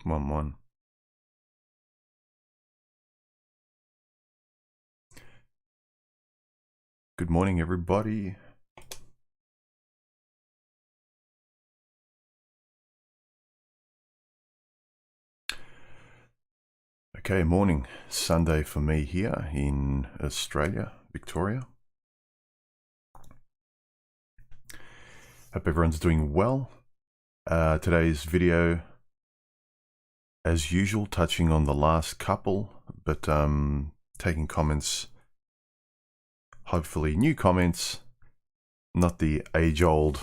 1-1. Good morning, everybody. Okay, morning. Sunday for me here in Australia, Victoria. Hope everyone's doing well. Today's video, as usual, touching on the last couple, but taking comments, hopefully new comments, not the age-old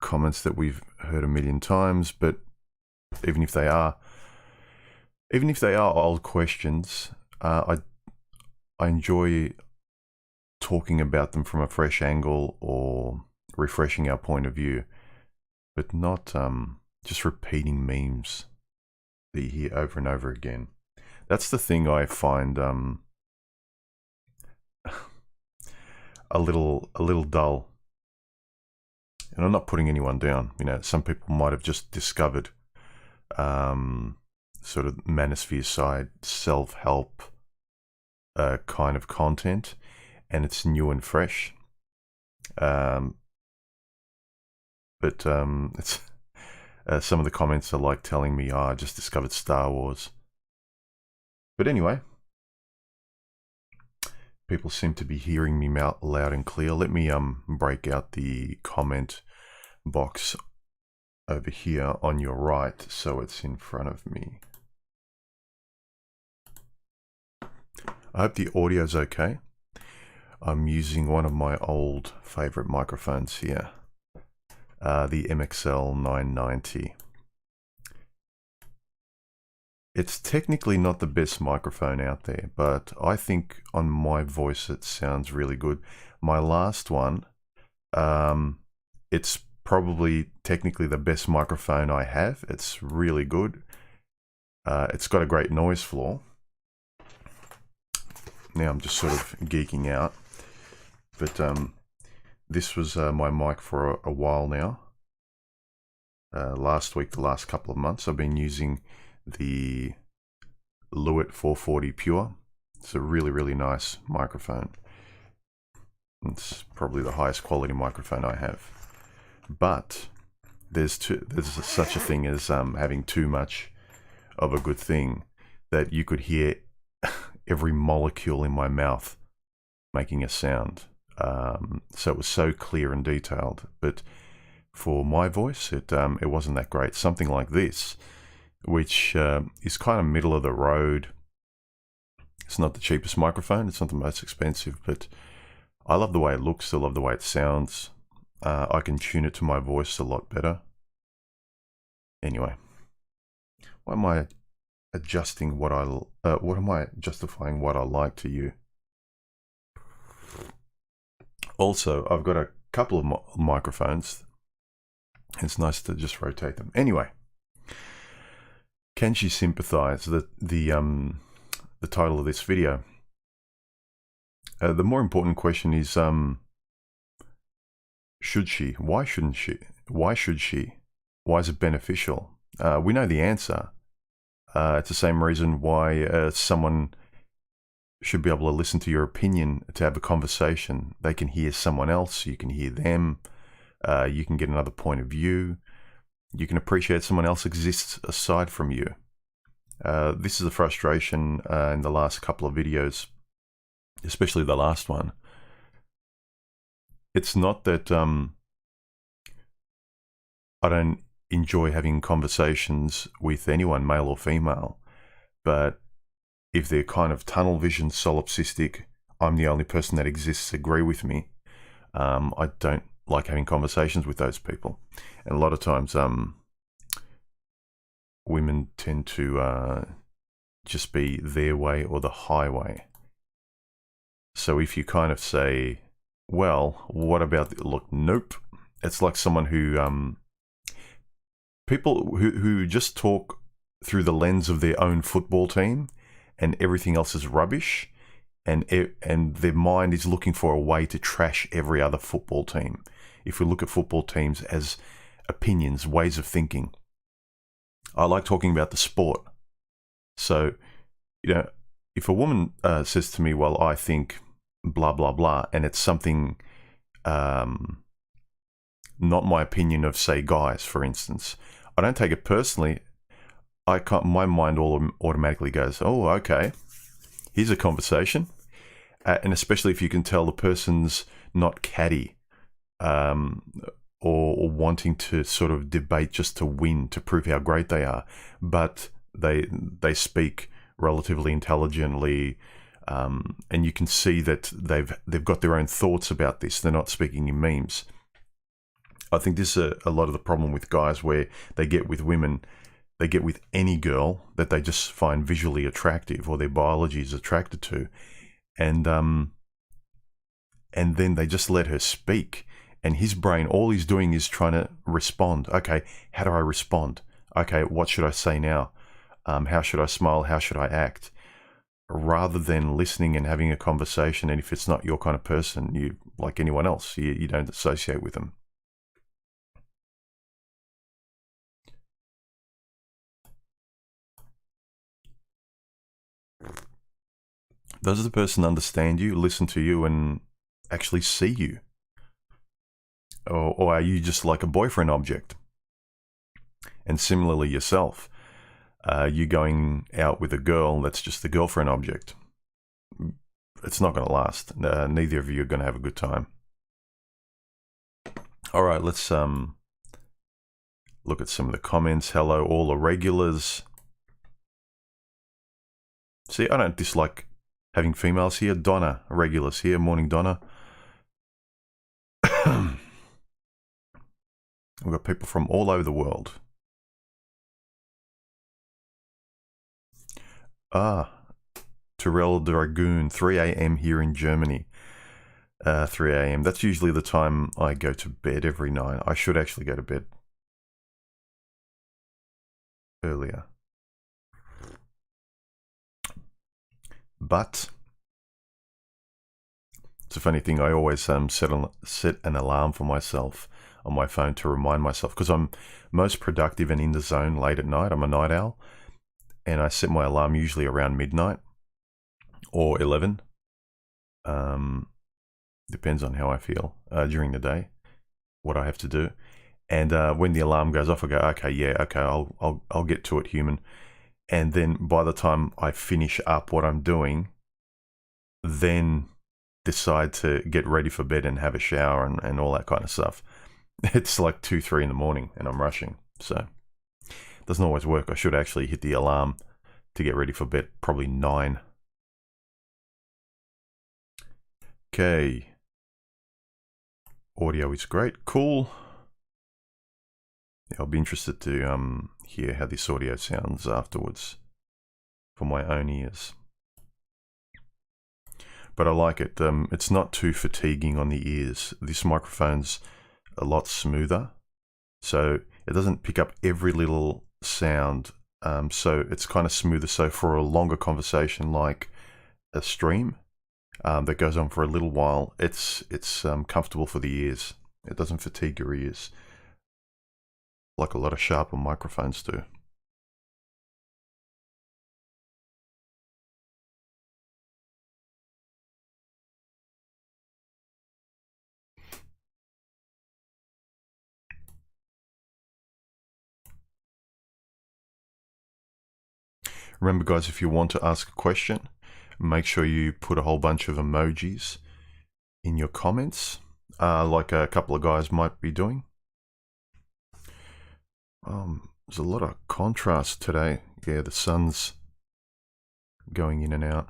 comments that we've heard a million times, but even if they are old questions, I enjoy talking about them from a fresh angle or refreshing our point of view, but not just repeating memes that you hear over and over again. That's the thing I find a little dull. And I'm not putting anyone down. You know, some people might have just discovered sort of manosphere side self-help kind of content, and it's new and fresh. But it's some of the comments are like telling me, I just discovered Star Wars. But anyway, people seem to be hearing me loud and clear. Let me break out the comment box over here on your right so it's in front of me. I hope the audio's okay. I'm using one of my old favorite microphones here, the MXL 990. It's technically not the best microphone out there, but I think on my voice it sounds really good. My last one, it's probably technically the best microphone I have. It's really good. It's got a great noise floor. Now I'm just sort of geeking out, but this was my mic for a while now. Last week, the last couple of months, I've been using the Lewitt 440 Pure. It's a really nice microphone. It's probably the highest quality microphone I have. But there's such a thing as having too much of a good thing, that you could hear every molecule in my mouth making a sound. So it was so clear and detailed. But for my voice, it wasn't that great. Something like this, which is kind of middle of the road. It's not the cheapest microphone. It's not the most expensive, but I love the way it looks. I love the way it sounds. I can tune it to my voice a lot better. Anyway, why am I adjusting what am I justifying what I like to you? Also, I've got a couple of microphones. It's nice to just rotate them. Anyway, can she sympathize? The title of this video. The more important question is, should she? Why shouldn't she? Why should she? Why is it beneficial? We know the answer. It's the same reason why someone should be able to listen to your opinion, to have a conversation. They can hear someone else. You can hear them. You can get another point of view. You can appreciate someone else exists aside from you. This is a frustration in the last couple of videos, especially the last one. It's not that I don't enjoy having conversations with anyone, male or female, but if they're kind of tunnel vision, solipsistic, I'm the only person that exists, agree with me, I don't like having conversations with those people. And a lot of times women tend to just be their way or the highway. So if you kind of say, well, what about look, nope. It's like someone who people who just talk through the lens of their own football team, and everything else is rubbish, and their mind is looking for a way to trash every other football team. If we look at football teams as opinions, ways of thinking, I like talking about the sport. So, if a woman says to me, well, I think blah, blah, blah, and it's something not my opinion of, say, guys, for instance, I don't take it personally. My mind automatically goes, oh, okay, here's a conversation. And especially if you can tell the person's not catty or wanting to sort of debate just to win, to prove how great they are, but they speak relatively intelligently, and you can see that they've got their own thoughts about this. They're not speaking in memes. I think this is a lot of the problem with guys, where they get with women, they get with any girl that they just find visually attractive or their biology is attracted to, and then they just let her speak. And his brain, all he's doing is trying to respond. Okay, how do I respond? Okay, what should I say now? How should I smile? How should I act? Rather than listening and having a conversation. And if it's not your kind of person, you, like anyone else, you don't associate with them. Does the person understand you, listen to you, and actually see you? Or are you just like a boyfriend object? And similarly yourself, you going out with a girl that's just a girlfriend object. It's not going to last. Neither of you are going to have a good time. All right, let's look at some of the comments. Hello, all the regulars. See, I don't dislike having females here. Donna, regulars here. Morning, Donna. We've got people from all over the world. Terrell Dragoon, 3 a.m. here in Germany. 3 a.m. That's usually the time I go to bed every night. I should actually go to bed earlier. But it's a funny thing. I always set an alarm for myself on my phone to remind myself, because I'm most productive and in the zone late at night. I'm a night owl, and I set my alarm usually around midnight or 11. Depends on how I feel during the day, what I have to do. And when the alarm goes off, I go, okay, yeah, okay, I'll get to it, human. And then by the time I finish up what I'm doing, then decide to get ready for bed and have a shower and all that kind of stuff. It's like 2, 3 in the morning and I'm rushing. So it doesn't always work. I should actually hit the alarm to get ready for bed, probably 9. Okay. Audio is great. Cool. Yeah, I'll be interested to hear how this audio sounds afterwards for my own ears. But I like it. It's not too fatiguing on the ears. This microphone's a lot smoother, so it doesn't pick up every little sound. So it's kind of smoother. So for a longer conversation, like a stream that goes on for a little while, it's comfortable for the ears. It doesn't fatigue your ears like a lot of sharper microphones do. Remember, guys, if you want to ask a question, make sure you put a whole bunch of emojis in your comments, like a couple of guys might be doing. There's a lot of contrast today. Yeah, the sun's going in and out.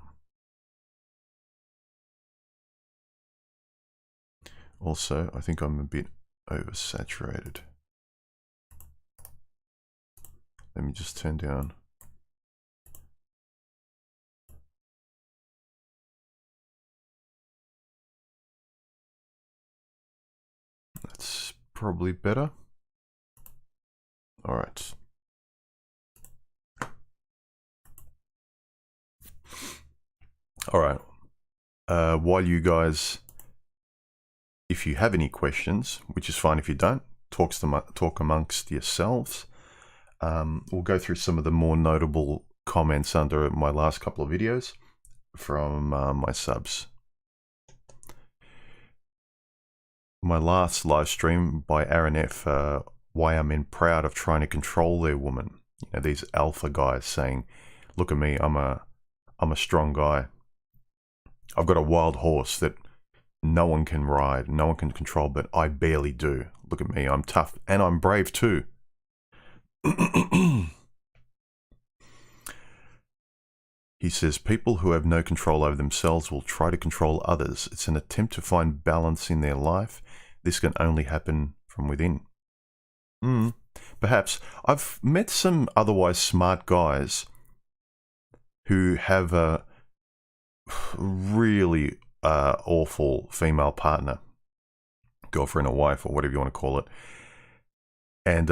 Also, I think I'm a bit oversaturated. Let me just turn down. That's probably better. All right. All right. While you guys, if you have any questions, which is fine if you don't, talk amongst yourselves. We'll go through some of the more notable comments under my last couple of videos from my subs. My last live stream by Aaron F. Why are men proud of trying to control their woman? You know, these alpha guys saying, "Look at me, I'm a strong guy. I've got a wild horse that no one can ride, no one can control, but I barely do. Look at me, I'm tough and I'm brave too." He says, people who have no control over themselves will try to control others. It's an attempt to find balance in their life. This can only happen from within. Perhaps. I've met some otherwise smart guys who have a really awful female partner, girlfriend or wife or whatever you want to call it. And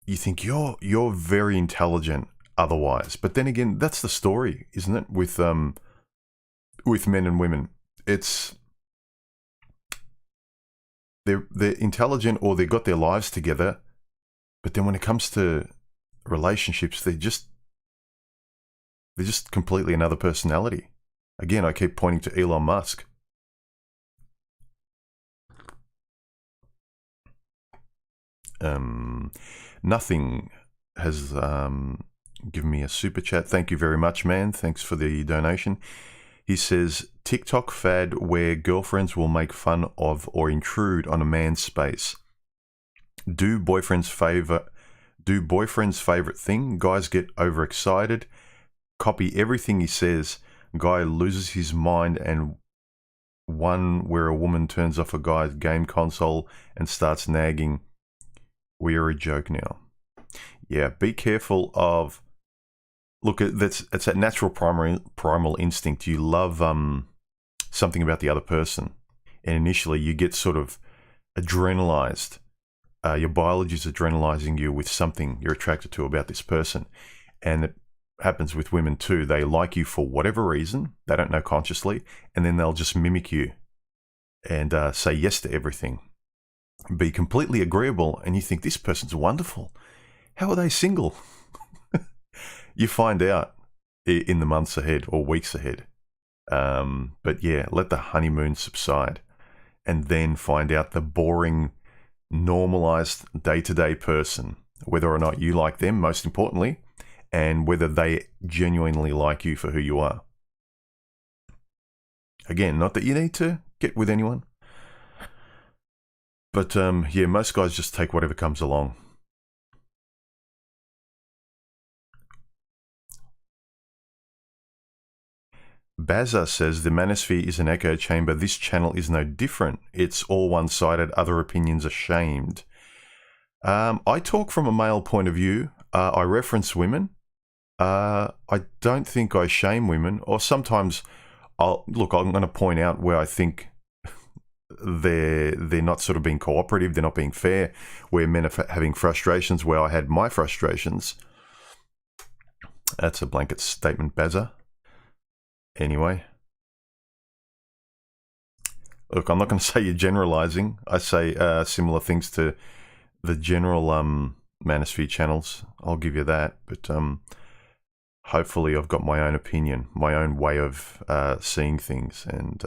you think you're very intelligent otherwise, but then again, that's the story, isn't it? With men and women, it's they're intelligent or they've got their lives together, but then when it comes to relationships, they're just completely another personality. Again, I keep pointing to Elon Musk. Nothing has given me a super chat. Thank you very much, man. Thanks for the donation. He says, TikTok fad where girlfriends will make fun of or intrude on a man's space. Do boyfriend's favorite thing. Guys get overexcited, copy everything he says. Guy loses his mind, and one where a woman turns off a guy's game console and starts nagging. We are a joke now. Yeah, be careful of. Look, it's that natural primal instinct. You love something about the other person, and initially you get sort of adrenalized. Your biology is adrenalizing you with something you're attracted to about this person, and it happens with women too. They like you for whatever reason, they don't know consciously, and then they'll just mimic you and say yes to everything. Be completely agreeable, and you think this person's wonderful. How are they single? You find out in the months ahead or weeks ahead. But yeah, let the honeymoon subside and then find out the boring, normalized day-to-day person, whether or not you like them, most importantly, and whether they genuinely like you for who you are. Again, not that you need to get with anyone, but yeah, most guys just take whatever comes along. Baza says, the manosphere is an echo chamber. This channel is no different. It's all one-sided. Other opinions are shamed. I talk from a male point of view. I reference women. I don't think I shame women. Or sometimes, I'm going to point out where I think they're not sort of being cooperative. They're not being fair. Where men are having frustrations. Where I had my frustrations. That's a blanket statement, Baza. Anyway, look, I'm not going to say you're generalizing. I say similar things to the general manosphere channels. I'll give you that. But hopefully I've got my own opinion, my own way of seeing things. And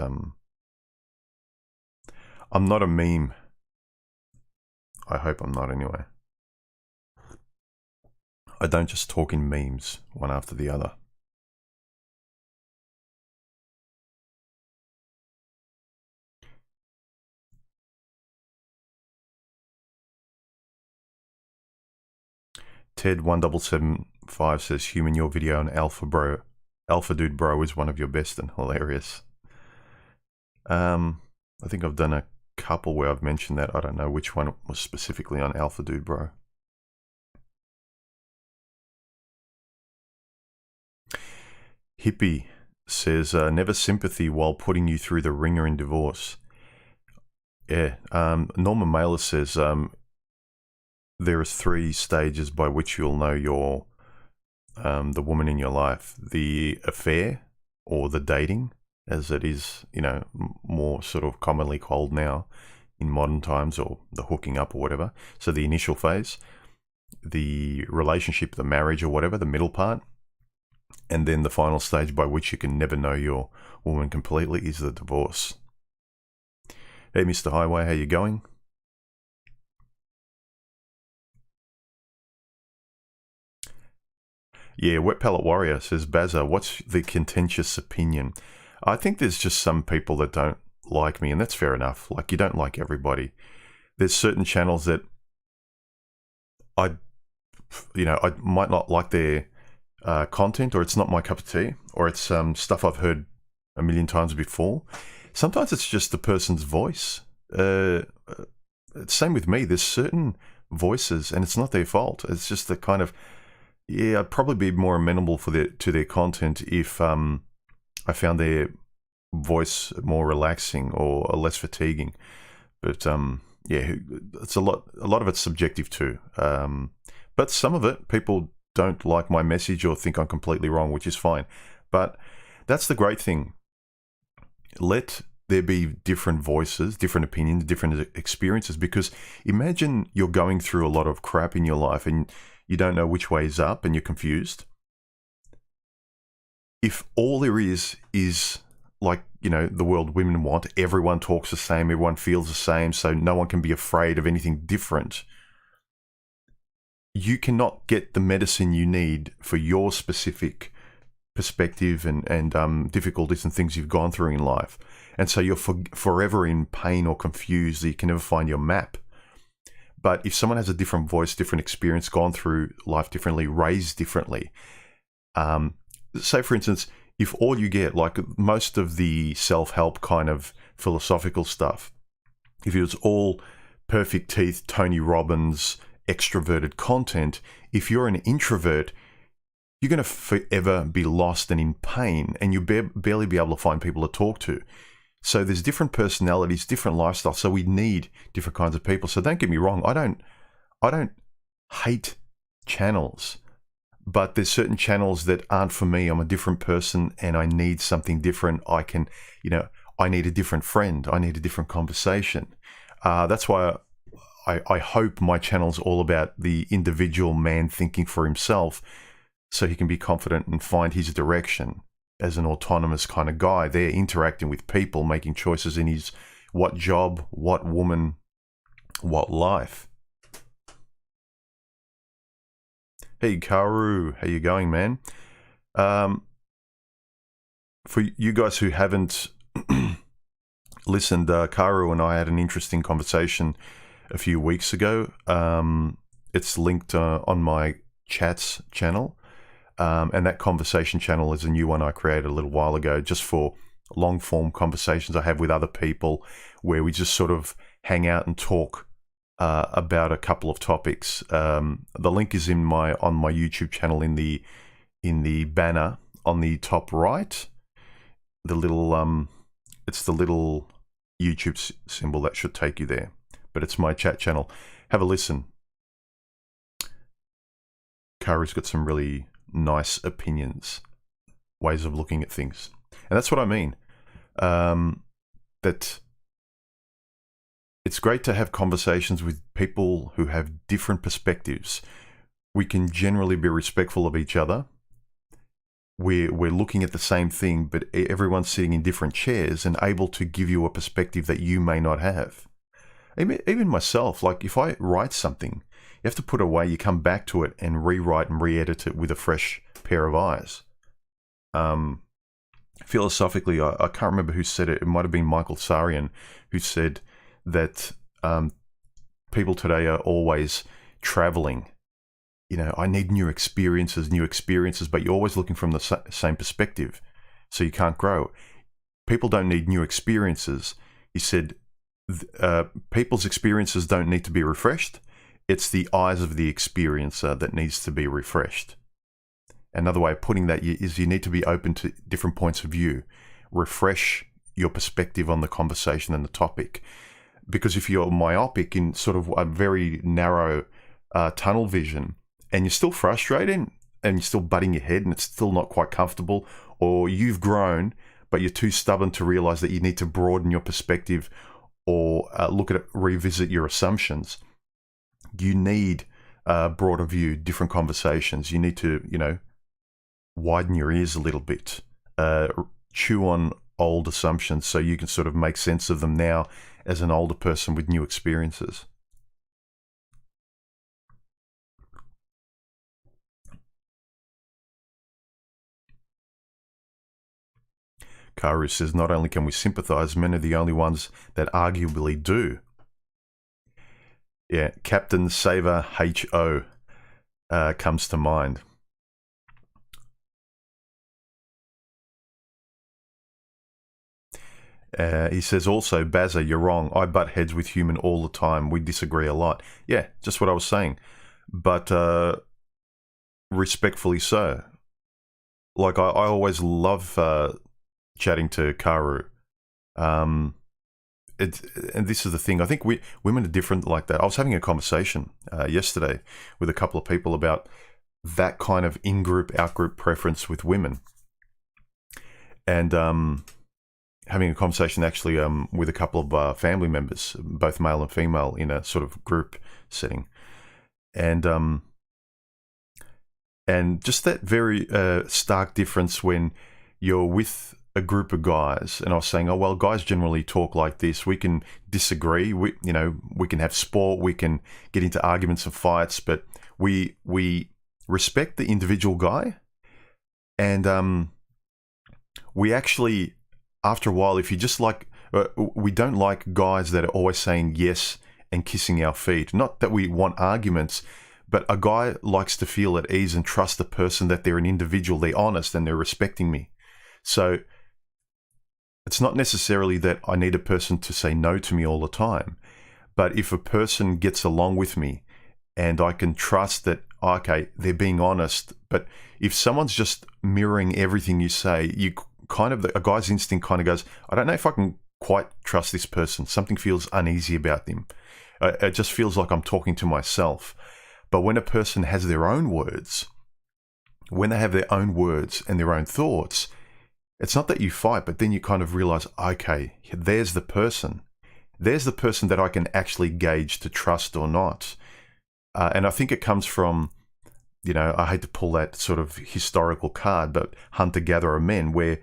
I'm not a meme. I hope I'm not anyway. I don't just talk in memes, one after the other. Ted1775 says, Human, your video on Alpha Dude Bro is one of your best and hilarious. I think I've done a couple where I've mentioned that. I don't know which one was specifically on Alpha Dude Bro. Hippie says, never sympathy while putting you through the ringer in divorce. Yeah. Norma Mailer says, there are 3 stages by which you'll know you're the woman in your life. The affair, or the dating, as it is, more sort of commonly called now in modern times, or the hooking up or whatever. So the initial phase. the relationship, the marriage or whatever, the middle part. And then the final stage by which you can never know your woman completely is the divorce. Hey, Mr. Highway, how you going? Yeah, Wet Palette Warrior says, Bazza, what's the contentious opinion? I think there's just some people that don't like me, and that's fair enough. Like, you don't like everybody. There's certain channels that I might not like their content, or it's not my cup of tea, or it's stuff I've heard a million times before. Sometimes it's just the person's voice. Same with me. There's certain voices, and it's not their fault. It's just the kind of, yeah, I'd probably be more amenable to their content if I found their voice more relaxing or less fatiguing. But yeah, it's a lot of it's subjective too. But some of it, people don't like my message or think I'm completely wrong, which is fine. But that's the great thing. Let there be different voices, different opinions, different experiences, because imagine you're going through a lot of crap in your life and you don't know which way is up and you're confused. If all there is like, the world women want, everyone talks the same, everyone feels the same, so no one can be afraid of anything different, you cannot get the medicine you need for your specific perspective and difficulties and things you've gone through in life. And so you're forever in pain or confused that you can never find your map. But if someone has a different voice, different experience, gone through life differently, raised differently, say for instance, if all you get, like most of the self-help kind of philosophical stuff, if it was all perfect teeth, Tony Robbins, extroverted content, if you're an introvert, you're going to forever be lost and in pain, and you'll barely be able to find people to talk to. So there's different personalities, different lifestyles, so we need different kinds of people. So don't get me wrong, I don't hate channels, but there's certain channels that aren't for me. I'm a different person and I need something different. I need a different friend. I need a different conversation. That's why I hope my channel's all about the individual man thinking for himself so he can be confident and find his direction as an autonomous kind of guy. They're interacting with people, making choices in his what job, what woman, what life. Hey, Karu, how you going, man? For you guys who haven't listened, Karu and I had an interesting conversation a few weeks ago. It's linked on my chats channel. And that conversation channel is a new one I created a little while ago just for long form conversations I have with other people where we just sort of hang out and talk about a couple of topics. The link is on my YouTube channel in the banner on the top right. The little it's the little YouTube symbol that should take you there. But it's my chat channel. Have a listen. Kari's got some really nice opinions, ways of looking at things. And that's what I mean. That it's great to have conversations with people who have different perspectives. We can generally be respectful of each other. We're looking at the same thing, but everyone's sitting in different chairs and able to give you a perspective that you may not have. Even myself, like if I write something, you have to put it away, you come back to it and rewrite and re-edit it with a fresh pair of eyes. Philosophically, I can't remember who said it. It might have been Michael Sarian who said that people today are always traveling. I need new experiences, but you're always looking from the same perspective, so you can't grow. People don't need new experiences. He said, people's experiences don't need to be refreshed. It's the eyes of the experiencer that needs to be refreshed. Another way of putting that is you need to be open to different points of view. Refresh your perspective on the conversation and the topic. Because if you're myopic in sort of a very narrow tunnel vision, and you're still frustrated and you're still butting your head and it's still not quite comfortable, or you've grown, but you're too stubborn to realize that you need to broaden your perspective or look at it, revisit your assumptions, you need broader view, different conversations. You need to, widen your ears a little bit, chew on old assumptions so you can sort of make sense of them now as an older person with new experiences. Karu says, not only can we sympathize, men are the only ones that arguably do. Yeah, Captain Saver H.O. Comes to mind. He says also, Bazza, you're wrong. I butt heads with human all the time. We disagree a lot. Yeah, just what I was saying. But respectfully so. Like, I always love chatting to Karu. And this is the thing. I think women are different like that. I was having a conversation yesterday with a couple of people about that kind of in-group, out-group preference with women. And having a conversation actually with a couple of family members, both male and female, in a sort of group setting. And just that very stark difference when you're with a group of guys, and I was saying, oh, well, guys generally talk like this. We can disagree. We can have sport. We can get into arguments and fights, but we respect the individual guy. And we actually, after a while, if you just like, we don't like guys that are always saying yes and kissing our feet. Not that we want arguments, but a guy likes to feel at ease and trust the person that they're an individual, they're honest, and they're respecting me. So it's not necessarily that I need a person to say no to me all the time. But if a person gets along with me and I can trust that, okay, they're being honest. But if someone's just mirroring everything you say, you kind of, a guy's instinct kind of goes, I don't know if I can quite trust this person. Something feels uneasy about them. It just feels like I'm talking to myself. But when a person has their own words, when they have their own words and their own thoughts, it's not that you fight, but then you kind of realize, okay, there's the person. There's the person that I can actually gauge to trust or not. And I think it comes from, I hate to pull that sort of historical card, but hunter-gatherer men, where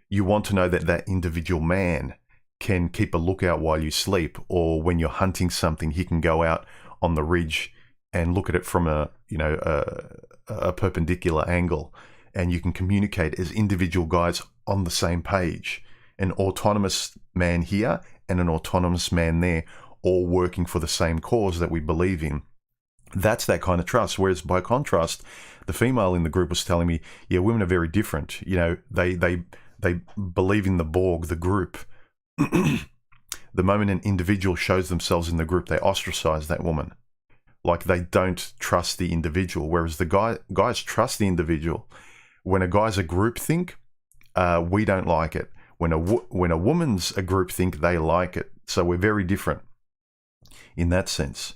you want to know that that individual man can keep a lookout while you sleep, or when you're hunting something, he can go out on the ridge and look at it from a perpendicular angle, and you can communicate as individual guys on the same page. An autonomous man here and an autonomous man there, all working for the same cause that we believe in. That's that kind of trust. Whereas by contrast, the female in the group was telling me, yeah, women are very different. They believe in the Borg, the group. The moment an individual shows themselves in the group, they ostracize that woman. Like, they don't trust the individual. Whereas the guys trust the individual. When a guy's a groupthink, we don't like it. When a woman's a groupthink, they like it. So we're very different in that sense.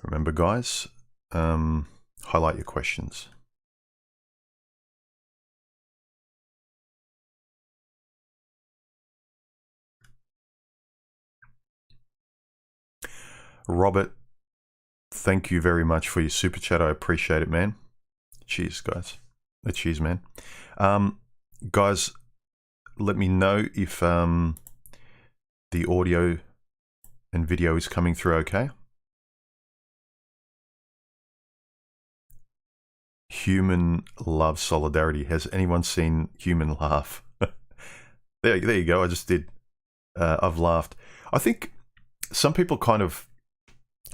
Remember, guys, highlight your questions. Robert, thank you very much for your super chat. I appreciate it, man. Cheers, guys. Cheers, man. Guys, let me know if the audio and video is coming through okay. Human love solidarity. Has anyone seen Human laugh? There you go. I just did. I've laughed. I think some people kind of,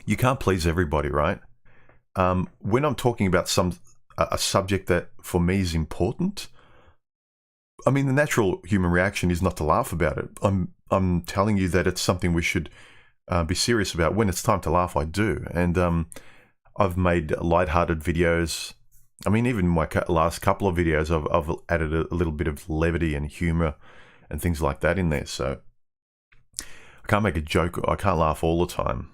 you can't please everybody, right? When I'm talking about a subject that for me is important, I mean, the natural human reaction is not to laugh about it. I'm telling you that it's something we should be serious about. When it's time to laugh, I do. And I've made lighthearted videos. I mean, even my last couple of videos, I've added a little bit of levity and humor and things like that in there. So I can't make a joke. I can't laugh all the time.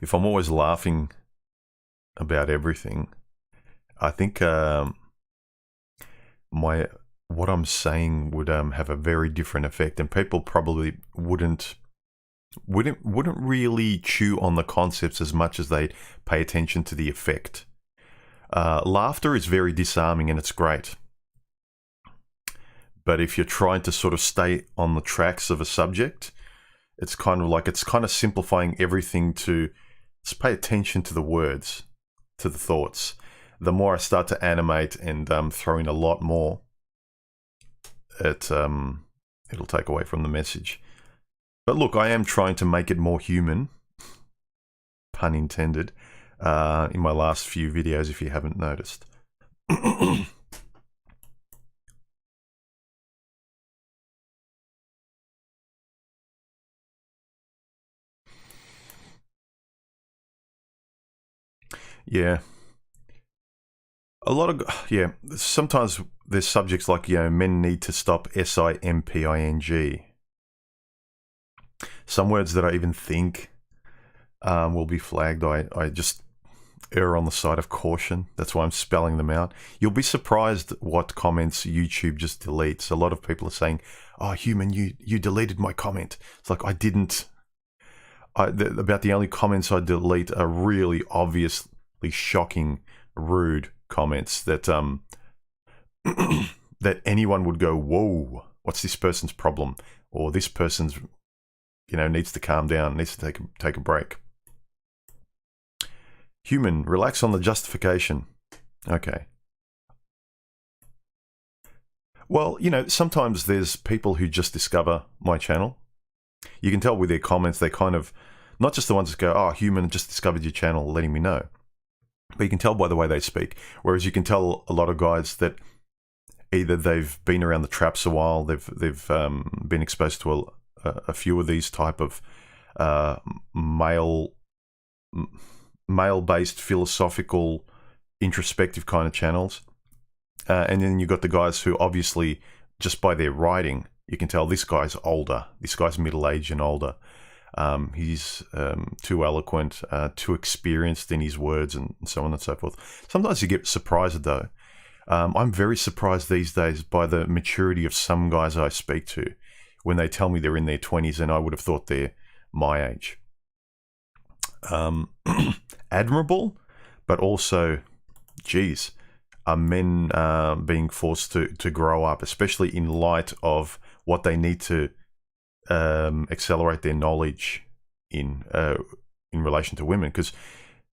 if I'm always laughing about everything, I think what I'm saying would have a very different effect, and people probably wouldn't really chew on the concepts as much as they pay attention to the effect. Laughter is very disarming and it's great. But if you're trying to sort of stay on the tracks of a subject, it's kind of simplifying everything to just pay attention to the words, to the thoughts. The more I start to animate and throw in a lot more, it'll take away from the message. But look, I am trying to make it more human, pun intended, in my last few videos, if you haven't noticed. Yeah. Sometimes there's subjects like, men need to stop simping. Some words that I even think will be flagged. I just err on the side of caution. That's why I'm spelling them out. You'll be surprised what comments YouTube just deletes. A lot of people are saying, "Oh, human, you deleted my comment." It's like, I didn't. About the only comments I delete are really obviously shocking, rude comments that that anyone would go, "Whoa, what's this person's problem?" Or this person's, needs to calm down, needs to take a break. Human, relax on the justification. Okay. Well, sometimes there's people who just discover my channel. You can tell with their comments, they kind of, not just the ones that go, "Oh, human, just discovered your channel," letting me know. But you can tell by the way they speak. Whereas you can tell a lot of guys that either they've been around the traps a while, they've been exposed to a few of these type of male-based philosophical, introspective kind of channels. And then you've got the guys who obviously, just by their writing, you can tell this guy's older. This guy's middle-aged and older. He's too eloquent, too experienced in his words, and so on and so forth. Sometimes you get surprised, though. I'm very surprised these days by the maturity of some guys I speak to when they tell me they're in their 20s, and I would have thought they're my age. Admirable, but also, geez, are men being forced to grow up, especially in light of what they need to accelerate their knowledge in relation to women, because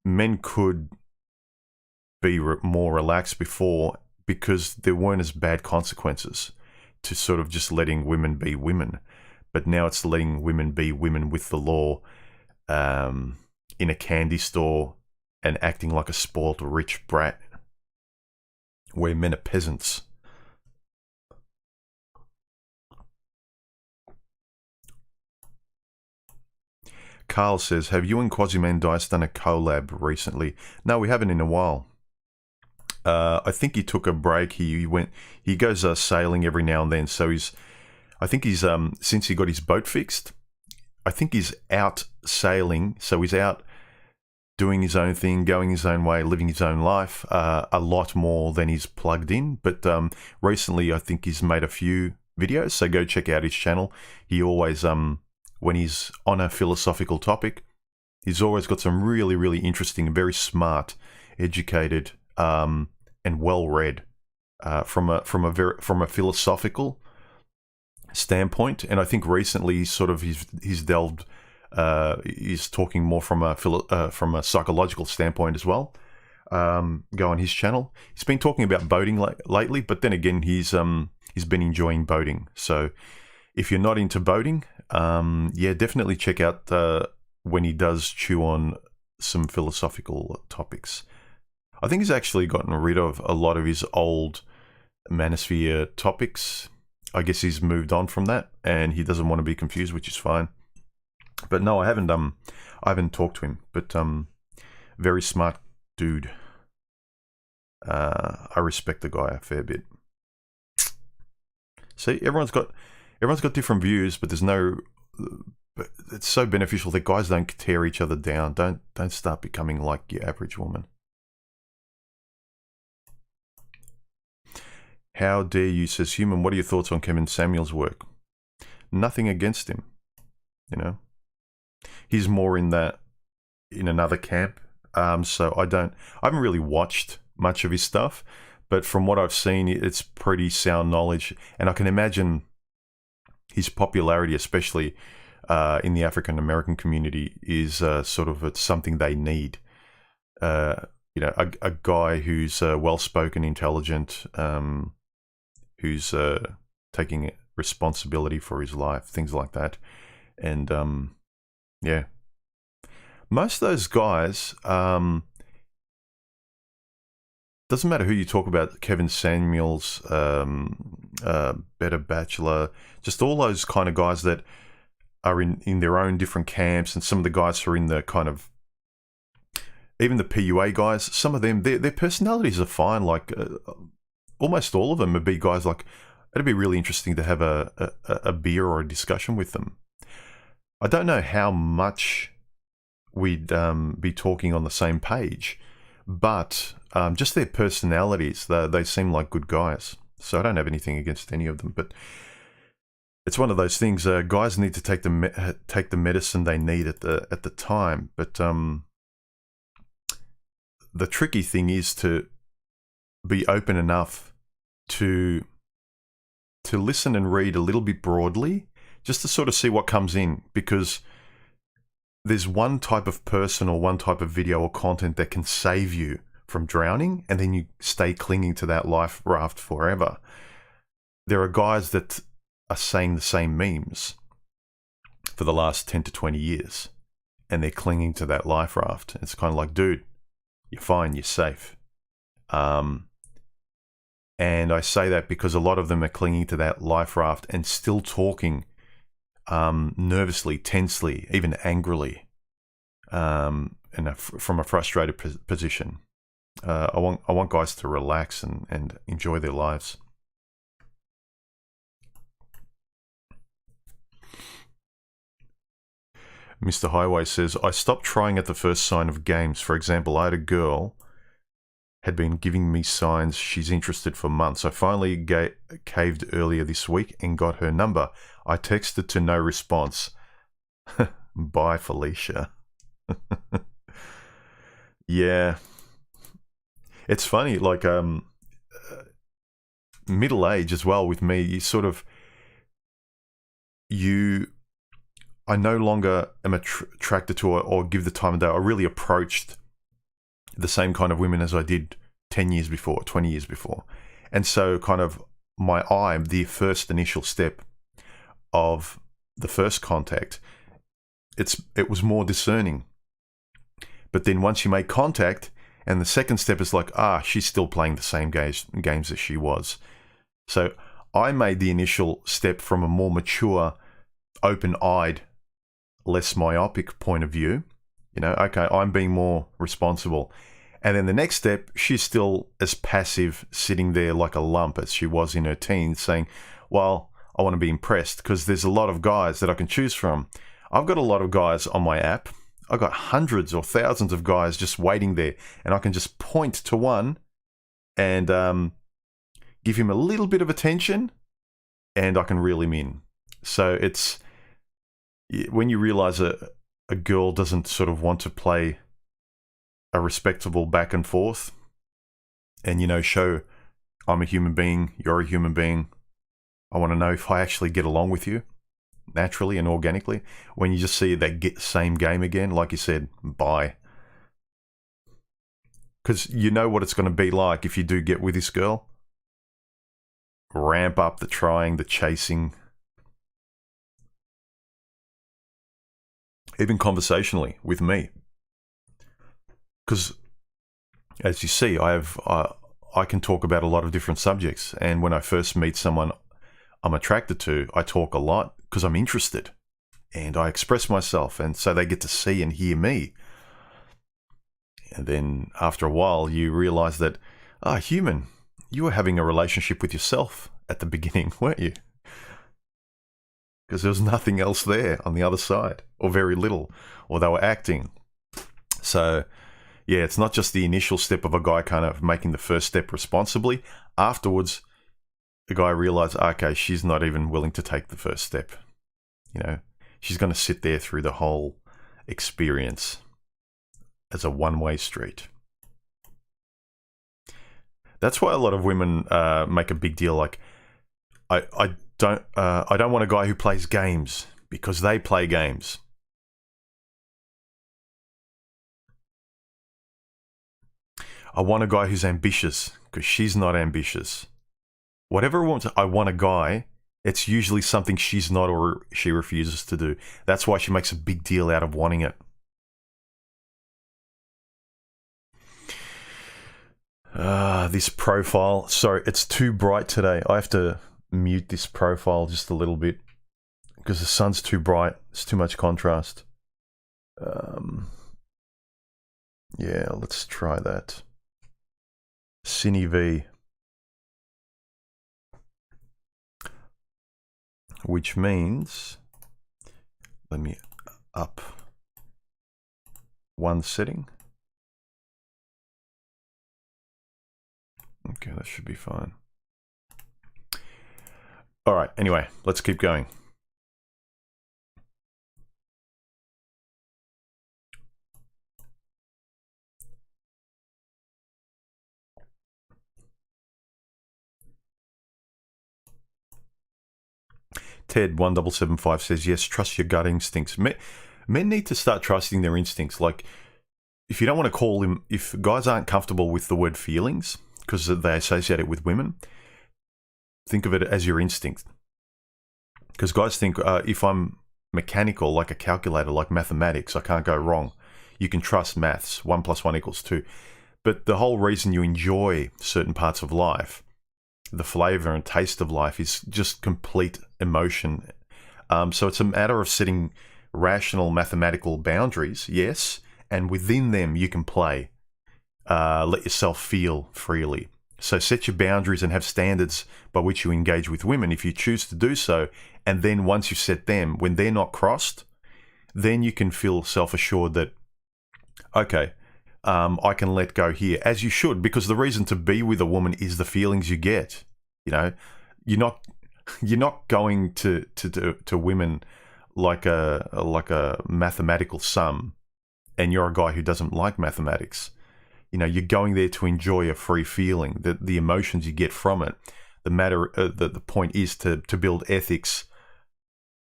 men could be more relaxed before because there weren't as bad consequences to sort of just letting women be women, but now it's letting women be women with the law in a candy store and acting like a spoiled rich brat where men are peasants. Carl says, "Have you and Quasimandice done a collab recently?" No, we haven't in a while. I think he took a break. He goes sailing every now and then. So I think he's since he got his boat fixed, I think he's out sailing. So he's out doing his own thing, going his own way, living his own life, a lot more than he's plugged in. But recently, I think he's made a few videos. So go check out his channel. He always when he's on a philosophical topic, he's always got some really, really interesting, very smart, educated, and well-read from a philosophical standpoint. And I think recently he's delved. He's talking more from a psychological standpoint as well. Go on his channel. He's been talking about boating lately, but then again, he's been enjoying boating. So if you're not into boating, definitely check out when he does chew on some philosophical topics. I think he's actually gotten rid of a lot of his old manosphere topics. I guess he's moved on from that, and he doesn't want to be confused, which is fine. But no, I haven't talked to him. But very smart dude. I respect the guy a fair bit. See, everyone's got different views, but there's no But it's so beneficial that guys don't tear each other down. Don't start becoming like your average woman. How dare you, says Human. What are your thoughts on Kevin Samuel's work? Nothing against him, you know. He's more in another camp. So I haven't really watched much of his stuff, but from what I've seen, it's pretty sound knowledge. And I can imagine his popularity, especially in the African American community, is it's something they need. A guy who's well-spoken, intelligent, who's taking responsibility for his life, things like that. And yeah, most of those guys, doesn't matter who you talk about, Kevin Samuels, Better Bachelor, just all those kind of guys that are in their own different camps, and some of the guys who are in the kind of, even the PUA guys, some of them, their personalities are fine. Like almost all of them would be guys like, it'd be really interesting to have a beer or a discussion with them. I don't know how much we'd be talking on the same page, but just their personalities, they seem like good guys. So I don't have anything against any of them, but it's one of those things. Guys need to take the medicine they need at the time. But the tricky thing is to be open enough to listen and read a little bit broadly, just to sort of see what comes in, because there's one type of person or one type of video or content that can save you from drowning, and then you stay clinging to that life raft forever. There are guys that are saying the same memes for the last 10 to 20 years, and they're clinging to that life raft. It's kind of like, dude, you're fine, you're safe. And I say that because a lot of them are clinging to that life raft and still talking nervously, tensely, even angrily, from a frustrated position. I want guys to relax and enjoy their lives. Mr. Highway says, I stopped trying at the first sign of games. For example, I had a girl had been giving me signs she's interested for months. I finally caved earlier this week and got her number. I texted to no response. Bye, Felicia. Yeah. It's funny, like middle age as well with me, I no longer am attracted to or give the time of day. I really approached the same kind of women as I did 10 years before, 20 years before. And so kind of the first initial step of the first contact, it was more discerning. But then once you make contact, and the second step is like, she's still playing the same games as she was. So I made the initial step from a more mature, open-eyed, less myopic point of view. Okay, I'm being more responsible. And then the next step, she's still as passive, sitting there like a lump as she was in her teens, saying, well, I want to be impressed, because there's a lot of guys that I can choose from. I've got a lot of guys on my app. I've got hundreds or thousands of guys just waiting there, and I can just point to one and give him a little bit of attention, and I can reel him in. So it's when you realize a girl doesn't sort of want to play a respectable back and forth, and show I'm a human being, you're a human being. I want to know if I actually get along with you naturally and organically. When you just see that same game again, like you said, bye. Because you know what it's going to be like if you do get with this girl. Ramp up the trying, the chasing. Even conversationally with me. Because, as you see, I can talk about a lot of different subjects. And when I first meet someone I'm attracted to, I talk a lot because I'm interested. And I express myself. And so they get to see and hear me. And then after a while, you realize that, human, you were having a relationship with yourself at the beginning, weren't you? because there was nothing else there on the other side, or very little, or they were acting. So, yeah, it's not just the initial step of a guy kind of making the first step responsibly. Afterwards, the guy realized, okay, she's not even willing to take the first step. You know, she's going to sit there through the whole experience as a one-way street. That's why a lot of women make a big deal. Like, I don't want a guy who plays games because they play games. I want a guy who's ambitious because she's not ambitious. Whatever I want a guy, it's usually something she's not or she refuses to do. That's why she makes a big deal out of wanting it. This profile. Sorry, it's too bright today. I have to mute this profile just a little bit because the sun's too bright. It's too much contrast. Yeah, let's try that. Cine V. Which means, let me up one setting. Okay, that should be fine. All right, anyway, let's keep going. Ted1775 says, yes, trust your gut instincts. Men need to start trusting their instincts. Like, if you don't want to call them, if guys aren't comfortable with the word feelings because they associate it with women, think of it as your instinct. Because guys think, if I'm mechanical, like a calculator, like mathematics, I can't go wrong. You can trust maths, 1 + 1 = 2. But the whole reason you enjoy certain parts of life, the flavor and taste of life, is just complete emotion. So it's a matter of setting rational mathematical boundaries, yes, and within them you can play. Let yourself feel freely. So set your boundaries and have standards by which you engage with women if you choose to do so. And then once you set them, when they're not crossed, then you can feel self-assured that, okay, I can let go here, as you should, because the reason to be with a woman is the feelings you get. You know, you're not going to women like a mathematical sum, and you're a guy who doesn't like mathematics. You know, you're going there to enjoy a free feeling, the emotions you get from it. The point is to build ethics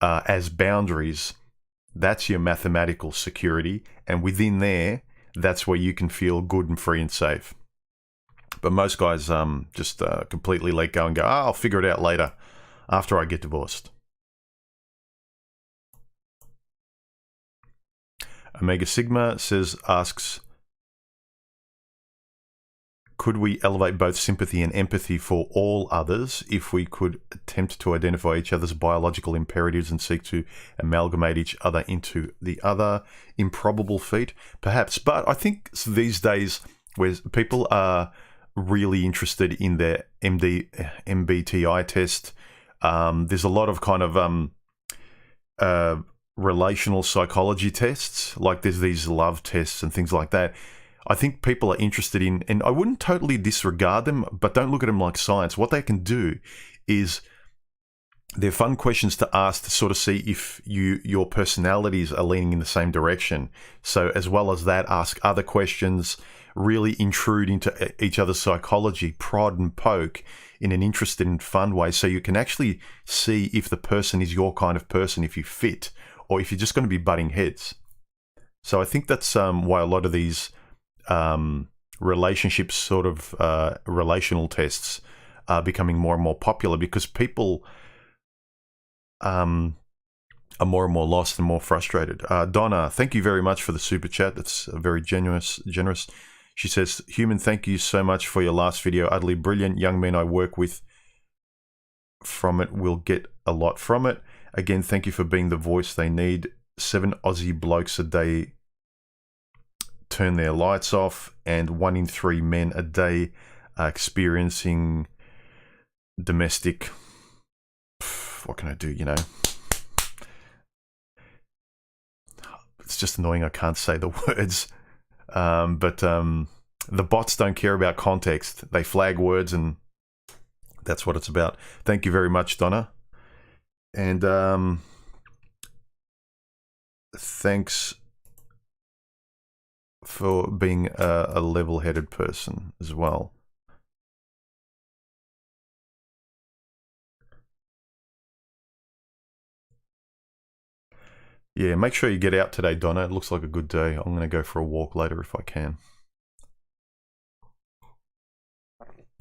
as boundaries. That's your mathematical security, and within there, that's where you can feel good and free and safe. But most guys just completely let go and go, I'll figure it out later after I get divorced. Omega Sigma asks, could we elevate both sympathy and empathy for all others if we could attempt to identify each other's biological imperatives and seek to amalgamate each other into the other? Improbable feat, perhaps. But I think these days, where people are really interested in their MBTI test, there's a lot of kind of relational psychology tests, like there's these love tests and things like that. I think people are interested in, and I wouldn't totally disregard them, but don't look at them like science. What they can do is, they're fun questions to ask to sort of see if your personalities are leaning in the same direction. So as well as that, ask other questions, really intrude into each other's psychology, prod and poke in an interested and fun way, so you can actually see if the person is your kind of person, if you fit, or if you're just going to be butting heads. So I think that's why a lot of these relationships, sort of relational tests, are becoming more and more popular, because people are more and more lost and more frustrated. Donna, thank you very much for the super chat. That's very generous. She says, Human, thank you so much for your last video. Utterly brilliant. Young men I work with from it will get a lot from it. Again, thank you for being the voice they need. 7 Aussie blokes a day turn their lights off, and 1 in 3 men a day are experiencing domestic, what can I do, you know, It's just annoying I can't say the words. But the bots don't care about context. They flag words, and that's what it's about. Thank you very much, Donna. And thanks for being a level-headed person as well. Yeah, make sure you get out today, Donna. It looks like a good day. I'm going to go for a walk later if I can.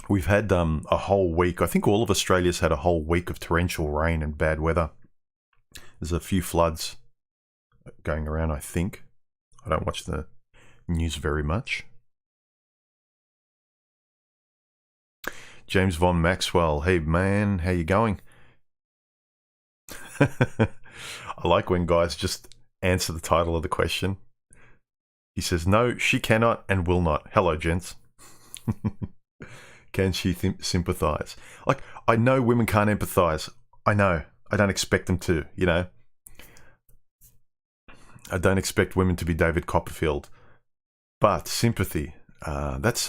We've had a whole week. I think all of Australia's had a whole week of torrential rain and bad weather. There's a few floods going around, I think. I don't watch the news very much. James Von Maxwell. Hey, man. How you going? I like when guys just answer the title of the question. He says, no, she cannot and will not. Hello, gents. Can she sympathize? Like, I know women can't empathize. I know. I don't expect them to, you know. I don't expect women to be David Copperfield. But sympathy, that's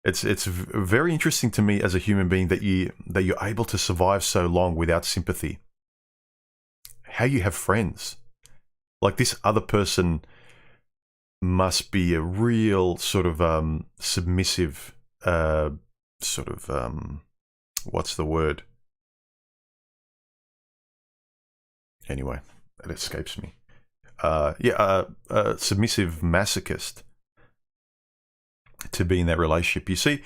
it's very interesting to me as a human being that you're able to survive so long without sympathy. How you have friends. Like, this other person must be a real sort of submissive what's the word? Anyway, it escapes me. Submissive masochist to be in that relationship. You see,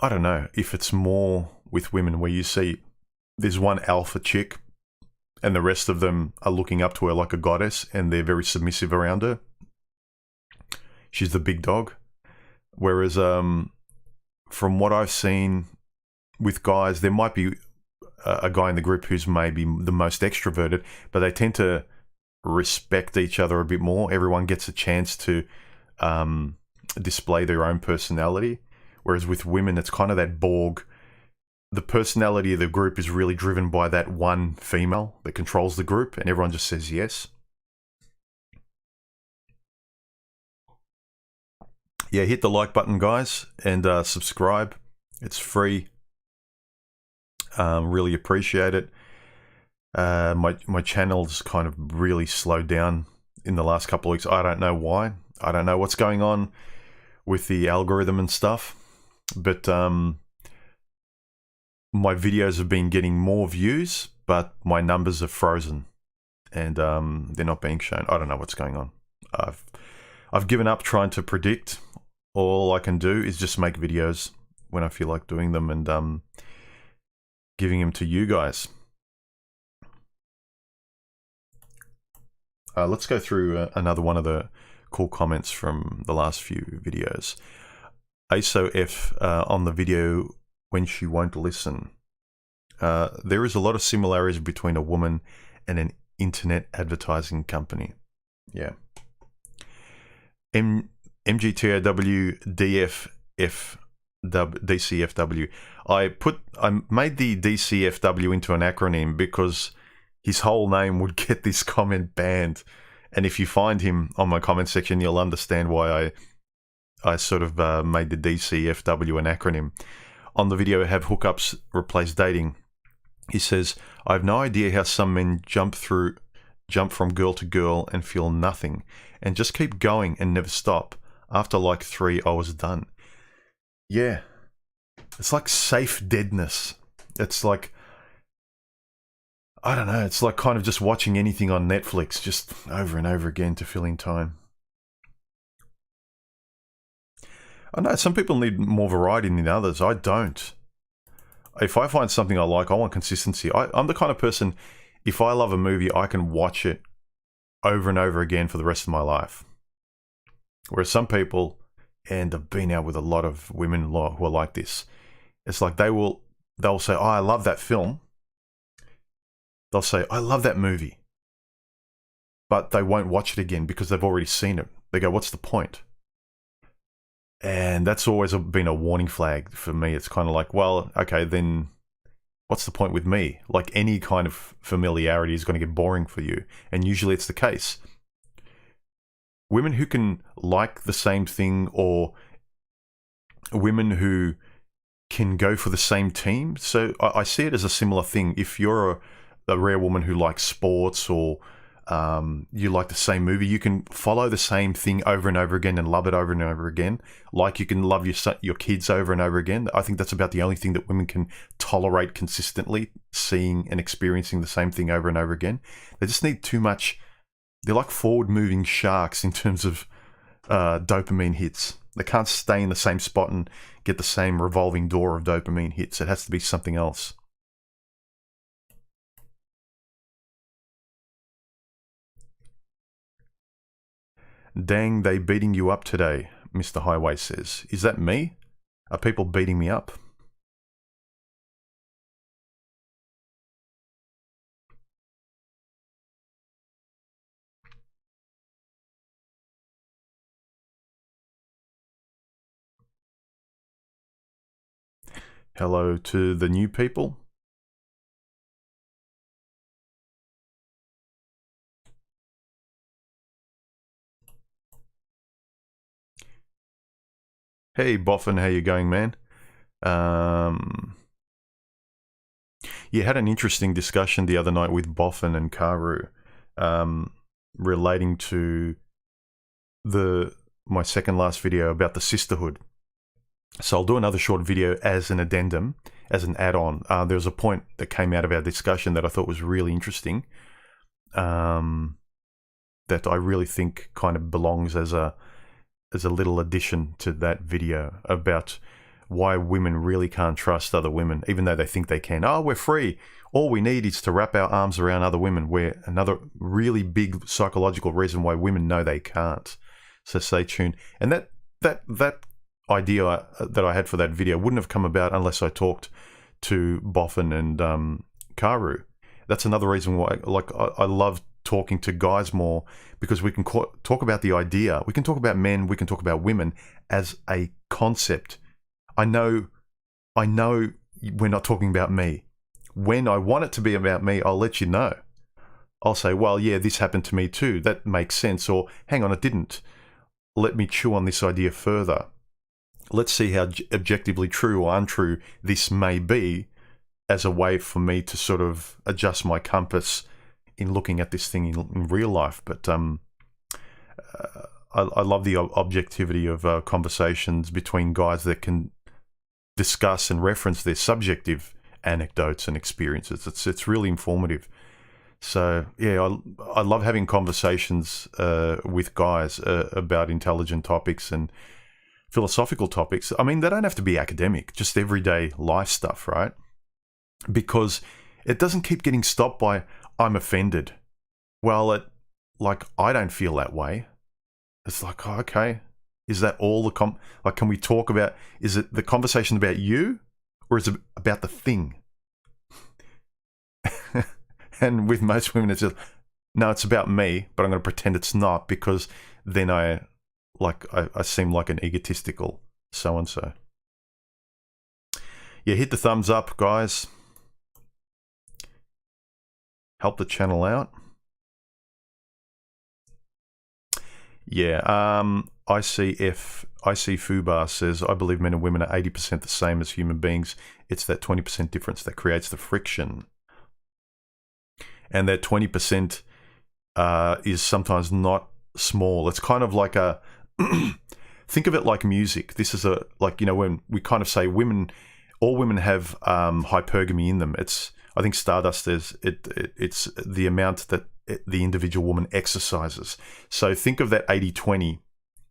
I don't know if it's more with women where you see there's one alpha chick and the rest of them are looking up to her like a goddess and they're very submissive around her. She's the big dog. Whereas from what I've seen with guys, there might be a guy in the group who's maybe the most extroverted, but they tend to respect each other a bit more. Everyone gets a chance to display their own personality. Whereas with women, it's kind of that Borg. The personality of the group is really driven by that one female that controls the group, and everyone just says yes. Yeah, hit the like button, guys, and subscribe. It's free. Really appreciate it. My channel's kind of really slowed down in the last couple of weeks. I don't know why. I don't know what's going on with the algorithm and stuff, but my videos have been getting more views, but my numbers are frozen and they're not being shown. I don't know what's going on. I've given up trying to predict. All I can do is just make videos when I feel like doing them and giving them to you guys. Let's go through another one of the cool comments from the last few videos. ASOF on the video when she won't listen. There is a lot of similarities between a woman and an internet advertising company. Yeah. MGTOW DCFW. I made the DCFW into an acronym because his whole name would get this comment banned. And if you find him on my comment section, you'll understand why I sort of made the DCFW an acronym. On the video, have hookups replace dating. He says, I have no idea how some men jump from girl to girl and feel nothing and just keep going and never stop. After like 3, I was done. Yeah. It's like safe deadness. It's like, I don't know, it's like kind of just watching anything on Netflix just over and over again to fill in time. I know some people need more variety than others. I don't. If I find something I like, I want consistency. I'm the kind of person, if I love a movie, I can watch it over and over again for the rest of my life. Whereas some people, and I've been out with a lot of women who are like this, it's like they'll say, oh, I love that film. They'll say, I love that movie. But they won't watch it again because they've already seen it. They go, what's the point? And that's always been a warning flag for me. It's kind of like, well, okay, then what's the point with me? Like, any kind of familiarity is going to get boring for you. And usually it's the case. Women who can like the same thing, or women who can go for the same team. So I see it as a similar thing. If you're a rare woman who likes sports, or you like the same movie, you can follow the same thing over and over again and love it over and over again. Like you can love your kids over and over again. I think that's about the only thing that women can tolerate consistently, seeing and experiencing the same thing over and over again. They just need too much. They're like forward-moving sharks in terms of dopamine hits. They can't stay in the same spot and get the same revolving door of dopamine hits. It has to be something else. Dang, they beating you up today, Mr. Highway says. Is that me? Are people beating me up? Hello to the new people. Hey, Boffin, how you going, man? Yeah, had an interesting discussion the other night with Boffin and Karu, relating to my second last video about the sisterhood. So I'll do another short video as an addendum, as an add-on. There was a point that came out of our discussion that I thought was really interesting, that I really think kind of belongs as a little addition to that video, about why women really can't trust other women, even though they think they can. Oh, we're free. All we need is to wrap our arms around other women. We're another really big psychological reason why women know they can't. So stay tuned. And that idea that I had for that video wouldn't have come about unless I talked to Boffin and Karu. That's another reason why, like, I love talking to guys more, because we can talk about the idea. We can talk about men, we can talk about women as a concept. I know we're not talking about me. When I want it to be about me, I'll let you know. I'll say, well, yeah, this happened to me too. That makes sense. Or, hang on, it didn't. Let me chew on this idea further. Let's see how objectively true or untrue this may be, as a way for me to sort of adjust my compass in looking at this thing in real life. But I love the objectivity of conversations between guys that can discuss and reference their subjective anecdotes and experiences. It's really informative. So yeah, I love having conversations with guys about intelligent topics and philosophical topics. I mean, they don't have to be academic, just everyday life stuff, right? Because it doesn't keep getting stopped by, I'm offended. Well, I don't feel that way. It's like, oh, okay, is that all can we talk about, is it the conversation about you, or is it about the thing? And with most women, it's just, no, it's about me, but I'm going to pretend it's not, because then I seem like an egotistical so-and-so. Yeah, hit the thumbs up, guys. Help the channel out. Yeah, IC Fubar says, I believe men and women are 80% the same as human beings. It's that 20% difference that creates the friction. And that 20% is sometimes not small. It's kind of like a... think of it like music. This is when we kind of say all women have hypergamy in them. I think Stardust says it's the amount that the individual woman exercises. So think of that 80-20.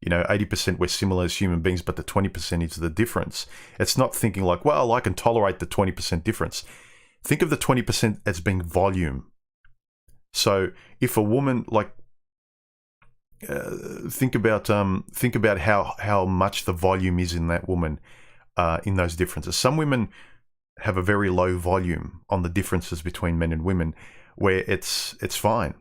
80% we're similar as human beings, but the 20% is the difference. It's not thinking like, well, I can tolerate the 20% difference. Think of the 20% as being volume. So if a woman, think about how much the volume is in that woman, in those differences. Some women have a very low volume on the differences between men and women, where it's fine.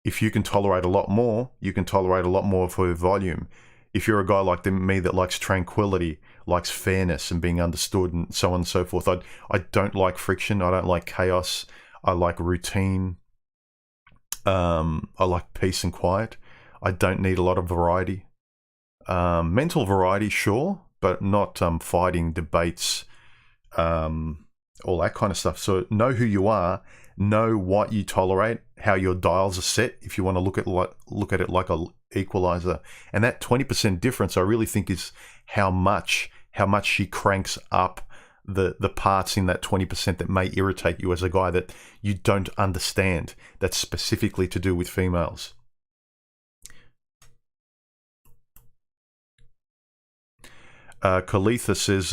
If you can tolerate a lot more, you can tolerate a lot more of her volume. if you're a guy like me that likes tranquility, likes fairness and being understood and so on and so forth, I don't like friction. I don't like chaos. I like routine. I like peace and quiet. I don't need a lot of variety. Mental variety, sure, but not fighting, debates, all that kind of stuff. So know who you are, know what you tolerate, how your dials are set. If you want to look at it like a equalizer, and that 20% difference, I really think, is how much she cranks up the parts in that 20% that may irritate you as a guy that you don't understand. That's specifically to do with females. Kalitha says,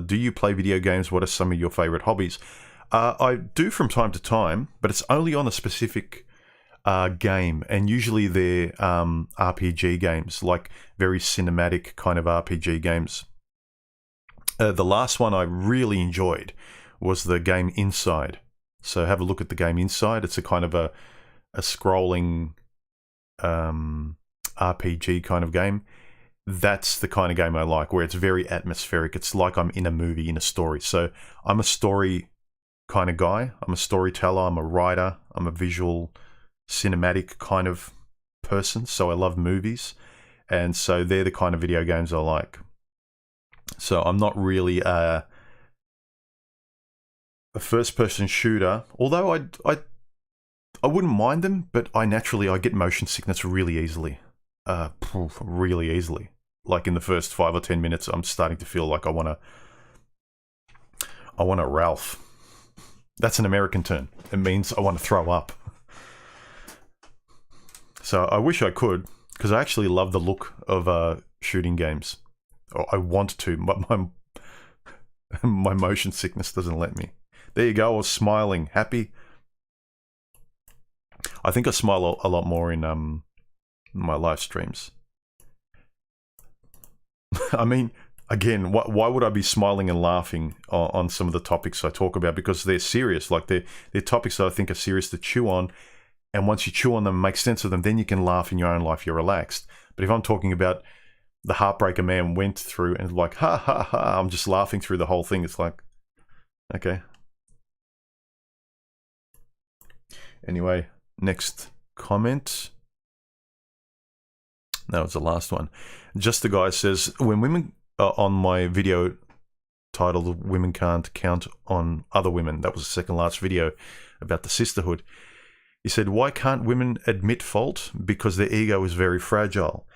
do you play video games? What are some of your favorite hobbies? I do from time to time, but it's only on a specific game, and usually they're RPG games, like very cinematic kind of RPG games. The last one I really enjoyed was the game Inside. So have a look at the game Inside. It's a kind of a scrolling RPG kind of game. That's the kind of game I like, where it's very atmospheric. It's like I'm in a movie, in a story. So I'm a story kind of guy. I'm a storyteller. I'm a writer. I'm a visual, cinematic kind of person. So I love movies. And so they're the kind of video games I like. So I'm not really a first-person shooter, although I wouldn't mind them, but I get motion sickness really easily. Really easily. Like in the first 5 or 10 minutes, I'm starting to feel like I want to Ralph. That's an American term. It means I want to throw up. So I wish I could, because I actually love the look of shooting games. Or I want to, but my motion sickness doesn't let me. There you go. I was smiling, happy. I think I smile a lot more in my live streams. I mean, again, why would I be smiling and laughing on some of the topics I talk about? Because they're serious. Like they're topics that I think are serious to chew on. And once you chew on them, make sense of them, then you can laugh in your own life. You're relaxed. But if I'm talking about the heartbreak a man went through and like, ha, ha, ha, I'm just laughing through the whole thing. It's like, okay. Anyway, next comment. That was the last one. Just the guy says, when women, on my video titled Women Can't Count on Other Women, that was the second last video about the sisterhood. He said, why can't women admit fault? Because their ego is very fragile.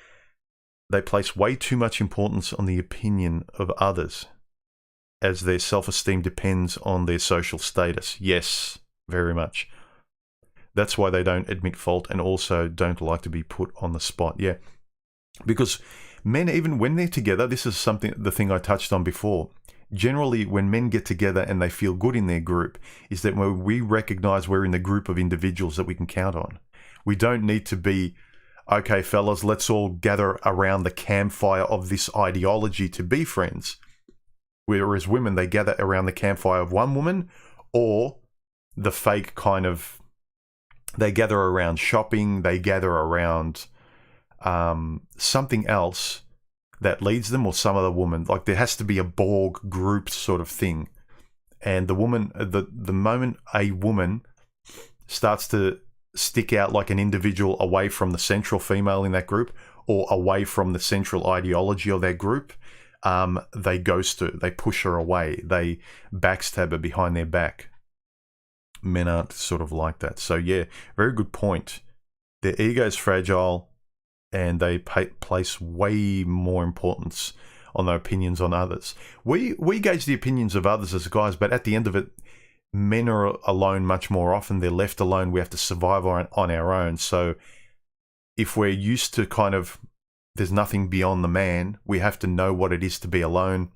They place way too much importance on the opinion of others, as their self-esteem depends on their social status. Yes, very much. That's why they don't admit fault and also don't like to be put on the spot. Yeah, because men, even when they're together, this is the thing I touched on before. Generally, when men get together and they feel good in their group, is that when we recognize we're in the group of individuals that we can count on. We don't need to be, okay, fellas, let's all gather around the campfire of this ideology to be friends. Whereas women, they gather around the campfire of one woman, or the fake kind of, they gather around shopping, they gather around something else that leads them, or some other woman. Like there has to be a Borg group sort of thing. And the woman, the moment a woman starts to stick out like an individual away from the central female in that group, or away from the central ideology of their group, they ghost her, they push her away, they backstab her behind their back. Men aren't sort of like that. So yeah, very good point. Their ego is fragile, and they place way more importance on their opinions on others. We gauge the opinions of others as guys, but at the end of it, men are alone much more often. They're left alone. We have to survive on our own. So if we're used to kind of, there's nothing beyond the man, we have to know what it is to be alone.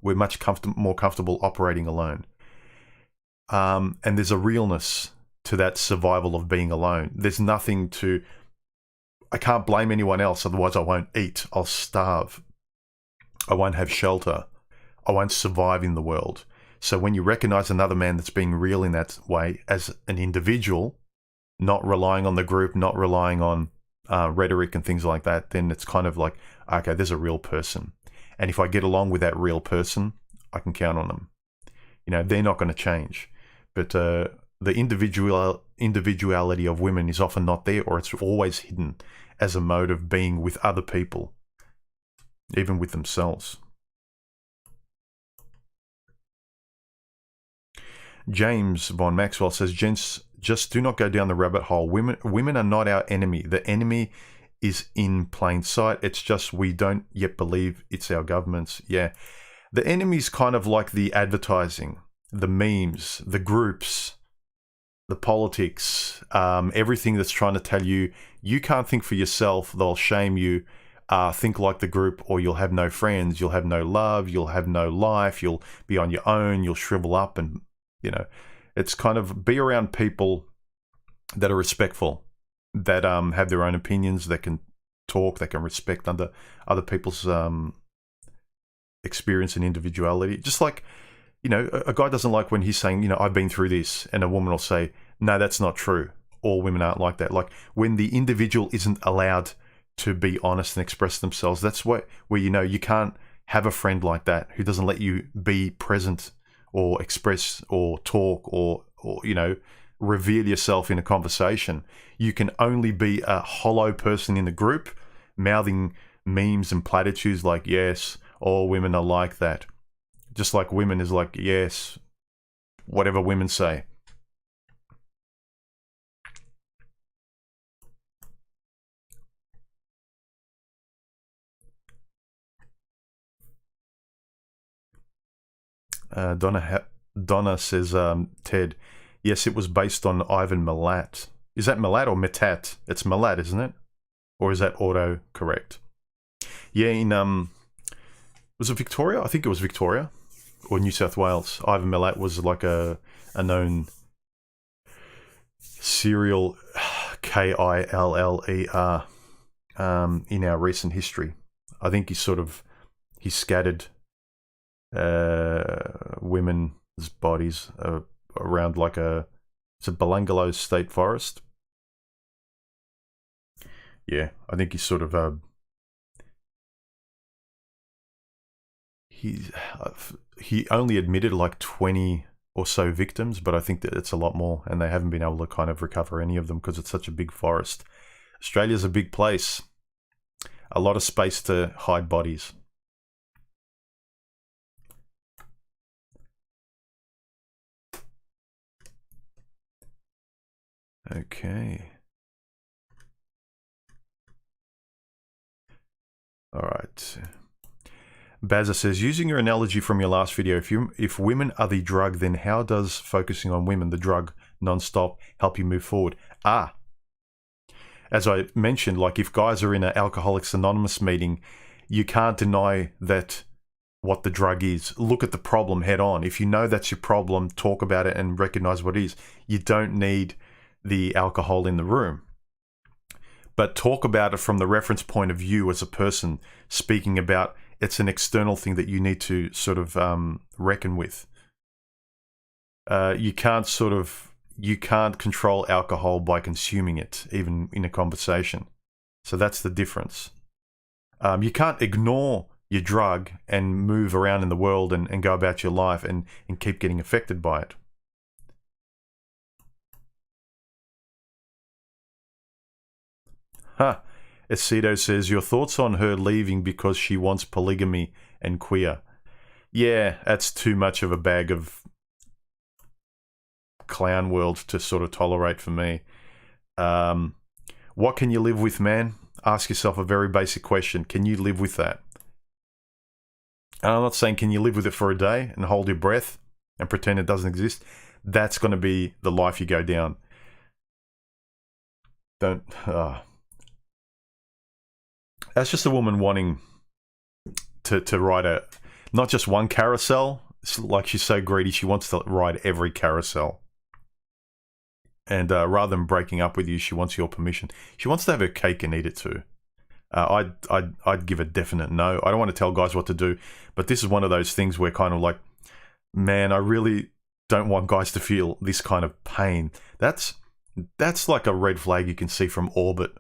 We're much more comfortable operating alone. And there's a realness to that survival of being alone. There's nothing to, I can't blame anyone else, otherwise I won't eat, I'll starve, I won't have shelter, I won't survive in the world. So when you recognize another man that's being real in that way as an individual, not relying on the group, not relying on rhetoric and things like that, then it's kind of like, okay, there's a real person. And if I get along with that real person, I can count on them. You know, they're not going to change. But the individuality of women is often not there, or it's always hidden as a mode of being with other people, even with themselves. James Von Maxwell says, gents, just do not go down the rabbit hole. Women are not our enemy. The enemy is in plain sight. It's just we don't yet believe it's our governments. Yeah. The enemy's kind of like the advertising, the memes, the groups, the politics, everything that's trying to tell you, you can't think for yourself, they'll shame you, think like the group, or you'll have no friends, you'll have no love, you'll have no life, you'll be on your own, you'll shrivel up, and, you know, it's kind of be around people that are respectful, that have their own opinions, that can talk, that can respect other people's experience and individuality. Just like, you know, a guy doesn't like when he's saying, you know, I've been through this, and a woman will say, no, that's not true. All women aren't like that. Like when the individual isn't allowed to be honest and express themselves, that's where you know you can't have a friend like that who doesn't let you be present or express or talk or you know, reveal yourself in a conversation. You can only be a hollow person in the group, mouthing memes and platitudes like, yes, all women are like that. Just like women is like, yes, whatever women say. Donna says, Ted, yes, it was based on Ivan Milat. Is that Milat or Mitat? It's Milat, isn't it? Or is that auto correct? Yeah, in was it Victoria? I think it was Victoria or New South Wales. Ivan Milat was like a known serial Killer in our recent history. I think he scattered women's bodies around like it's a Belangolo state forest. Yeah, I think he's he only admitted like 20 or so victims, but I think that it's a lot more, and they haven't been able to kind of recover any of them because it's such a big forest. Australia's a big place, a lot of space to hide bodies. Okay. All right. Bazza says, using your analogy from your last video, if women are the drug, then how does focusing on women, the drug, non-stop, help you move forward? As I mentioned, like if guys are in an Alcoholics Anonymous meeting, you can't deny that what the drug is. Look at the problem head on. If you know that's your problem, talk about it and recognize what it is. You don't need the alcohol in the room. But talk about it from the reference point of view as a person speaking about it's an external thing that you need to sort of reckon with. You can't control alcohol by consuming it, even in a conversation. So that's the difference. You can't ignore your drug and move around in the world and go about your life and keep getting affected by it. Esito says, your thoughts on her leaving because she wants polygamy and queer. Yeah, that's too much of a bag of clown world to sort of tolerate for me. What can you live with, man? Ask yourself a very basic question. Can you live with that? And I'm not saying can you live with it for a day and hold your breath and pretend it doesn't exist. That's going to be the life you go down. That's just a woman wanting to ride not just one carousel. It's like she's so greedy, she wants to ride every carousel. And rather than breaking up with you, she wants your permission. She wants to have her cake and eat it too. I'd give a definite no. I don't want to tell guys what to do, but this is one of those things where kind of like, man, I really don't want guys to feel this kind of pain. That's like a red flag you can see from orbit.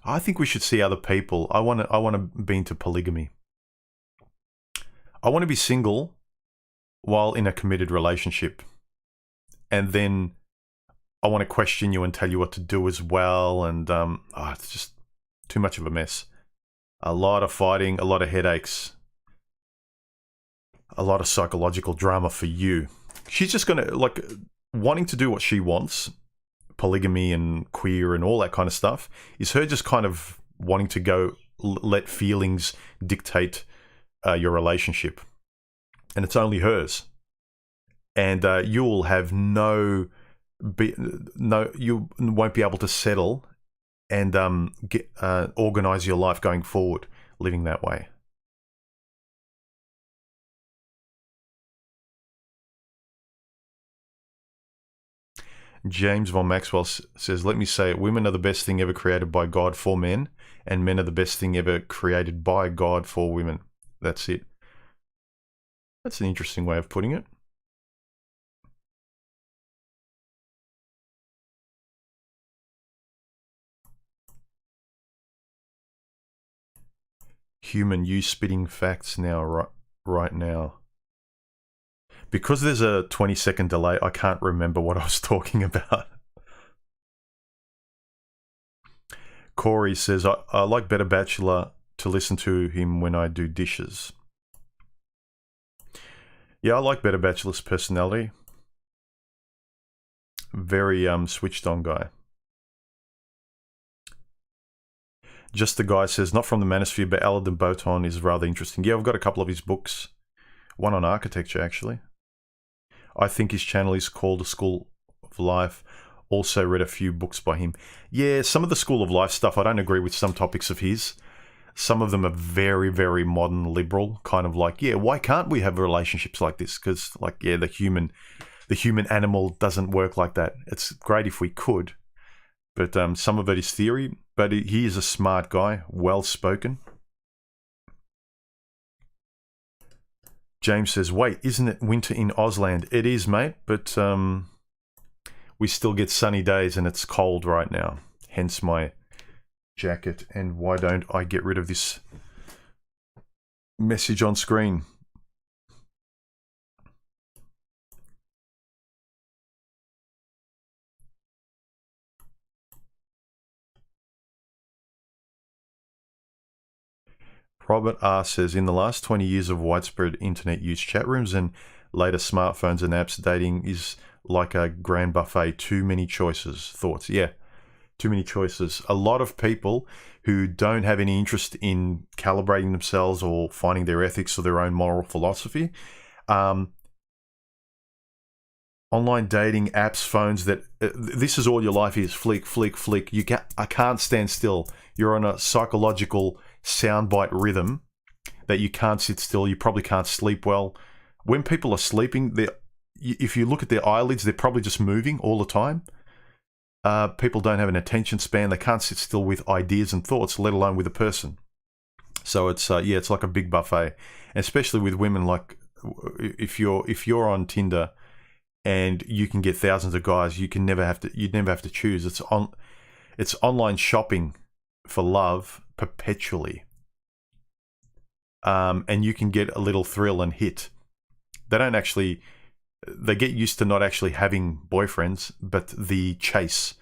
I think we should see other people. I want to be into polygamy. I want to be single while in a committed relationship. And then I want to question you and tell you what to do as well. And it's just too much of a mess. A lot of fighting, a lot of headaches, a lot of psychological drama for you. She's just going to, like, wanting to do what she wants, polygamy and queer and all that kind of stuff, is her just kind of wanting to go let feelings dictate your relationship. And it's only hers. And you'll have you won't be able to settle and organize your life going forward living that way. James von Maxwell says, let me say it, women are the best thing ever created by God for men, and men are the best thing ever created by God for women. That's it. That's an interesting way of putting it. Human, you spitting facts now, right now. Because there's a 20-second delay, I can't remember what I was talking about. Corey says, I like Better Bachelor to listen to him when I do dishes. Yeah, I like Better Bachelor's personality. Very switched on guy. Just the Guy says, not from the Manosphere, but Aladdin Boton is rather interesting. Yeah, I've got a couple of his books. One on architecture, actually. I think his channel is called A School of Life. Also read a few books by him. Yeah, some of the School of Life stuff, I don't agree with some topics of his. Some of them are very, very modern liberal. Kind of like, yeah, why can't we have relationships like this? Because, like, yeah, the human animal doesn't work like that. It's great if we could. But some of it is theory. But he is a smart guy, well-spoken. James says, wait, isn't it winter in Ausland? It is, mate, but we still get sunny days and it's cold right now. Hence my jacket. And why don't I get rid of this message on screen? Robert R. says, in the last 20 years of widespread internet use, chat rooms and later smartphones and apps, dating is like a grand buffet. Too many choices. Thoughts? Yeah, too many choices. A lot of people who don't have any interest in calibrating themselves or finding their ethics or their own moral philosophy. Online dating apps, phones, that this is all your life is. Flick, flick, flick. I can't stand still. You're on a psychological soundbite rhythm that you can't sit still. You probably can't sleep well. When people are sleeping, if you look at their eyelids, they're probably just moving all the time. People don't have an attention span. They can't sit still with ideas and thoughts, let alone with a person. So it's it's like a big buffet, and especially with women. Like if you're on Tinder and you can get thousands of guys, you'd never have to choose. It's online shopping for love perpetually. And you can get a little thrill and hit. They get used to not actually having boyfriends, but the chase.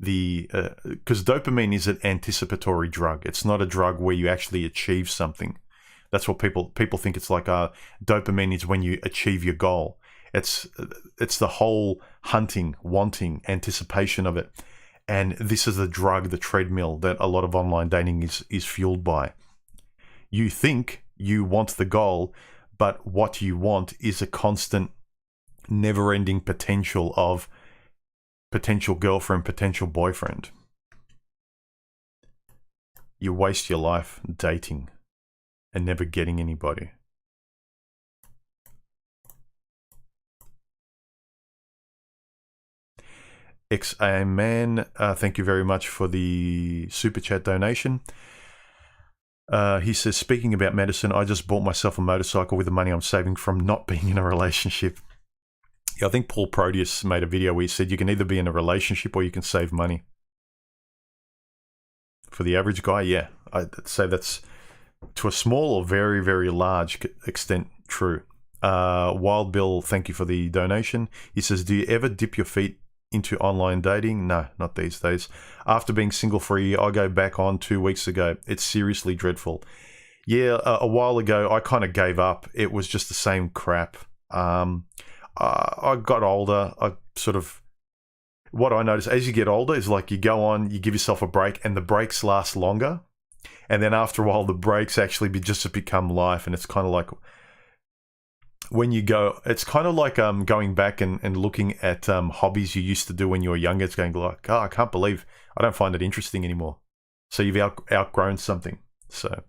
Because dopamine is an anticipatory drug. It's not a drug where you actually achieve something. That's what people think. It's like dopamine is when you achieve your goal. It's the whole hunting, wanting, anticipation of it. And this is the drug, the treadmill that a lot of online dating is fueled by. You think you want the goal, but what you want is a constant, never-ending potential of potential girlfriend, potential boyfriend. You waste your life dating and never getting anybody. XA Man, thank you very much for the super chat donation. He says, speaking about medicine, I just bought myself a motorcycle with the money I'm saving from not being in a relationship. Yeah, I think Paul Proteus made a video where he said you can either be in a relationship or you can save money. For the average guy, yeah. I'd say that's to a small or very, very large extent true. Wild Bill, thank you for the donation. He says, do you ever dip your feet into online dating? No, not these days. After being single for a year, I go back on 2 weeks ago. It's seriously dreadful. Yeah, a while ago, I kind of gave up. It was just the same crap. I got older. What I noticed as you get older is like you go on, you give yourself a break, and the breaks last longer. And then after a while, the breaks actually just become life. And it's kind of like when you go, it's kind of like going back and looking at hobbies you used to do when you were younger. It's going like, oh, I can't believe I don't find it interesting anymore. So you've outgrown something. So.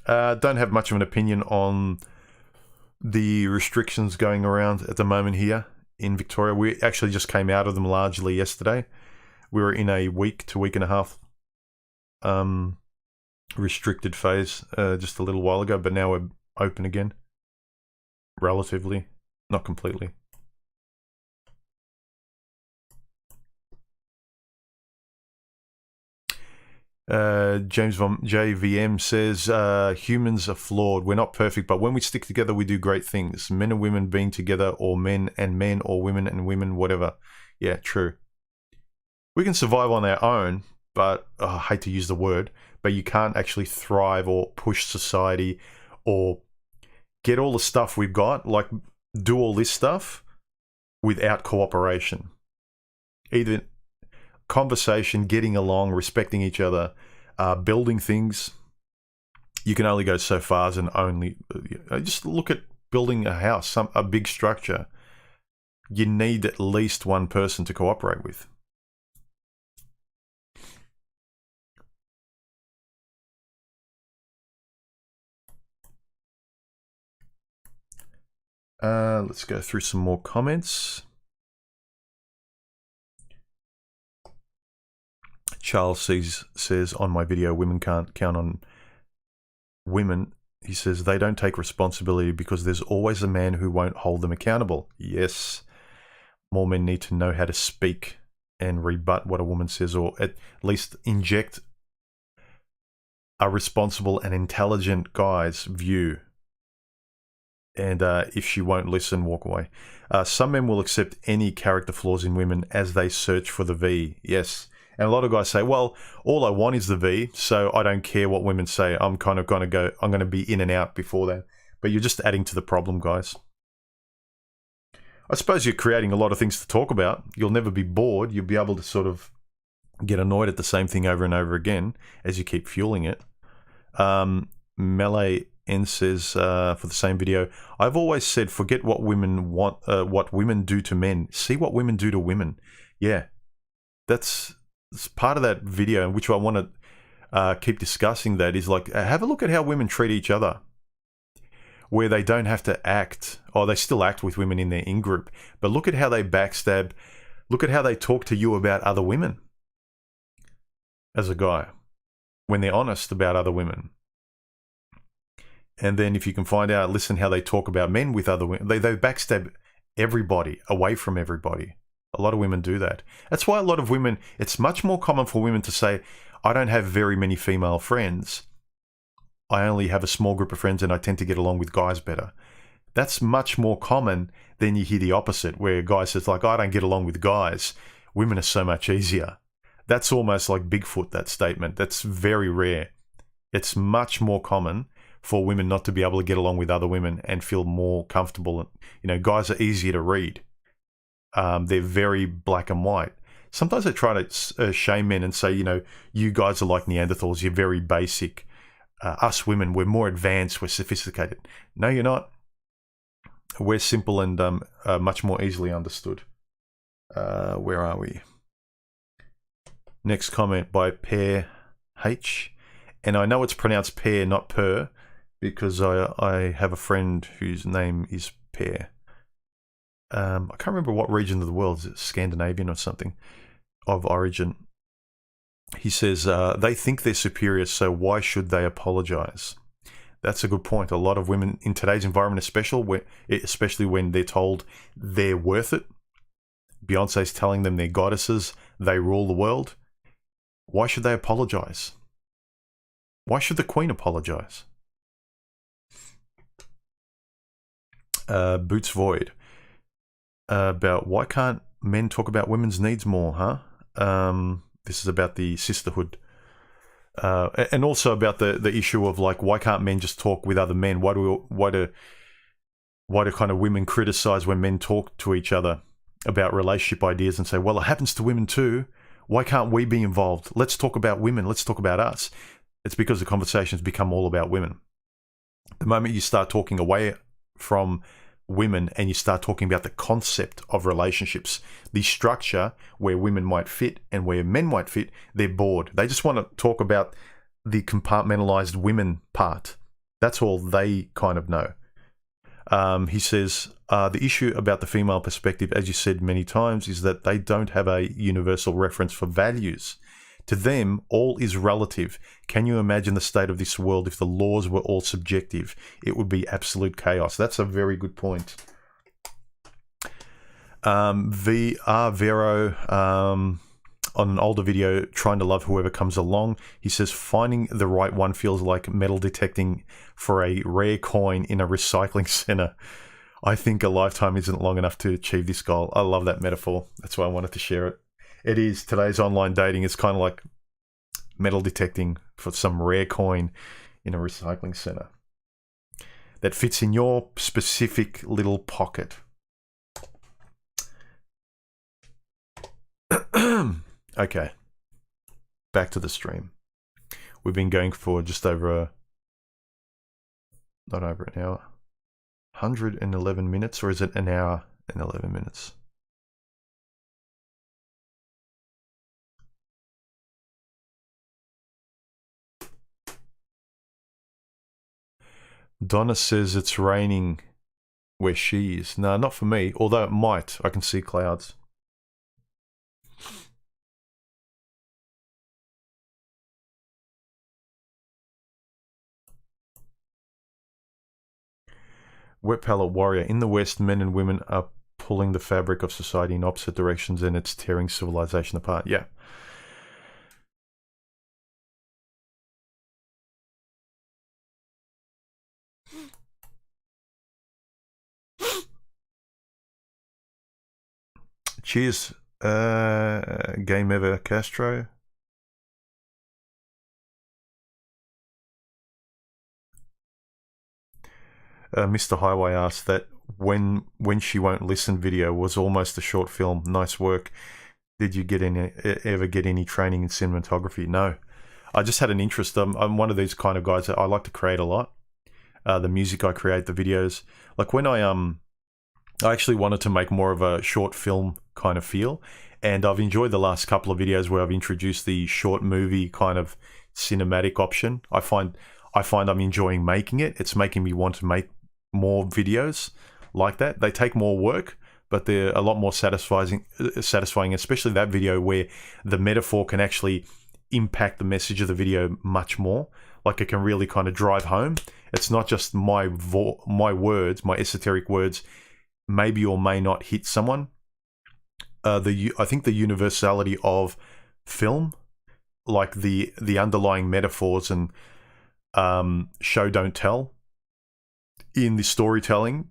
Don't have much of an opinion on the restrictions going around at the moment here in Victoria. We actually just came out of them largely yesterday. We were in a week to week and a half restricted phase just a little while ago, but now we're open again. Relatively, not completely. James von JVM says, humans are flawed. We're not perfect, but when we stick together, we do great things. Men and women being together, or men and men, or women and women, whatever. Yeah, true. We can survive on our own, but I hate to use the word, but you can't actually thrive or push society or get all the stuff we've got, like do all this stuff without cooperation. Either conversation, getting along, respecting each other, building things. You can only go so far as an only. Just look at building a house, a big structure. You need at least one person to cooperate with. Let's go through some more comments. Charles says on my video, women can't count on women. He says they don't take responsibility because there's always a man who won't hold them accountable. Yes, more men need to know how to speak and rebut what a woman says, or at least inject a responsible and intelligent guy's view. And if she won't listen, walk away. Some men will accept any character flaws in women as they search for the V. Yes. And a lot of guys say, well, all I want is the V, so I don't care what women say. I'm kind of going to go, I'm going to be in and out before that. But you're just adding to the problem, guys. I suppose you're creating a lot of things to talk about. You'll never be bored. You'll be able to sort of get annoyed at the same thing over and over again as you keep fueling it. Melee N says, for the same video, I've always said, forget what women want, what women do to men. See what women do to women. Yeah, that's part of that video, which I want to keep discussing. That is like, have a look at how women treat each other, where they don't have to act, or they still act with women in their in-group, but look at how they backstab. Look at how they talk to you about other women as a guy, when they're honest about other women. And then if you can find out, listen how they talk about men with other women. They backstab everybody, away from everybody. A lot of women do that. That's why a lot of women, it's much more common for women to say, I don't have very many female friends. I only have a small group of friends and I tend to get along with guys better. That's much more common than you hear the opposite, where a guy says like, I don't get along with guys. Women are so much easier. That's almost like Bigfoot, that statement. That's very rare. It's much more common for women not to be able to get along with other women and feel more comfortable. You know, guys are easier to read. They're very black and white. Sometimes they try to shame men and say, you know, you guys are like Neanderthals. You're very basic. Us women, we're more advanced. We're sophisticated. No, you're not. We're simple and much more easily understood. Where are we? Next comment by Pear H. And I know it's pronounced pear, not per, because I have a friend whose name is Pear. I can't remember what region of the world. Is it Scandinavian or something of origin? He says, they think they're superior, so why should they apologize? That's a good point. A lot of women in today's environment, especially when they're told they're worth it, Beyonce's telling them they're goddesses, they rule the world. Why should they apologize? Why should the Queen apologize? Boots Void. About why can't men talk about women's needs more, huh? This is about the sisterhood. And also about the issue of like, why can't men just talk with other men? Why do kind of women criticize when men talk to each other about relationship ideas and say, well, it happens to women too. Why can't we be involved? Let's talk about women. Let's talk about us. It's because the conversations become all about women. The moment you start talking away from women and you start talking about the concept of relationships, the structure where women might fit and where men might fit, they're bored. They just want to talk about the compartmentalized women part. That's all they kind of know. He says, the issue about the female perspective, as you said many times, is that they don't have a universal reference for values. To them, all is relative. Can you imagine the state of this world if the laws were all subjective? It would be absolute chaos. That's a very good point. VR Vero, on an older video, trying to love whoever comes along. He says, finding the right one feels like metal detecting for a rare coin in a recycling center. I think a lifetime isn't long enough to achieve this goal. I love that metaphor. That's why I wanted to share it. It is. Today's online dating is kind of like metal detecting for some rare coin in a recycling center that fits in your specific little pocket. Okay. Back to the stream. We've been going for just over not over an hour. 111 minutes, or is it an hour and 11 minutes? Donna says it's raining where she is. No, not for me, although it might. I can see clouds. Wet Palette Warrior. In the West, men and women are pulling the fabric of society in opposite directions and it's tearing civilization apart. Yeah. Cheers, Game Ever Castro. Mr. Highway asked that when she won't listen video was almost a short film. Nice work. Did you ever get any training in cinematography? No. I just had an interest. I'm one of these kind of guys that I like to create a lot. The music I create, the videos. Like when I actually wanted to make more of a short film kind of feel, and I've enjoyed the last couple of videos where I've introduced the short movie kind of cinematic option. I find I'm enjoying making it. It's making me want to make more videos like that. They take more work, but they're a lot more satisfying, especially that video where the metaphor can actually impact the message of the video much more. Like it can really kind of drive home. It's not just my words, my esoteric words, maybe or may not hit someone. I think the universality of film, like the underlying metaphors and show don't tell in the storytelling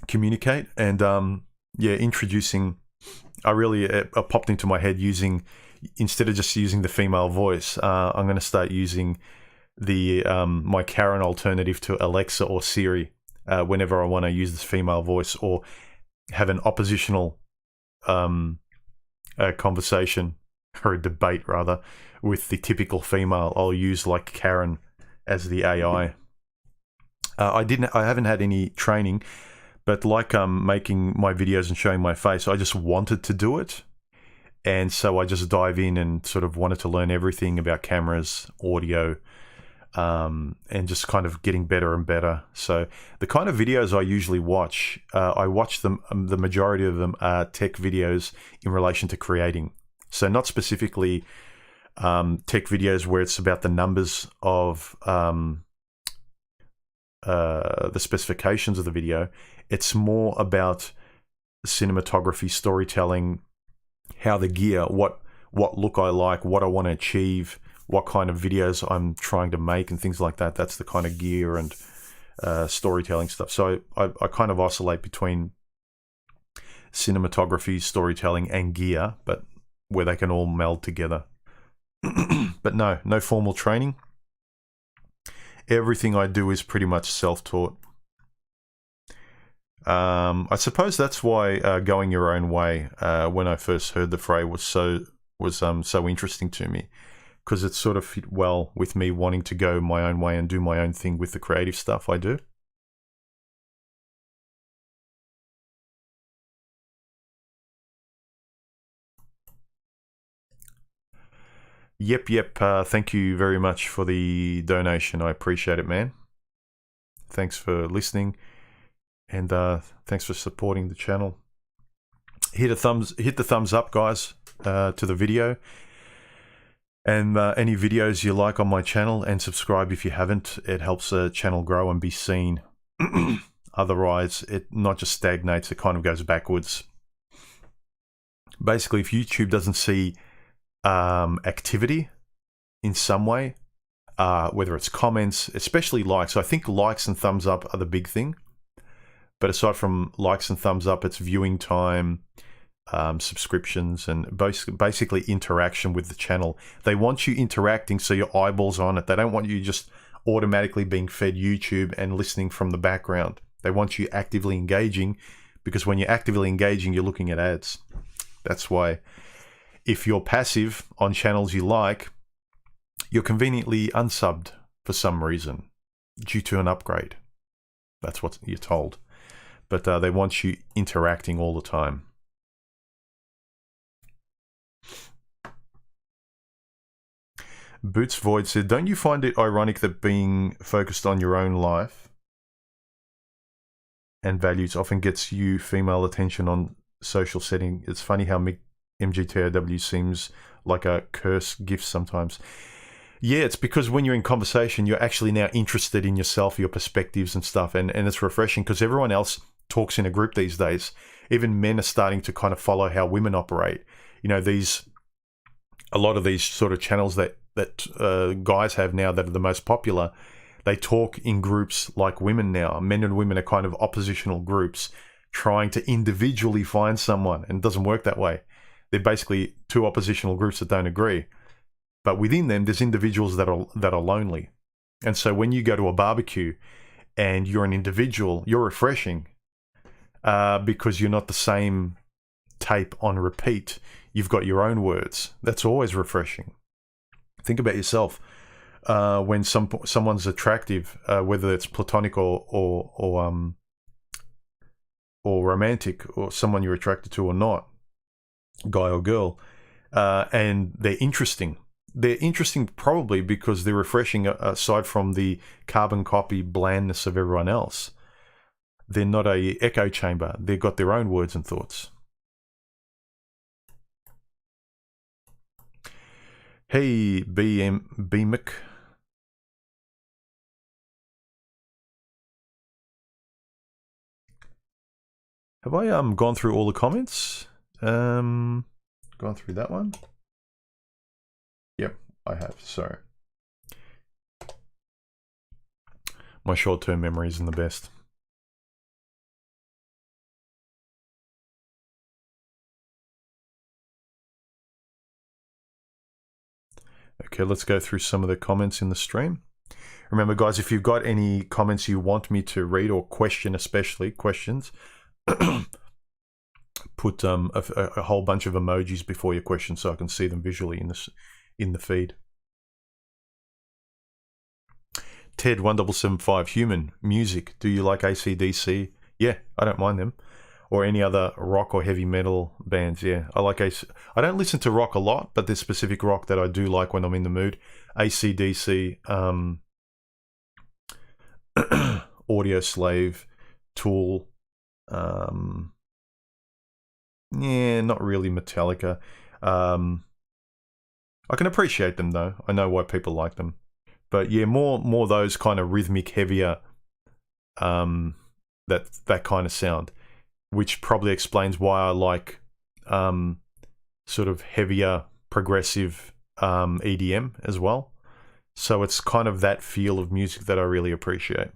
communicate, and introducing, I really popped into my head using, instead of just using the female voice, I'm going to start using the my Karen alternative to Alexa or Siri whenever I want to use this female voice or have an oppositional conversation, or a debate rather, with the typical female. I'll use like Karen as the AI. I haven't had any training, but like making my videos and showing my face, I just wanted to do it. And so I just dive in and sort of wanted to learn everything about cameras, audio, and just kind of getting better and better. So the kind of videos I usually watch, I watch them, the majority of them are tech videos in relation to creating. So not specifically tech videos where it's about the numbers of the specifications of the video. It's more about cinematography, storytelling, how the gear, what look I like, what I want to achieve, what kind of videos I'm trying to make and things like that. That's the kind of gear and storytelling stuff. So I kind of oscillate between cinematography, storytelling, and gear, but where they can all meld together. But no formal training. Everything I do is pretty much self-taught. I suppose that's why going your own way, when I first heard the phrase, was so interesting to me, because it sort of fit well with me wanting to go my own way and do my own thing with the creative stuff I do. Yep. Thank you very much for the donation. I appreciate it, man. Thanks for listening, and thanks for supporting the channel. Hit the thumbs up, guys, to the video, and any videos you like on my channel, and subscribe if you haven't. It helps the channel grow and be seen. Otherwise, it not just stagnates, it kind of goes backwards. Basically, if YouTube doesn't see activity in some way, whether it's comments, especially likes. I think likes and thumbs up are the big thing. But aside from likes and thumbs up, it's viewing time, subscriptions, and basically interaction with the channel. They want you interacting, so your eyeballs on it. They don't want you just automatically being fed YouTube and listening from the background. They want you actively engaging, because when you're actively engaging, you're looking at ads. That's why if you're passive on channels you like, you're conveniently unsubbed for some reason due to an upgrade. That's what you're told. But they want you interacting all the time. Boots Void said, don't you find it ironic that being focused on your own life and values often gets you female attention on social setting? It's funny how MGTOW seems like a curse gift sometimes. Yeah, it's because when you're in conversation, you're actually now interested in yourself, your perspectives and stuff. And it's refreshing because everyone else talks in a group these days. Even men are starting to kind of follow how women operate. You know, a lot of these sort of channels that guys have now that are the most popular, they talk in groups like women now. Men and women are kind of oppositional groups trying to individually find someone, and it doesn't work that way. They're basically two oppositional groups that don't agree. But within them, there's individuals that are lonely. And so when you go to a barbecue and you're an individual, you're refreshing because you're not the same tape on repeat. You've got your own words. That's always refreshing. Think about yourself. When someone's attractive, whether it's platonic or romantic, or someone you're attracted to or not, guy or girl, and they're interesting. They're interesting probably because they're refreshing aside from the carbon copy blandness of everyone else. They're not a echo chamber. They've got their own words and thoughts. Hey, BMC. Have I gone through all the comments? Gone through that one? Yep, I have. Sorry. My short-term memory isn't the best. Okay, let's go through some of the comments in the stream. Remember, guys, if you've got any comments you want me to read, or question, especially questions, put a whole bunch of emojis before your question so I can see them visually in the feed. Ted 1775, human music. Do you like AC/DC? Yeah, I don't mind them. Or any other rock or heavy metal bands. Yeah, I like AC. I don't listen to rock a lot, but there's specific rock that I do like when I'm in the mood. AC/DC, Audio Slave, Tool. Yeah, not really Metallica. I can appreciate them though. I know why people like them. But yeah, more those kind of rhythmic, heavier, that kind of sound. which probably explains why I like sort of heavier, progressive EDM as well. So it's kind of that feel of music that I really appreciate.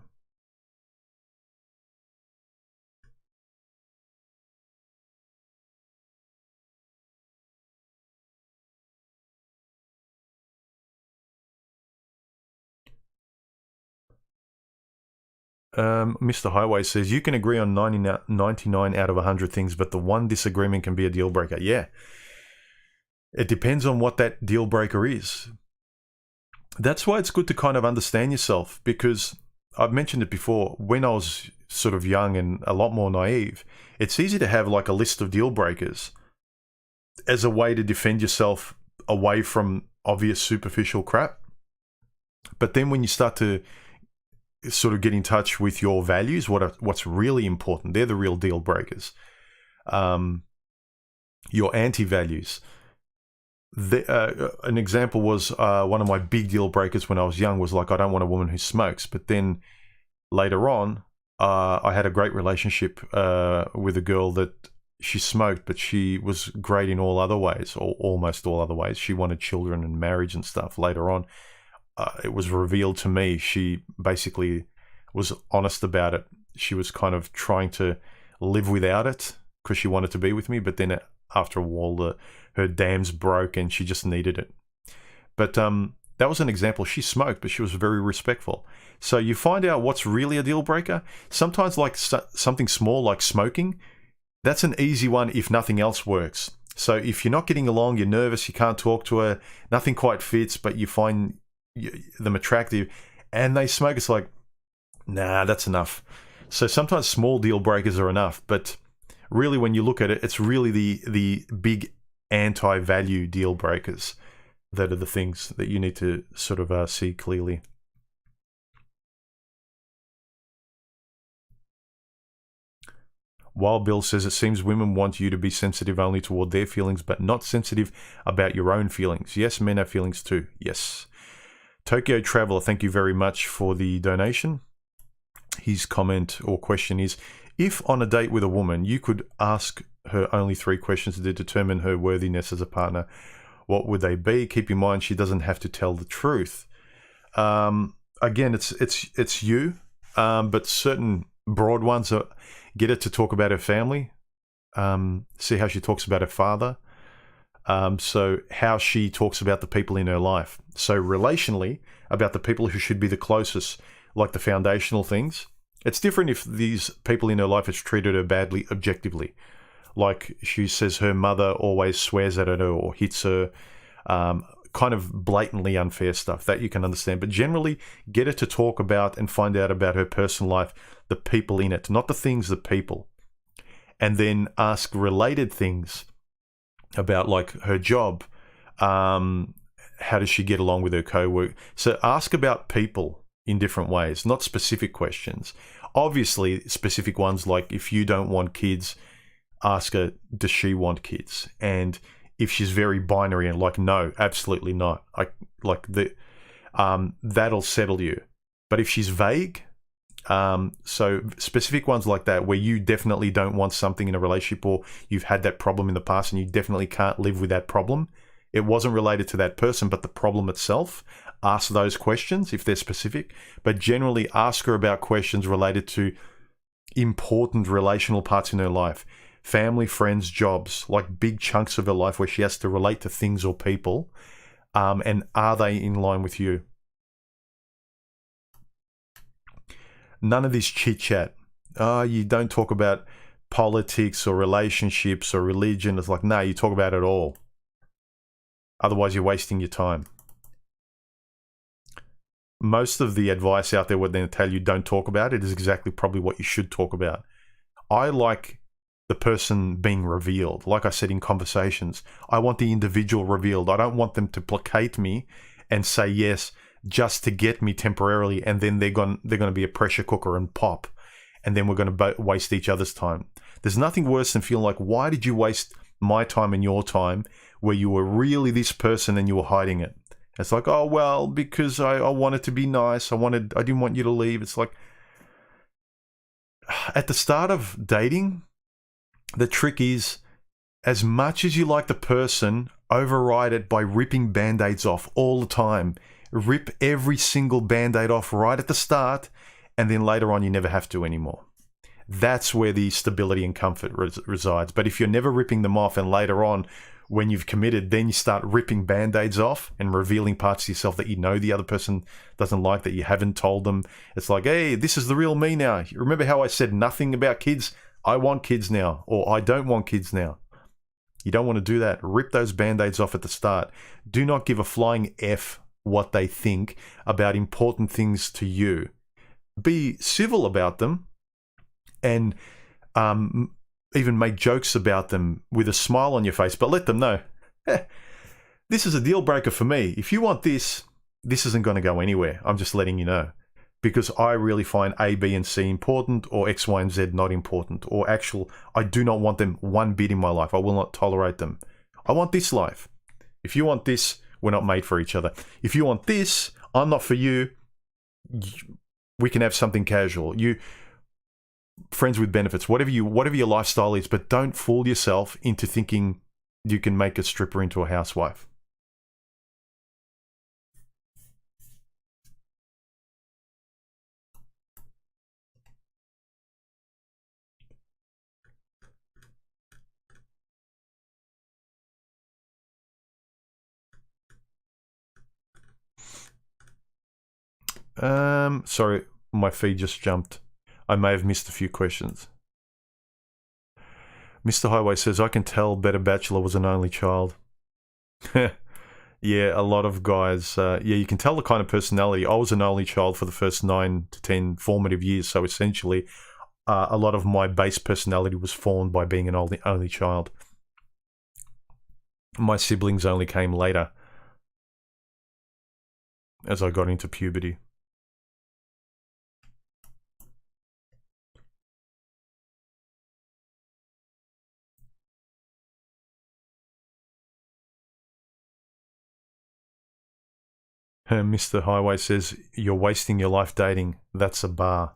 Mr. Highway says, you can agree on 99 out of 100 things, but the one disagreement can be a deal breaker. Yeah. It depends on what that deal breaker is. That's why it's good to kind of understand yourself, because I've mentioned it before, when I was sort of young and a lot more naive, it's easy to have like a list of deal breakers as a way to defend yourself away from obvious superficial crap. But then when you start to sort of get in touch with your values, what's really important, they're the real deal breakers. Your anti-values. An example was one of my big deal breakers when I was young was like, I don't want a woman who smokes. But then later on, I had a great relationship with a girl that she smoked, but she was great in all other ways, or almost all other ways. She wanted children and marriage and stuff. Later on, it was revealed to me she basically was honest about it. She was kind of trying to live without it because she wanted to be with me, but then after a while, her dams broke and she just needed it. But that was an example. She smoked, but she was very respectful. So you find out what's really a deal breaker. Sometimes like something small like smoking, that's an easy one if nothing else works. So if you're not getting along, you're nervous, you can't talk to her, nothing quite fits, but you find them attractive and they smoke, it's like, nah, that's enough. So sometimes small deal breakers are enough, but really when you look at it, it's really the big anti-value deal breakers that are the things that you need to sort of see clearly. Wild Bill says, it seems women want you to be sensitive only toward their feelings, but not sensitive about your own feelings. Yes, men have feelings too. Yes. Tokyo Traveler, thank you very much for the donation. His comment or question is, if on a date with a woman, you could ask her only 3 questions to determine her worthiness as a partner, what would they be? Keep in mind, she doesn't have to tell the truth. Again, it's you, but certain broad ones are, get her to talk about her family, see how she talks about her father, so how she talks about the people in her life. So relationally, about the people who should be the closest, like the foundational things. It's different if these people in her life has treated her badly objectively. Like she says her mother always swears at her or hits her, kind of blatantly unfair stuff, that you can understand. But generally, get her to talk about and find out about her personal life, the people in it, not the things, the people. And then ask related things about like her job, how does she get along with her co-work. So ask about people in different ways, not specific questions. Obviously, specific ones like if you don't want kids, ask her, does she want kids? And if she's very binary and like, no, absolutely not, that'll settle you. But if she's vague, so specific ones like that, where you definitely don't want something in a relationship, or you've had that problem in the past and you definitely can't live with that problem, it wasn't related to that person, but the problem itself, ask those questions if they're specific. But generally ask her about questions related to important relational parts in her life. Family, friends, jobs, like big chunks of her life where she has to relate to things or people, and are they in line with you? None of this chit-chat. You don't talk about politics or relationships or religion. It's like, no, you talk about it all. Otherwise, you're wasting your time. Most of the advice out there, what they tell you don't talk about it, is exactly probably what you should talk about. I like the person being revealed. Like I said in conversations, I want the individual revealed. I don't want them to placate me and say yes just to get me temporarily, and then they're going to be a pressure cooker and pop, and then we're going to waste each other's time. There's nothing worse than feeling like, why did you waste my time and your time where you were really this person and you were hiding it? It's like, oh, well, because I wanted to be nice. I didn't want you to leave. It's like, at the start of dating, The trick is, as much as you like the person, override it by ripping band-aids off all the time. Rip every single band-aid off right at the start, and then later on you never have to anymore. That's where the stability and comfort resides. But if you're never ripping them off, and later on when you've committed, then you start ripping band-aids off and revealing parts of yourself that you know the other person doesn't like, that you haven't told them. It's like, hey, this is the real me now. Remember how I said nothing about kids? I want kids now, or I don't want kids now. You don't want to do that. Rip those band-aids off at the start. Do not give a flying F what they think about important things to you. Be civil about them, and even make jokes about them with a smile on your face, but let them know, this is a deal breaker for me. If you want this, this isn't going to go anywhere. I'm just letting you know. Because I really find A, B, and C important, or X, Y, and Z not important, or I do not want them one bit in my life. I will not tolerate them. I want this life. If you want this, we're not made for each other. If you want this, I'm not for you. We can have something casual. Friends with benefits, whatever your lifestyle is, but don't fool yourself into thinking you can make a stripper into a housewife. Sorry, my feed just jumped. I may have missed a few questions. Mr. Highway says, I can tell Better Bachelor was an only child. Yeah, a lot of guys, you can tell the kind of personality. I was an only child for the first 9 to 10 formative years, so essentially a lot of my base personality was formed by being an only child. My siblings only came later as I got into puberty. Mr. Highway says, you're wasting your life dating. That's a bar.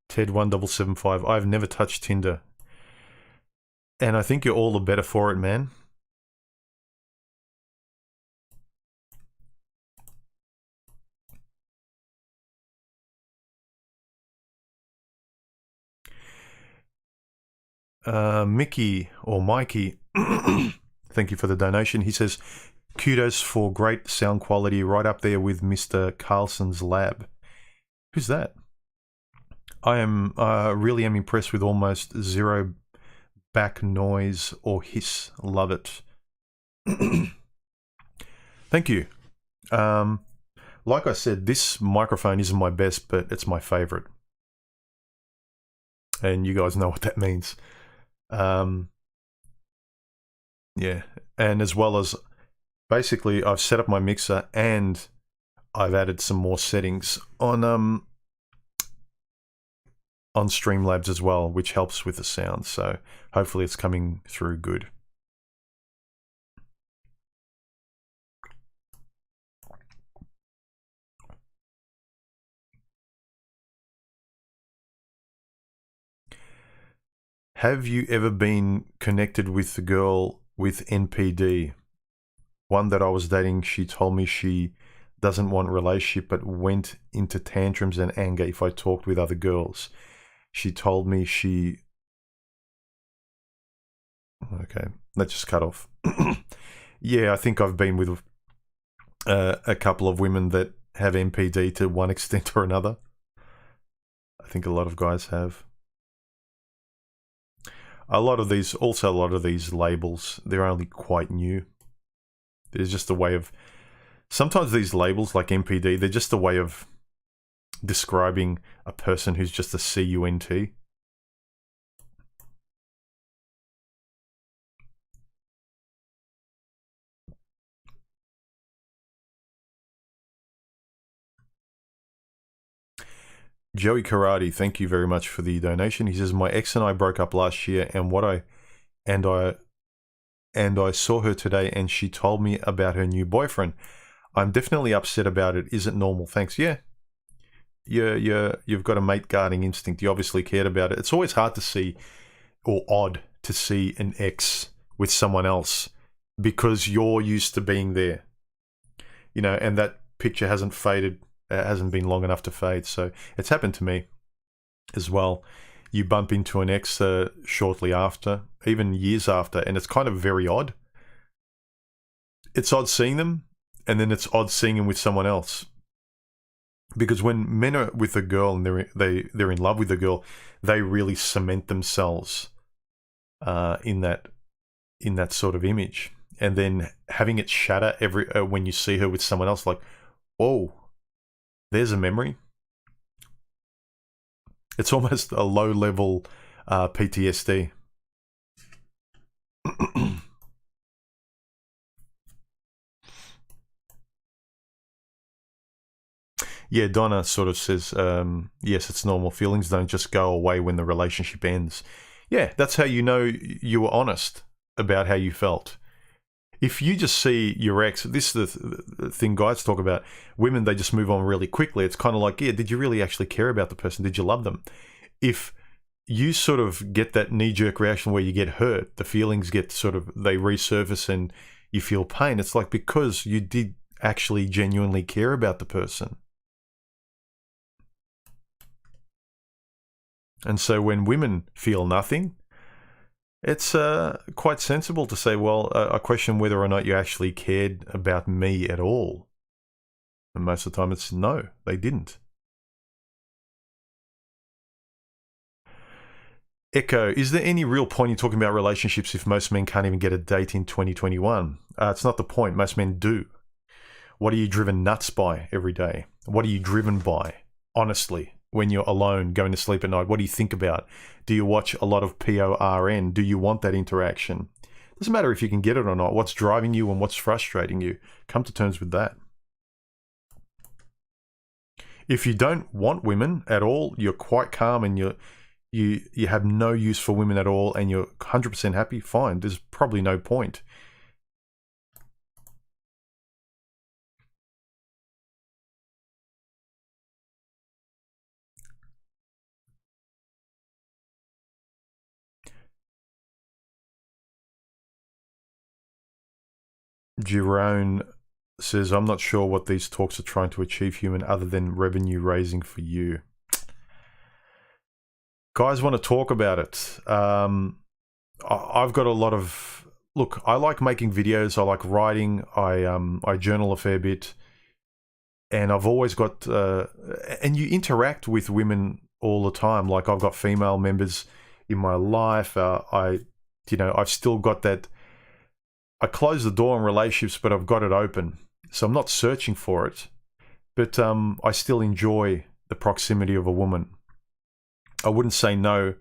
Ted1775, I've never touched Tinder. And I think you're all the better for it, man. Mickey, or Mikey, thank you for the donation. He says, kudos for great sound quality, right up there with Mr. Carlson's lab. Who's that? I really am impressed with almost zero back noise or hiss. Love it. Thank you. Like I said, this microphone isn't my best, but it's my favorite. And you guys know what that means. Yeah, and as well as basically I've set up my mixer and I've added some more settings on Streamlabs as well, which helps with the sound, so hopefully it's coming through good. Have you ever been connected with the girl with NPD? One that I was dating, she told me she doesn't want a relationship, but went into tantrums and anger if I talked with other girls. She told me she... Okay, let's just cut off. Yeah, I think I've been with a couple of women that have NPD to one extent or another. I think a lot of guys have. A lot of these labels, they're only quite new. There's just a way of... Sometimes these labels, like NPD, they're just a way of describing a person who's just a CUNT. Joey Karate, thank you very much for the donation. He says, my ex and I broke up last year, and and I saw her today and she told me about her new boyfriend. I'm definitely upset about it. Is it normal? Thanks. Yeah. You've got a mate guarding instinct. You obviously cared about it. It's always hard to see, or odd to see, an ex with someone else because you're used to being there, and that picture hasn't faded. It hasn't been long enough to fade. So it's happened to me as well. You bump into an ex shortly after, even years after, and it's kind of very odd. It's odd seeing them, and then it's odd seeing them with someone else. Because when men are with a girl and they're in love with a girl, they really cement themselves in that sort of image, and then having it shatter when you see her with someone else, like, whoa, there's a memory. It's almost a low level PTSD. Yeah, Donna sort of says, yes, it's normal. Feelings don't just go away when the relationship ends. Yeah, that's how you know you were honest about how you felt. If you just see your ex, this is the thing guys talk about. Women, they just move on really quickly. It's kind of like, yeah, did you really actually care about the person? Did you love them? If you sort of get that knee-jerk reaction where you get hurt, the feelings get they resurface and you feel pain, it's like because you did actually genuinely care about the person. And so when women feel nothing, it's quite sensible to say, well, I question whether or not you actually cared about me at all. And most of the time it's no, they didn't. Echo, is there any real point in talking about relationships if most men can't even get a date in 2021? It's not the point. Most men do. What are you driven nuts by every day? What are you driven by, honestly? When you're alone, going to sleep at night, what do you think about? Do you watch a lot of PORN? Do you want that interaction? Doesn't matter if you can get it or not. What's driving you and what's frustrating you? Come to terms with that. If you don't want women at all, you're quite calm and you have no use for women at all and you're 100% happy, fine. There's probably no point. Jerome says, I'm not sure what these talks are trying to achieve, human, other than revenue raising for you. Guys want to talk about it. I've got a lot of... Look, I like making videos. I like writing. I journal a fair bit. And I've always got... and you interact with women all the time. Like, I've got female members in my life. I've still got that... I close the door on relationships, but I've got it open. So I'm not searching for it. But I still enjoy the proximity of a woman. I wouldn't say no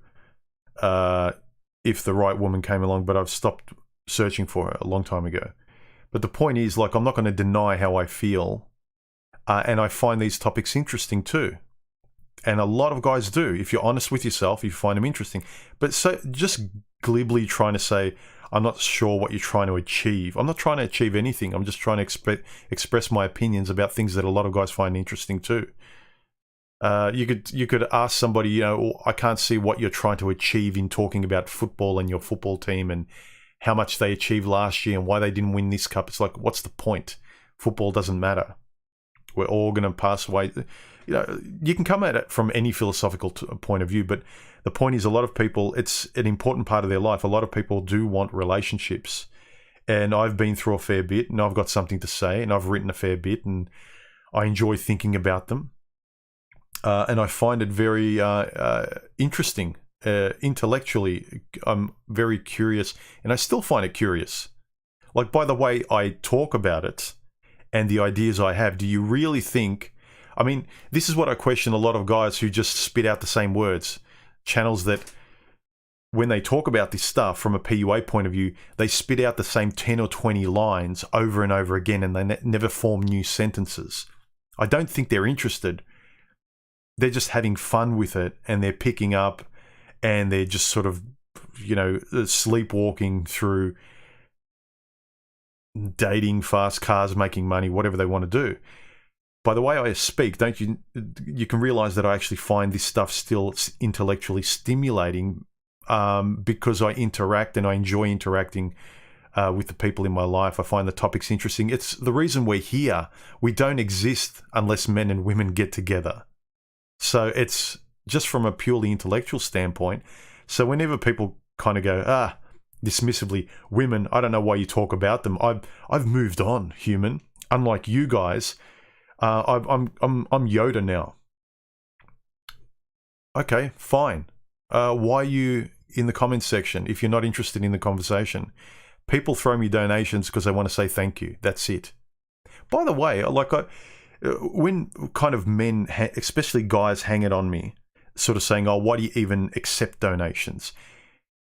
if the right woman came along, but I've stopped searching for her a long time ago. But the point is, like, I'm not going to deny how I feel. And I find these topics interesting too. And a lot of guys do. If you're honest with yourself, you find them interesting. But so just glibly trying to say, I'm not sure what you're trying to achieve. I'm not trying to achieve anything. I'm just trying to express my opinions about things that a lot of guys find interesting too. You could ask somebody, I can't see what you're trying to achieve in talking about football and your football team and how much they achieved last year and why they didn't win this cup. It's like, what's the point? Football doesn't matter. We're all going to pass away. You can come at it from any philosophical point of view, but the point is, a lot of people, it's an important part of their life. A lot of people do want relationships, and I've been through a fair bit, and I've got something to say, and I've written a fair bit, and I enjoy thinking about them, and I find it very interesting. Intellectually, I'm very curious, and I still find it curious. Like, by the way I talk about it and the ideas I have, do you really think... I mean, this is what I question a lot of guys who just spit out the same words. Channels that, when they talk about this stuff from a PUA point of view, they spit out the same 10 or 20 lines over and over again, and they never form new sentences. I don't think they're interested. They're just having fun with it, and they're picking up, and they're just sort of, sleepwalking through dating, fast cars, making money, whatever they want to do. By the way I speak, you can realize that I actually find this stuff still intellectually stimulating, because I interact and I enjoy interacting with the people in my life. I find the topics interesting. It's the reason we're here. We don't exist unless men and women get together. So it's just from a purely intellectual standpoint. So whenever people kind of go, dismissively, women, I don't know why you talk about them. I've moved on, human. Unlike you guys, I'm Yoda now. Okay, fine. Why are you in the comments section if you're not interested in the conversation? People throw me donations because they want to say thank you. That's it. By the way, when kind of men, especially guys, hang it on me, sort of saying, oh, why do you even accept donations?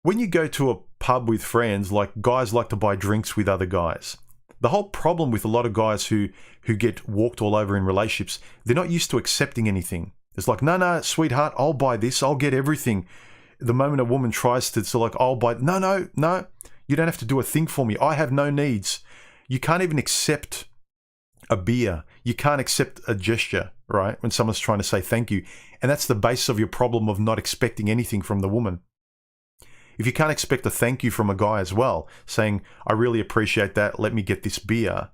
When you go to a pub with friends, like, guys like to buy drinks with other guys. The whole problem with a lot of guys who get walked all over in relationships, they're not used to accepting anything. It's like, no, sweetheart, I'll buy this. I'll get everything. The moment a woman tries to, so like, I'll buy, no, you don't have to do a thing for me. I have no needs. You can't even accept a beer. You can't accept a gesture, right? When someone's trying to say thank you. And that's the basis of your problem of not expecting anything from the woman. If you can't expect a thank you from a guy as well, saying, I really appreciate that, let me get this beer,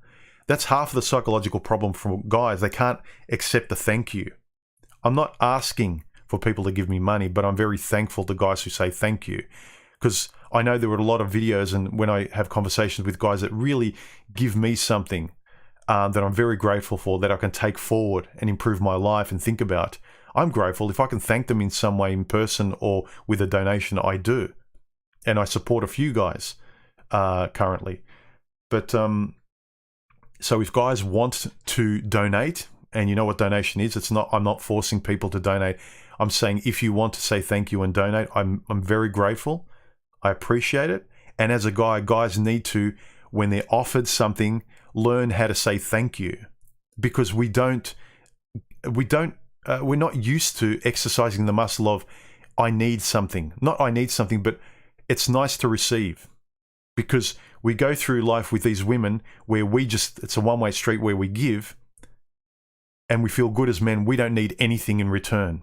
that's half of the psychological problem for guys. They can't accept a thank you. I'm not asking for people to give me money, but I'm very thankful to guys who say thank you. Because I know there were a lot of videos, and when I have conversations with guys that really give me something that I'm very grateful for, that I can take forward and improve my life and think about, I'm grateful. If I can thank them in some way, in person or with a donation, I do. And I support a few guys currently. But so if guys want to donate, and you know what donation is, I'm not forcing people to donate. I'm saying if you want to say thank you and donate, I'm very grateful. I appreciate it. And as a guy, guys need to, when they're offered something, learn how to say thank you, because we're not used to exercising the muscle of I need something. Not I need something, but it's nice to receive, because we go through life with these women where it's a one-way street where we give and we feel good as men. We don't need anything in return.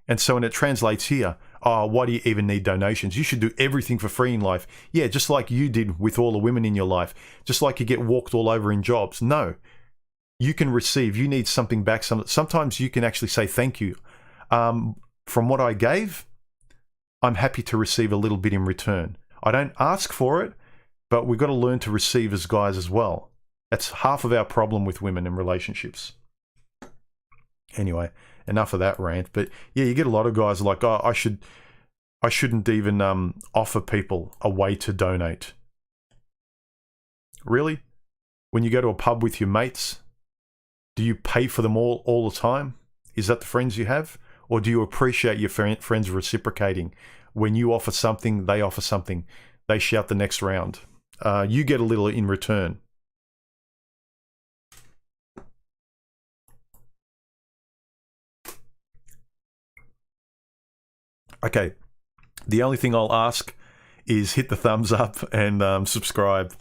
And so when it translates here, why do you even need donations? You should do everything for free in life. Yeah, just like you did with all the women in your life. Just like you get walked all over in jobs. No, you can receive. You need something back. Sometimes you can actually say thank you. From what I gave, I'm happy to receive a little bit in return. I don't ask for it, but we've got to learn to receive as guys as well. That's half of our problem with women in relationships. Anyway, enough of that rant. But yeah, you get a lot of guys like, oh, I shouldn't even offer people a way to donate. Really? When you go to a pub with your mates, do you pay for them all the time? Is that the friends you have? Or do you appreciate your friends reciprocating? When you offer something, they offer something. They shout the next round. You get a little in return. Okay, the only thing I'll ask is hit the thumbs up and subscribe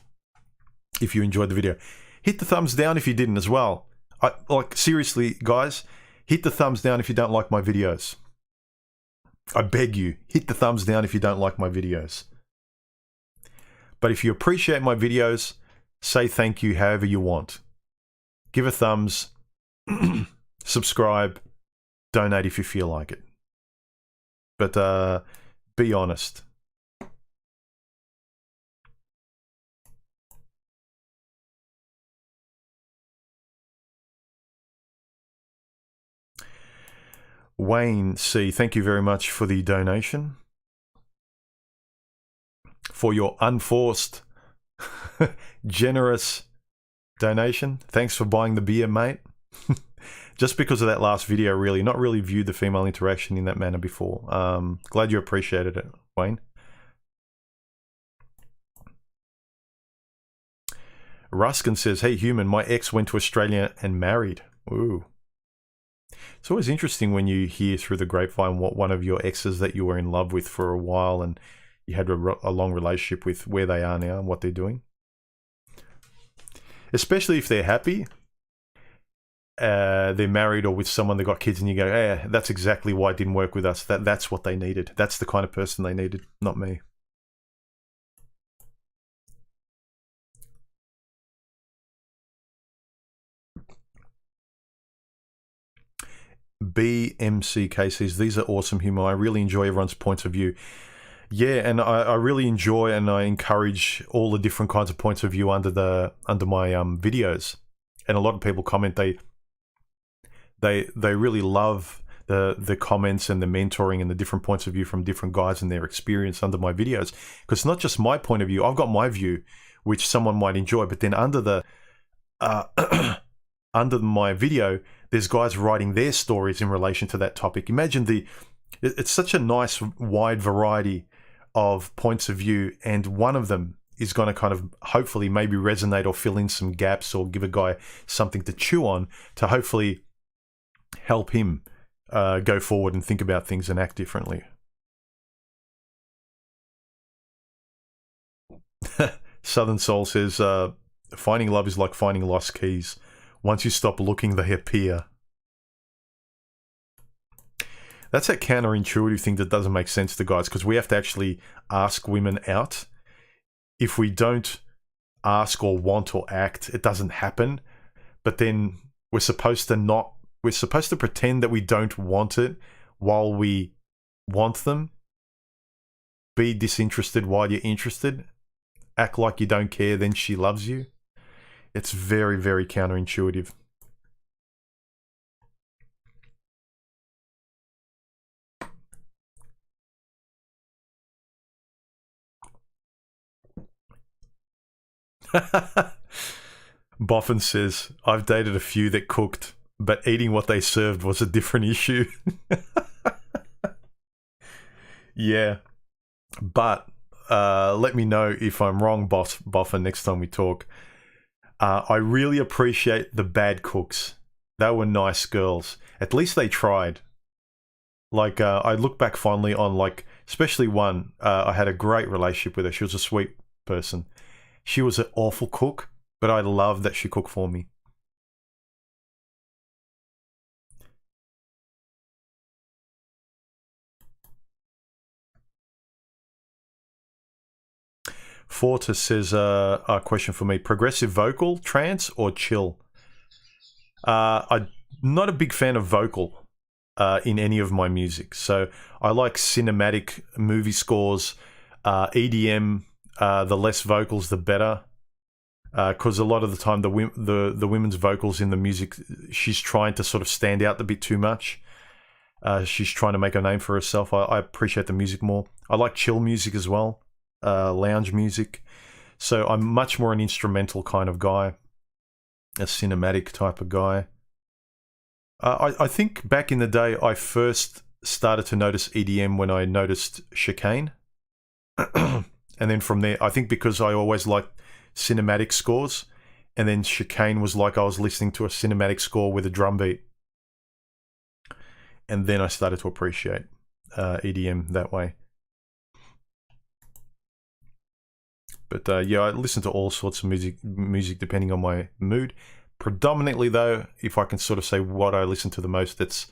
if you enjoyed the video. Hit the thumbs down if you didn't as well. Seriously, guys, hit the thumbs down if you don't like my videos. I beg you, hit the thumbs down if you don't like my videos. But if you appreciate my videos, say thank you however you want. Give a thumbs, subscribe, donate if you feel like it. But be honest. Wayne C., thank you very much for the donation. For your unforced, generous donation. Thanks for buying the beer, mate. Just because of that last video, really, not really viewed the female interaction in that manner before. Glad you appreciated it, Wayne. Ruskin says, hey, human, my ex went to Australia and married. Ooh. It's always interesting when you hear through the grapevine what one of your exes that you were in love with for a while and you had a long relationship with, where they are now and what they're doing. especially if they're happy, they're married or with someone, they got kids, and you go, "Yeah, that's exactly why it didn't work with us. That's what they needed. That's the kind of person they needed, not me." BMCK says, "These are awesome humor. I really enjoy everyone's points of view." Yeah, and I really enjoy and I encourage all the different kinds of points of view under my videos. And a lot of people comment they really love the comments and the mentoring and the different points of view from different guys and their experience under my videos. Because it's not just my point of view. I've got my view, which someone might enjoy, but then under the under my video, there's guys writing their stories in relation to that topic. Imagine it's such a nice wide variety of points of view, and one of them is going to kind of hopefully maybe resonate or fill in some gaps or give a guy something to chew on to hopefully help him go forward and think about things and act differently. Southern Soul says, finding love is like finding lost keys. Once you stop looking, they appear. That's that counterintuitive thing that doesn't make sense to guys, because we have to actually ask women out. If we don't ask or want or act, it doesn't happen. But then we're supposed to pretend that we don't want it while we want them. Be disinterested while you're interested. Act like you don't care, then she loves you. It's very, very counterintuitive. Boffin says, I've dated a few that cooked, but eating what they served was a different issue. Yeah. But let me know if I'm wrong, Boffin, next time we talk. I really appreciate the bad cooks. They were nice girls. At least they tried. Like, I look back fondly on, like, especially one, I had a great relationship with her. She was a sweet person. She was an awful cook, but I loved that she cooked for me. Fortis says, a question for me. Progressive vocal, trance, or chill? I'm not a big fan of vocal in any of my music. So I like cinematic movie scores, EDM, the less vocals, the better. Because a lot of the time the women's vocals in the music, she's trying to sort of stand out a bit too much. She's trying to make a name for herself. I appreciate the music more. I like chill music as well, lounge music. So I'm much more an instrumental kind of guy, a cinematic type of guy. I think back in the day, I first started to notice EDM when I noticed chicane. And then from there, I think because I always liked cinematic scores, and then chicane was like I was listening to a cinematic score with a drum beat. And then I started to appreciate EDM that way. But yeah, I listen to all sorts of music depending on my mood. Predominantly, though, if I can sort of say what I listen to the most, it's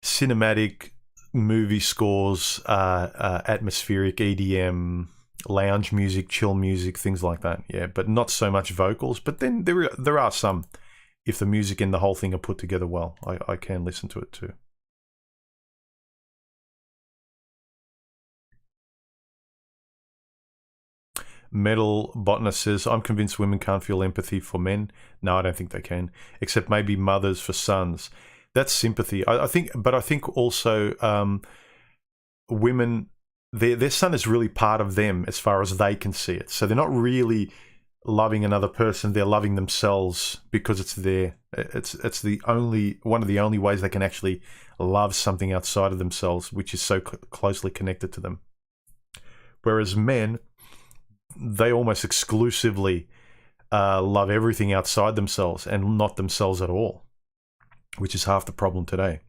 cinematic movie scores, atmospheric EDM, lounge music, chill music, things like that. Yeah, but not so much vocals. But then there are some. If the music and the whole thing are put together well, I can listen to it too. Metal Botanist says, I'm convinced women can't feel empathy for men. No, I don't think they can. Except maybe mothers for sons. That's sympathy. I think, but I think also women, their son is really part of them as far as they can see it. So they're not really loving another person. They're loving themselves because it's the only one of the only ways they can actually love something outside of themselves, which is so closely connected to them. Whereas men, they almost exclusively love everything outside themselves and not themselves at all, which is half the problem today.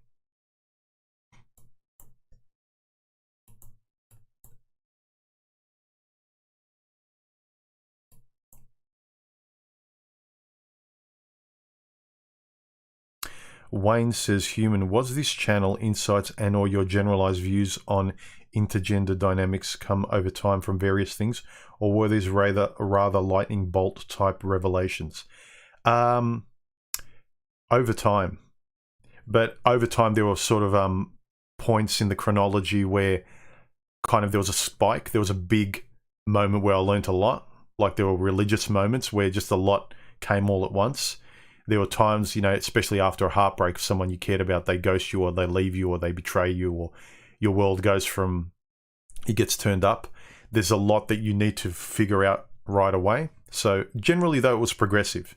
Wayne says, human, was this channel insights and or your generalized views on intergender dynamics come over time from various things, or were these rather lightning bolt type revelations? Over time. But over time there were sort of points in the chronology where kind of there was a spike. There was a big moment where I learned a lot. Like there were religious moments where just a lot came all at once. There were times, you know, especially after a heartbreak, someone you cared about, they ghost you or they leave you or they betray you or your world goes from, it gets turned up. There's a lot that you need to figure out right away. So generally though, it was progressive.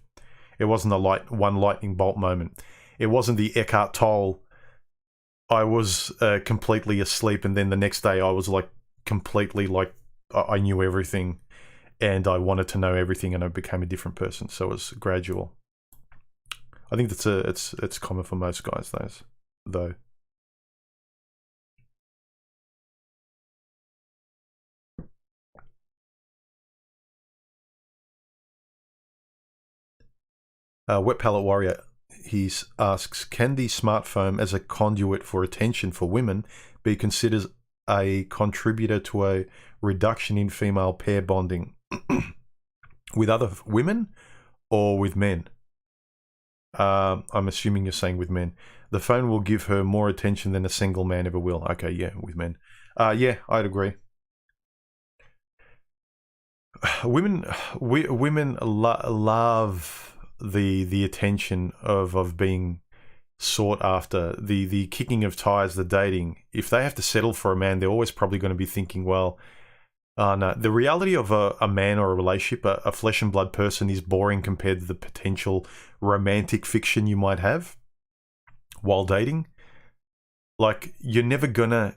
It wasn't one lightning bolt moment. It wasn't the Eckhart Tolle, I was completely asleep and then the next day I was like completely like I knew everything and I wanted to know everything and I became a different person. So it was gradual. I think that's it's common for most guys, though. Wet Palette Warrior, he asks, can the smartphone as a conduit for attention for women be considered a contributor to a reduction in female pair bonding with other women or with men? I'm assuming you're saying with men. The phone will give her more attention than a single man ever will. Okay, yeah, with men. Yeah, I'd agree. Women love the attention of being sought after, the kicking of tires, the dating. If they have to settle for a man, they're always probably going to be thinking, well, no, the reality of a man or a relationship, a flesh and blood person, is boring compared to the potential romantic fiction you might have while dating. Like, you're never gonna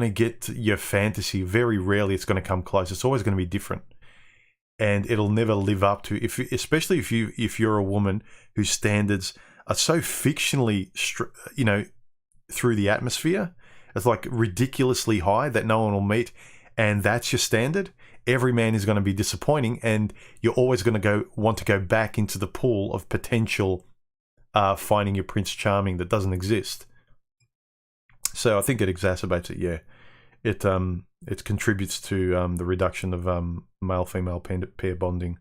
get your fantasy. Very rarely it's gonna come close. It's always gonna be different, and it'll never live up to, especially if you're a woman whose standards are so fictionally, through the atmosphere. It's like ridiculously high that no one will meet, and that's your standard. Every man is going to be disappointing, and you're always going to want to go back into the pool of potential finding your Prince Charming that doesn't exist. So I think it exacerbates it. Yeah, it contributes to the reduction of male-female pair bonding.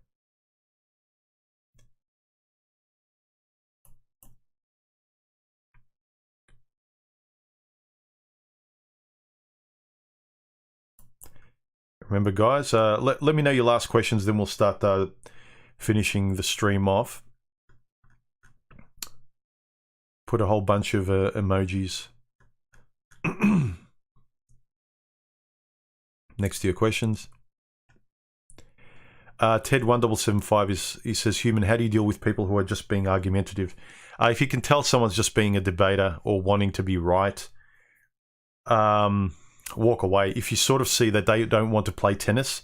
Remember, guys, let me know your last questions, then we'll start finishing the stream off. Put a whole bunch of emojis next to your questions. Ted1775 he says, human, how do you deal with people who are just being argumentative? If you can tell someone's just being a debater or wanting to be right, walk away. If you sort of see that they don't want to play tennis,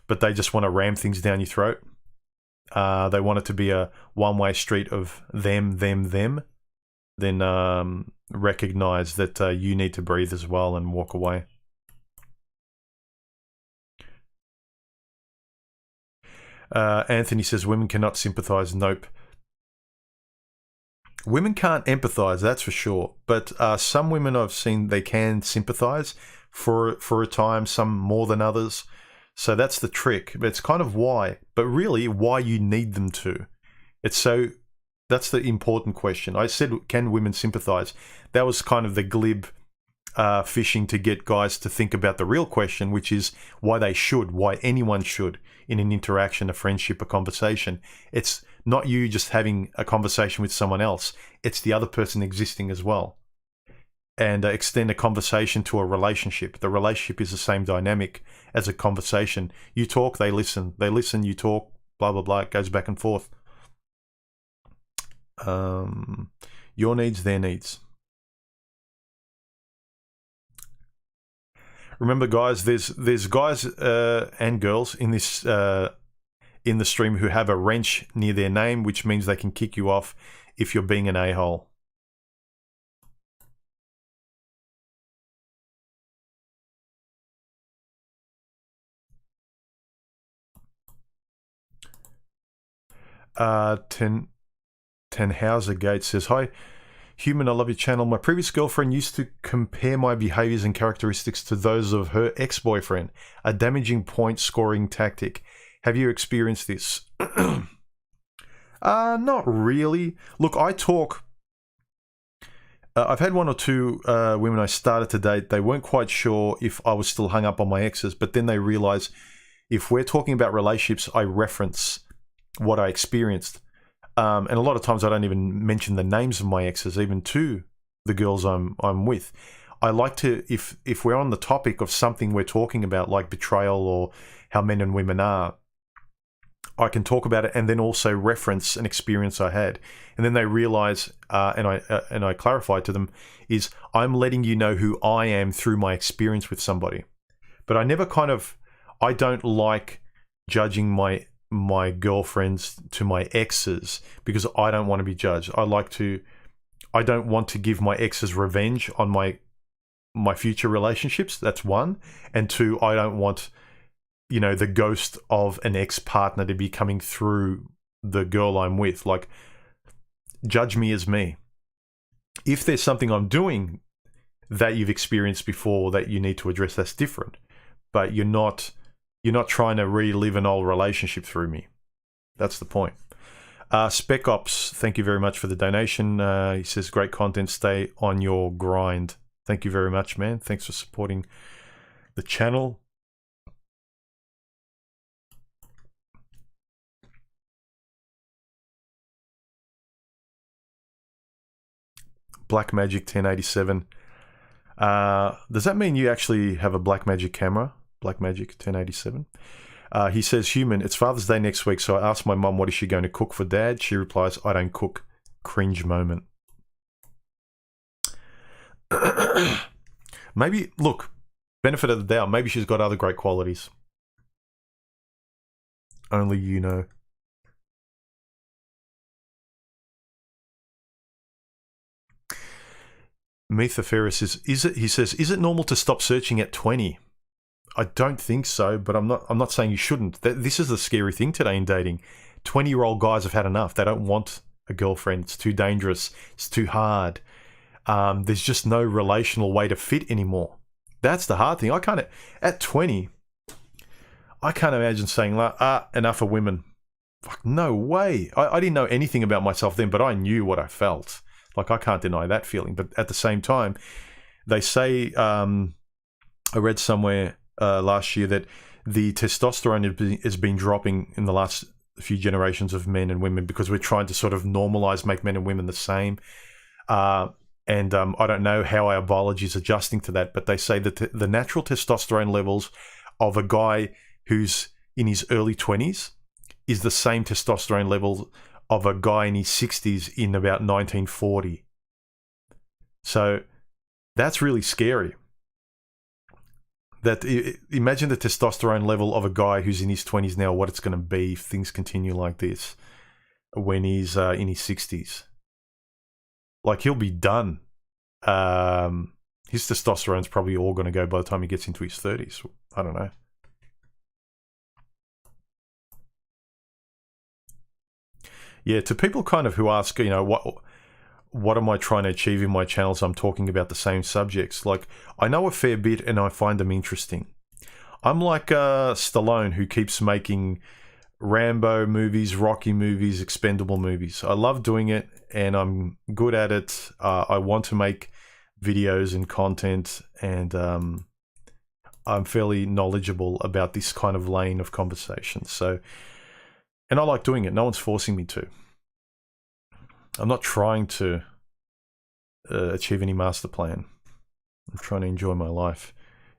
but they just want to ram things down your throat, they want it to be a one-way street of them, then recognize that you need to breathe as well and walk away. Anthony says, women cannot sympathize. Nope. Women can't empathize, that's for sure. But some women I've seen, they can sympathize for a time, some more than others. So that's the trick. But it's kind of why. But really, why you need them to. That's the important question. I said, can women sympathize? That was kind of the glib fishing to get guys to think about the real question, which is why they should, why anyone should in an interaction, a friendship, a conversation. It's not you just having a conversation with someone else. It's the other person existing as well. And extend a conversation to a relationship. The relationship is the same dynamic as a conversation. You talk, they listen. They listen, you talk, blah, blah, blah. It goes back and forth. Your needs, their needs. Remember, guys, there's guys and girls in this in the stream who have a wrench near their name, which means they can kick you off if you're being an a-hole. Tenhauser Gates says, "Hi, Human, I love your channel. My previous girlfriend used to compare my behaviors and characteristics to those of her ex-boyfriend, a damaging point scoring tactic. Have you experienced this?" Not really. Look, I talk... I've had one or two women I started to date. They weren't quite sure if I was still hung up on my exes, but then they realize if we're talking about relationships, I reference what I experienced. And a lot of times I don't even mention the names of my exes, even to the girls I'm with. I like to, if we're on the topic of something we're talking about, like betrayal or how men and women are, I can talk about it and then also reference an experience I had. And then they realize, and I clarify to them, is I'm letting you know who I am through my experience with somebody. But I don't like judging my girlfriends to my exes because I don't want to be judged. I don't want to give my exes revenge on my future relationships. That's one. And two, I don't want, the ghost of an ex-partner to be coming through the girl I'm with. Like, judge me as me. If there's something I'm doing that you've experienced before that you need to address, that's different. But you're not trying to relive an old relationship through me. That's the point. Spec Ops, thank you very much for the donation. He says, great content, stay on your grind. Thank you very much, man. Thanks for supporting the channel. Blackmagic 1087. Does that mean you actually have a Blackmagic camera? Blackmagic 1087. He says, Human, it's Father's Day next week, so I asked my mum what is she going to cook for Dad. She replies, I don't cook. Cringe moment. Maybe, look, benefit of the doubt, maybe she's got other great qualities. Only you know. Methaferus is it normal to stop searching at 20? I don't think so, but I'm not saying you shouldn't. This is the scary thing today in dating. 20-year-old guys have had enough. They don't want a girlfriend. It's too dangerous. It's too hard. There's just no relational way to fit anymore. That's the hard thing. At 20, I can't imagine saying, enough of women. Fuck, no way. I didn't know anything about myself then, but I knew what I felt. Like, I can't deny that feeling. But at the same time, they say, I read somewhere last year that the testosterone has been dropping in the last few generations of men and women because we're trying to sort of normalize, make men and women the same. I don't know how our biology is adjusting to that, but they say that the natural testosterone levels of a guy who's in his early 20s is the same testosterone level of a guy in his 60s in about 1940. So that's really scary. Imagine the testosterone level of a guy who's in his 20s now, what it's going to be if things continue like this when he's in his 60s. Like, he'll be done. His testosterone's probably all going to go by the time he gets into his 30s. I don't know. Yeah, to people kind of who ask, what am I trying to achieve in my channels? I'm talking about the same subjects. Like, I know a fair bit and I find them interesting. I'm like Stallone, who keeps making Rambo movies, Rocky movies, Expendable movies. I love doing it and I'm good at it. I want to make videos and content, and I'm fairly knowledgeable about this kind of lane of conversation. So, and I like doing it. No one's forcing me to. I'm not trying to achieve any master plan. I'm trying to enjoy my life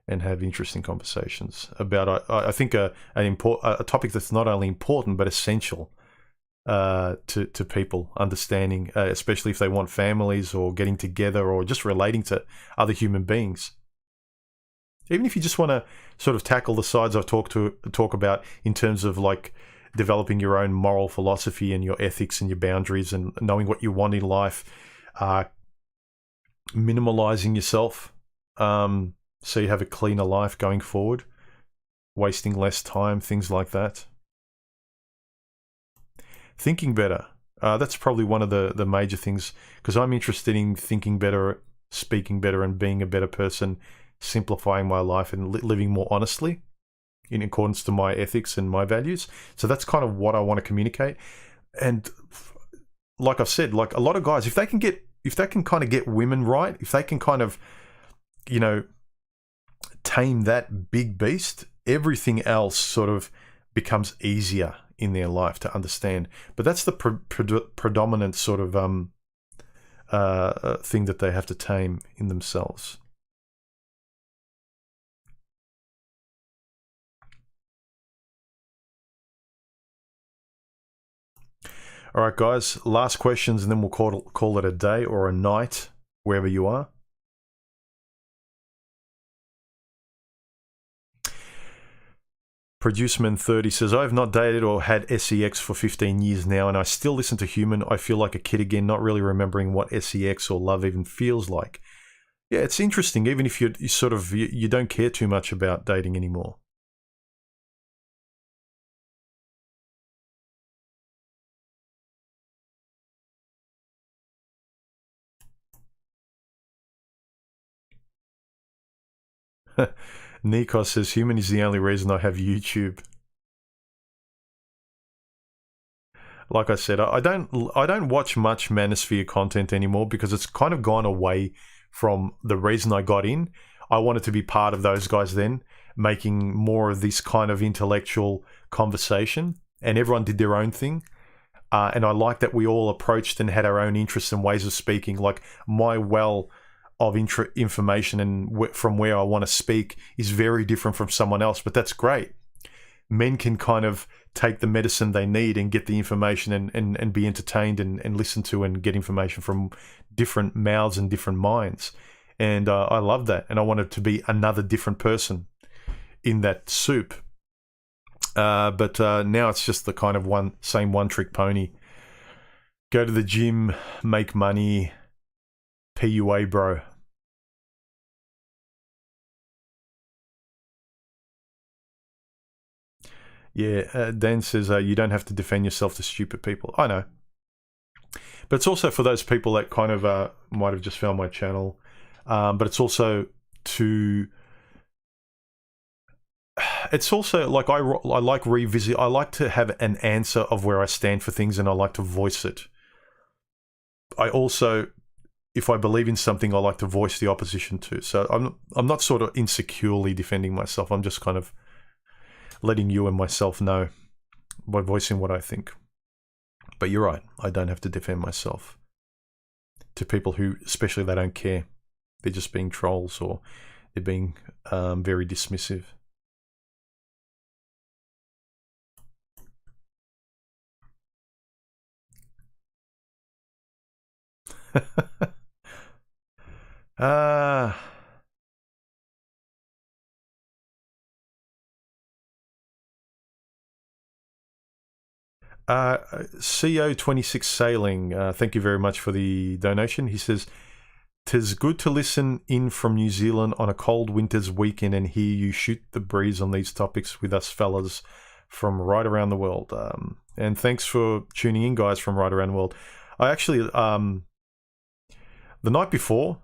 and have interesting conversations about, I think, a topic that's not only important but essential to people understanding, especially if they want families or getting together or just relating to other human beings. Even if you just want to sort of tackle the sides I've talk about in terms of like developing your own moral philosophy and your ethics and your boundaries and knowing what you want in life, minimalizing yourself so you have a cleaner life going forward, wasting less time, things like that. Thinking better. That's probably one of the major things, because I'm interested in thinking better, speaking better, and being a better person, simplifying my life and living more honestly in accordance to my ethics and my values. So that's kind of what I want to communicate. And like I've said, like a lot of guys, if they can kind of get women right, if they can kind of, you know, tame that big beast, everything else sort of becomes easier in their life to understand. But that's the predominant sort of thing that they have to tame in themselves. All right, guys, last questions, and then we'll call it a day or a night, wherever you are. Produceman30 says, I have not dated or had sex for 15 years now, and I still listen to Human. I feel like a kid again, not really remembering what sex or love even feels like. Yeah, it's interesting, even if you don't care too much about dating anymore. Nikos says, Human is the only reason I have YouTube. Like I said, I don't watch much Manosphere content anymore because it's kind of gone away from the reason I got in. I wanted to be part of those guys then, making more of this kind of intellectual conversation, and everyone did their own thing. And I like that we all approached and had our own interests and ways of speaking. Like my well of information and from where I want to speak is very different from someone else, but that's great. Men can kind of take the medicine they need and get the information and be entertained and listen to and get information from different mouths and different minds. And I love that. And I wanted to be another different person in that soup. But now it's just the kind of same one-trick pony. Go to the gym, make money, PUA, bro. Yeah, Dan says you don't have to defend yourself to stupid people. I know. But it's also for those people that kind of might have just found my channel. But it's also to... It's also like I like revisit. I like to have an answer of where I stand for things, and I like to voice it. I also, if I believe in something, I like to voice the opposition to. So I'm not sort of insecurely defending myself. I'm just kind of letting you and myself know by voicing what I think. But you're right. I don't have to defend myself to people who, especially, they don't care. They're just being trolls, or they're being very dismissive. CO26 Sailing, thank you very much for the donation. He says, "'Tis good to listen in from New Zealand on a cold winter's weekend and hear you shoot the breeze on these topics with us fellas from right around the world." And thanks for tuning in, guys, from right around the world. I actually, the night before,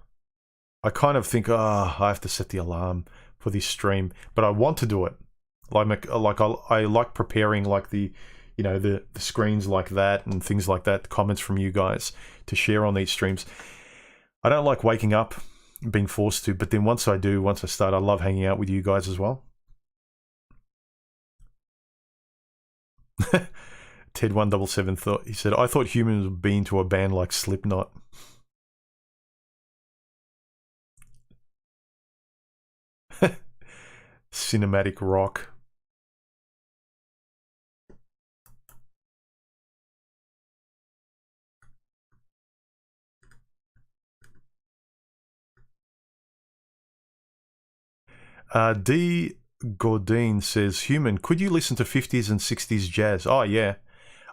I kind of think, I have to set the alarm for this stream, but I want to do it. I like preparing, like the screens like that and things like that, comments from you guys to share on these streams. I don't like waking up, being forced to, but then once I start, I love hanging out with you guys as well. Ted177 he said, I thought Humans would be into a band like Slipknot. Cinematic rock. D. Gordine says, Human, could you listen to 50s and 60s jazz? Oh, yeah.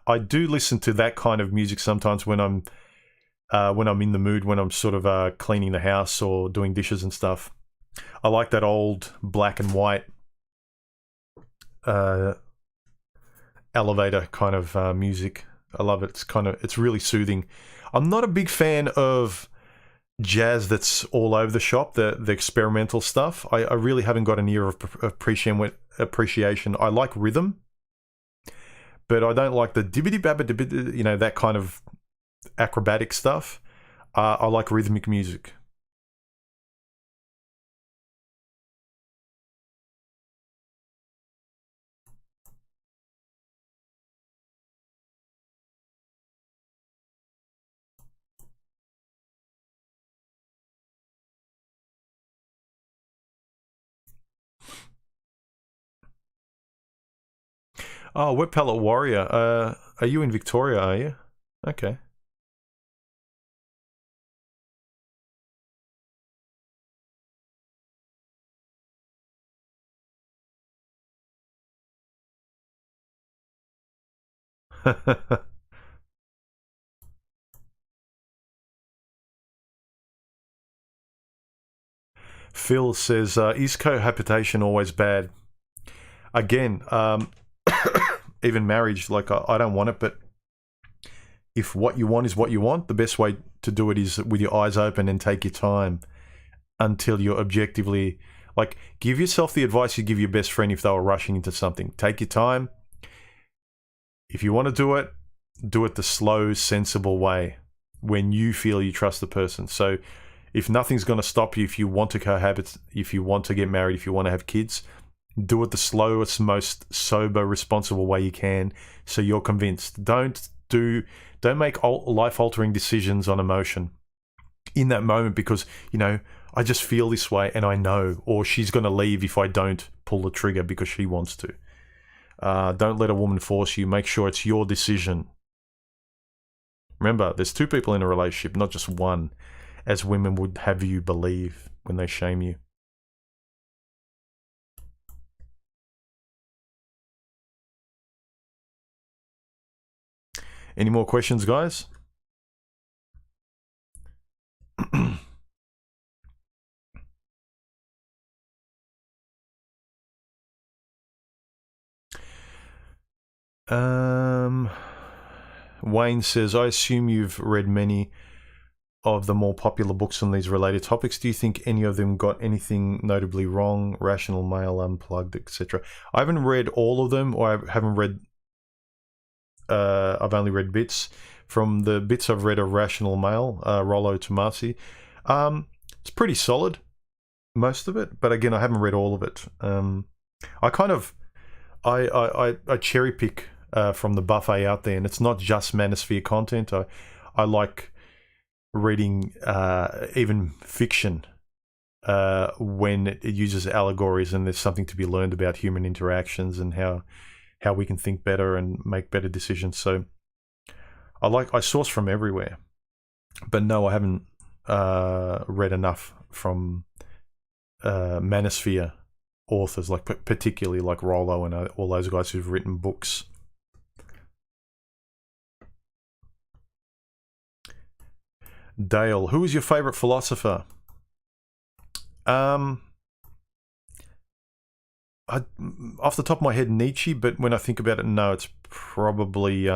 I do listen to that kind of music sometimes when I'm in the mood, when I'm sort of cleaning the house or doing dishes and stuff. I like that old black and white elevator kind of music. I love it. It's really soothing. I'm not a big fan of jazz that's all over the shop, the experimental stuff. I really haven't got an ear of appreciation. I like rhythm, but I don't like the dibbity babba, you know, that kind of acrobatic stuff. I like rhythmic music. Oh, Web Palette Warrior. Are you in Victoria, are you? Okay. Phil says, is cohabitation always bad? Again, even marriage, like I don't want it, but if what you want is what you want, the best way to do it is with your eyes open and take your time until you're objectively, like, give yourself the advice you give your best friend if they were rushing into something. Take your time. If you want to do it the slow, sensible way when you feel you trust the person. So if nothing's going to stop you, if you want to cohabit, if you want to get married, if you want to have kids, do it the slowest, most sober, responsible way you can so you're convinced. Don't make life-altering decisions on emotion in that moment because, you know, I just feel this way and I know, or she's going to leave if I don't pull the trigger because she wants to. Don't let a woman force you. Make sure it's your decision. Remember, there's two people in a relationship, not just one, as women would have you believe when they shame you. Any more questions, guys? Wayne says, I assume you've read many of the more popular books on these related topics. Do you think any of them got anything notably wrong? Rational, Male, Unplugged, etc. I haven't read all of them, or I haven't read... I've only read bits. From the bits I've read of Rational Male, Rollo Tomasi, it's pretty solid, most of it. But again, I haven't read all of it. I kind of... I cherry pick from the buffet out there, and it's not just manosphere content. I like reading even fiction when it uses allegories and there's something to be learned about human interactions and how we can think better and make better decisions. So I source from everywhere, but no, I haven't read enough from manosphere authors, like particularly like Rollo and all those guys who've written books. Dale, who is your favorite philosopher? Off the top of my head, Nietzsche, but when I think about it, no, it's probably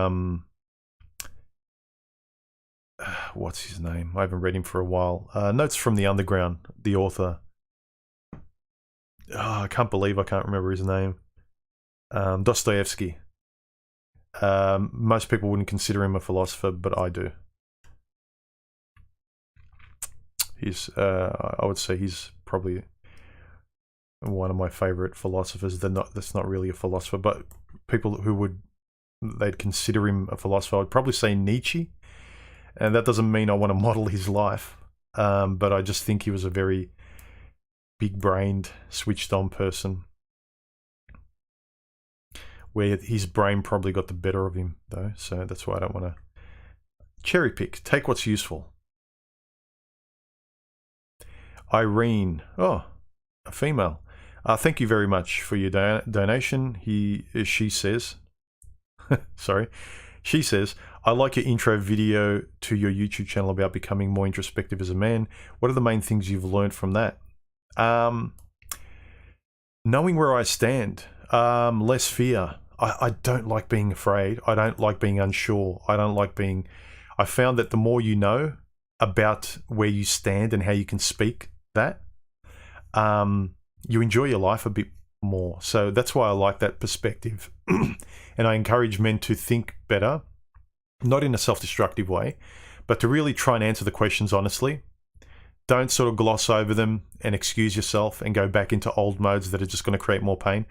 what's his name? I haven't read him for a while. Notes from the Underground, the author. Oh, I can't believe I can't remember his name. Dostoevsky. Most people wouldn't consider him a philosopher, but I do. I would say he's probably one of my favorite philosophers. That's not really a philosopher, but people who they'd consider him a philosopher, I'd probably say Nietzsche. And that doesn't mean I want to model his life, but I just think he was a very big-brained, switched-on person, where his brain probably got the better of him, though. So that's why I don't want to cherry pick. Take what's useful. Irene, a female. Thank you very much for your donation. She says, sorry, she says, I like your intro video to your YouTube channel about becoming more introspective as a man. What are the main things you've learned from that? Knowing where I stand, less fear. I don't like being afraid. I don't like being unsure. I found that the more you know about where you stand and how you can speak that, you enjoy your life a bit more. So that's why I like that perspective. And I encourage men to think better, not in a self-destructive way, but to really try and answer the questions honestly. Don't sort of gloss over them and excuse yourself and go back into old modes that are just going to create more pain.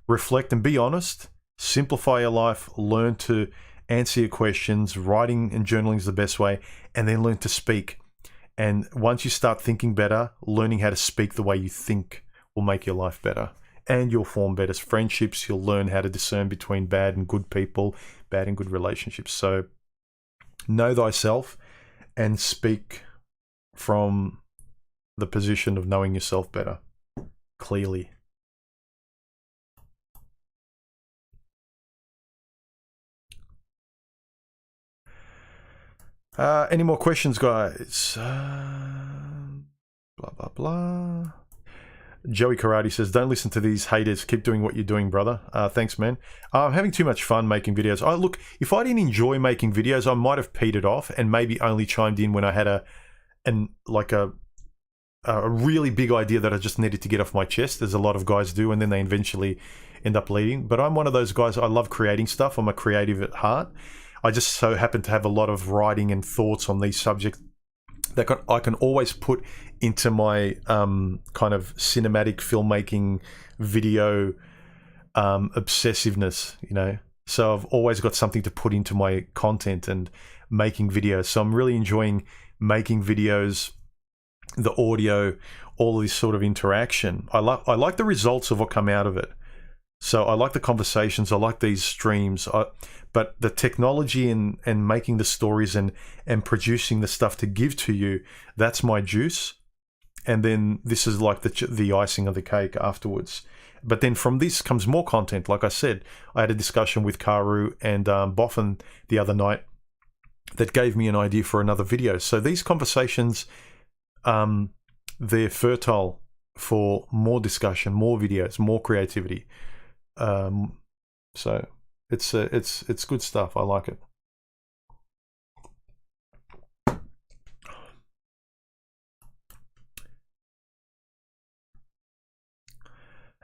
Reflect and be honest. Simplify your life. Learn to answer your questions. Writing and journaling is the best way. And then learn to speak. And once you start thinking better, learning how to speak the way you think will make your life better. And you'll form better friendships. You'll learn how to discern between bad and good people, bad and good relationships. So know thyself and speak from the position of knowing yourself better, clearly. Any more questions, guys? Blah, blah, blah. Joey Karate says, don't listen to these haters. Keep doing what you're doing, brother. Thanks, man. I'm having too much fun making videos. Look, if I didn't enjoy making videos, I might have petered off and maybe only chimed in when I had a really big idea that I just needed to get off my chest, as a lot of guys do, and then they eventually end up leading. But I'm one of those guys, I love creating stuff. I'm a creative at heart. I just so happen to have a lot of writing and thoughts on these subjects that I can always put into my kind of cinematic filmmaking video obsessiveness, you know. So I've always got something to put into my content and making videos. So I'm really enjoying making videos, the audio, all of this sort of interaction. I like the results of what come out of it. So I like the conversations. I like these streams. But the technology and making the stories and producing the stuff to give to you, that's my juice. And then this is like the icing of the cake afterwards. But then from this comes more content. Like I said, I had a discussion with Karu and Boffin the other night that gave me an idea for another video. So these conversations, they're fertile for more discussion, more videos, more creativity. So it's good stuff. I like it.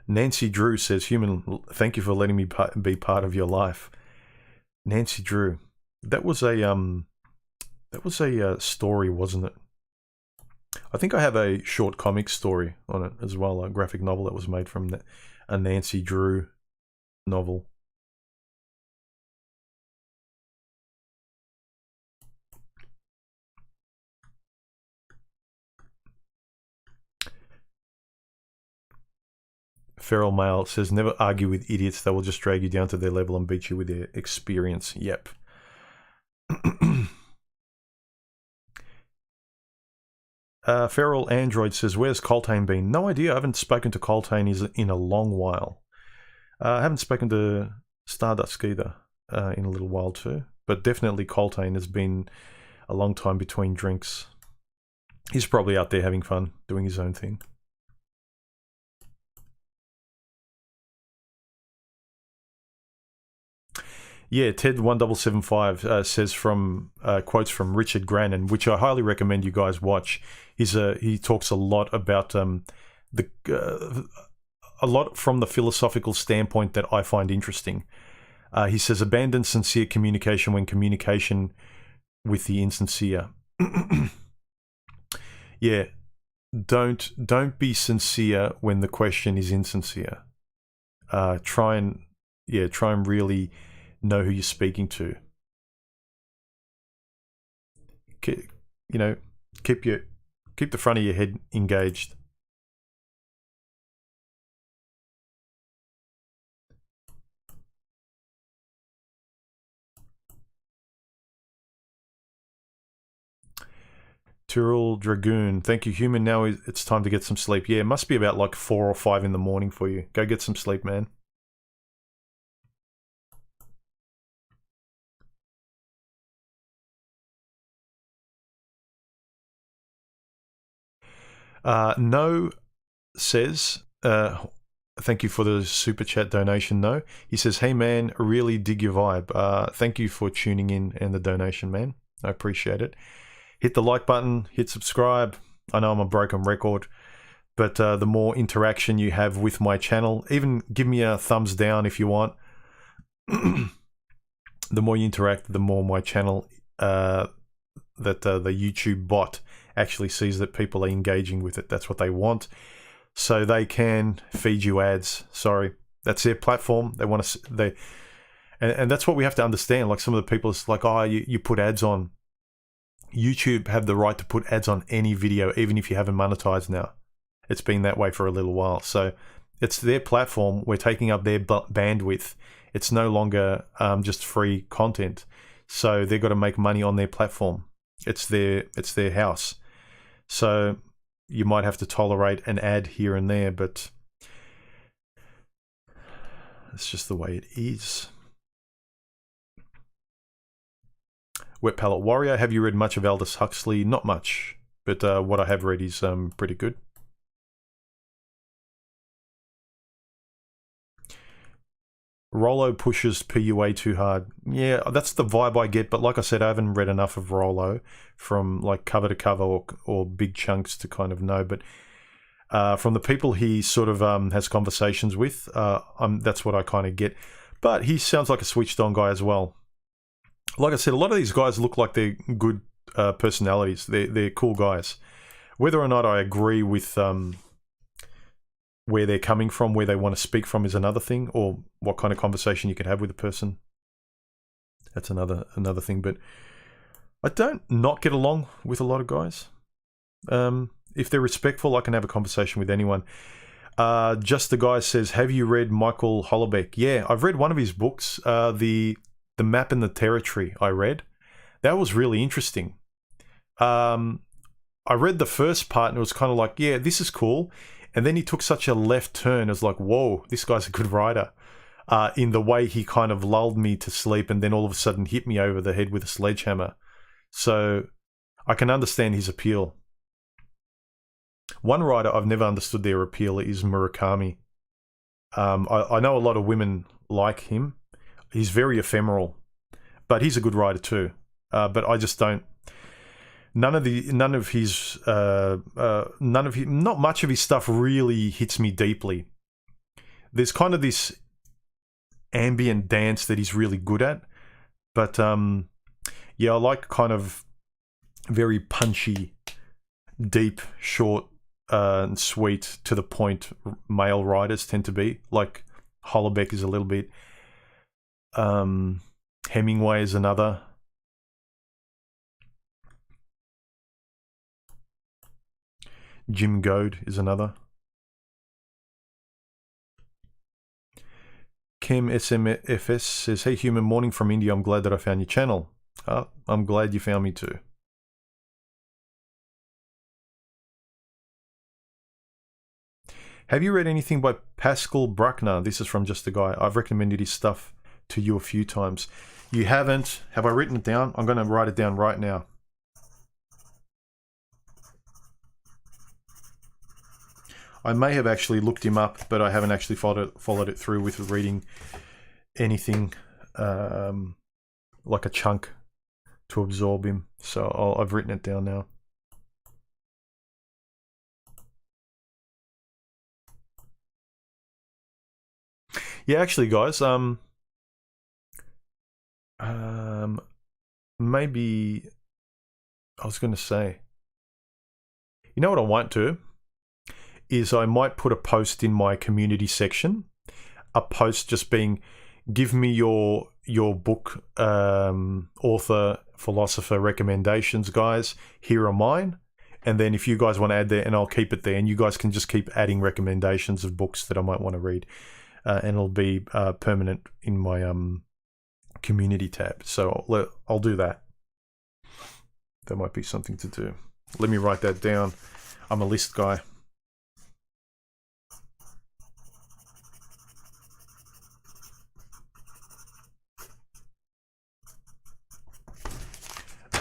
Nancy Drew says, "Human, thank you for letting me be part of your life." Nancy Drew, that was a story, wasn't it? I think I have a short comic story on it as well, a graphic novel that was made from a Nancy Drew novel. Feral Male says, never argue with idiots. They will just drag you down to their level and beat you with their experience. Yep. Feral Android says, where's Coltane been? No idea. I haven't spoken to Coltane in a long while. I haven't spoken to Stardust either in a little while too. But definitely Coltane has been a long time between drinks. He's probably out there having fun, doing his own thing. Yeah, Ted1775 says from quotes from Richard Grannon, which I highly recommend you guys watch. He talks a lot about a lot from the philosophical standpoint that I find interesting. He says, abandon sincere communication when communication with the insincere. Yeah, don't be sincere when the question is insincere. Try and really know who you're speaking to. Keep the front of your head engaged. Tyrrell Dragoon, thank you, human. Now it's time to get some sleep. Yeah, it must be about like 4 or 5 in the morning for you. Go get some sleep, man. No says, Thank you for the super chat donation, though. He says, hey, man, really dig your vibe. Thank you for tuning in and the donation, man. I appreciate it. Hit the like button, hit subscribe. I know I'm a broken record, but the more interaction you have with my channel, even give me a thumbs down if you want. The more you interact, the more my channel, the YouTube bot actually sees that people are engaging with it. That's what they want. So they can feed you ads. Sorry, that's their platform. They want to, and that's what we have to understand. Like some of the people, it's like, oh, you put ads on. YouTube have the right to put ads on any video, even if you haven't monetized now. It's been that way for a little while. So it's their platform. We're taking up their bandwidth. It's no longer just free content. So they've got to make money on their platform. It's their house. So you might have to tolerate an ad here and there, but it's just the way it is. Wet Palette Warrior, have you read much of Aldous Huxley? Not much, but what I have read is pretty good. Rollo pushes PUA too hard. Yeah, that's the vibe I get, but like I said, I haven't read enough of Rollo from like cover to cover or big chunks to kind of know, but from the people he sort of has conversations with, that's what I kind of get. But he sounds like a switched on guy as well. Like I said, a lot of these guys look like they're good personalities. They're cool guys. Whether or not I agree with where they're coming from, where they want to speak from is another thing, or what kind of conversation you can have with a person. That's another thing. But I don't not get along with a lot of guys. If they're respectful, I can have a conversation with anyone. Just the Guy says, have you read Michael Holobeck? Yeah, I've read one of his books, the Map and the Territory. I read. That was really interesting. I read the first part and it was kind of like, yeah, this is cool. And then he took such a left turn. It was like, whoa, this guy's a good writer. In the way he kind of lulled me to sleep and then all of a sudden hit me over the head with a sledgehammer. So I can understand his appeal. One writer I've never understood their appeal is Murakami. I know a lot of women like him. He's very ephemeral, but he's a good writer too. But I just don't. Not much of his stuff really hits me deeply. There's kind of this ambient dance that he's really good at, but yeah, I like kind of very punchy, deep, short, and sweet, to the point male writers tend to be. Like Holobeck is a little bit. Hemingway is another. Jim Goad is another. Kim SMFS says, hey human, morning from India. I'm glad that I found your channel. I'm glad you found me too. Have you read anything by Pascal Bruckner? This is from Just a Guy. I've recommended his stuff to you a few times. You haven't. Have I written it down? I'm going to write it down right now. I may have actually looked him up, but I haven't actually followed it through with reading anything like a chunk to absorb him. So I've written it down now. Yeah, actually, guys, maybe I was going to say, you know what I might do? Is I might put a post in my community section, a post just being, give me your book, author, philosopher recommendations, guys. Here are mine. And then if you guys want to add there, and I'll keep it there, and you guys can just keep adding recommendations of books that I might want to read. And it'll be permanent in my community tab. So I'll do that. That might be something to do. Let me write that down. I'm a list guy.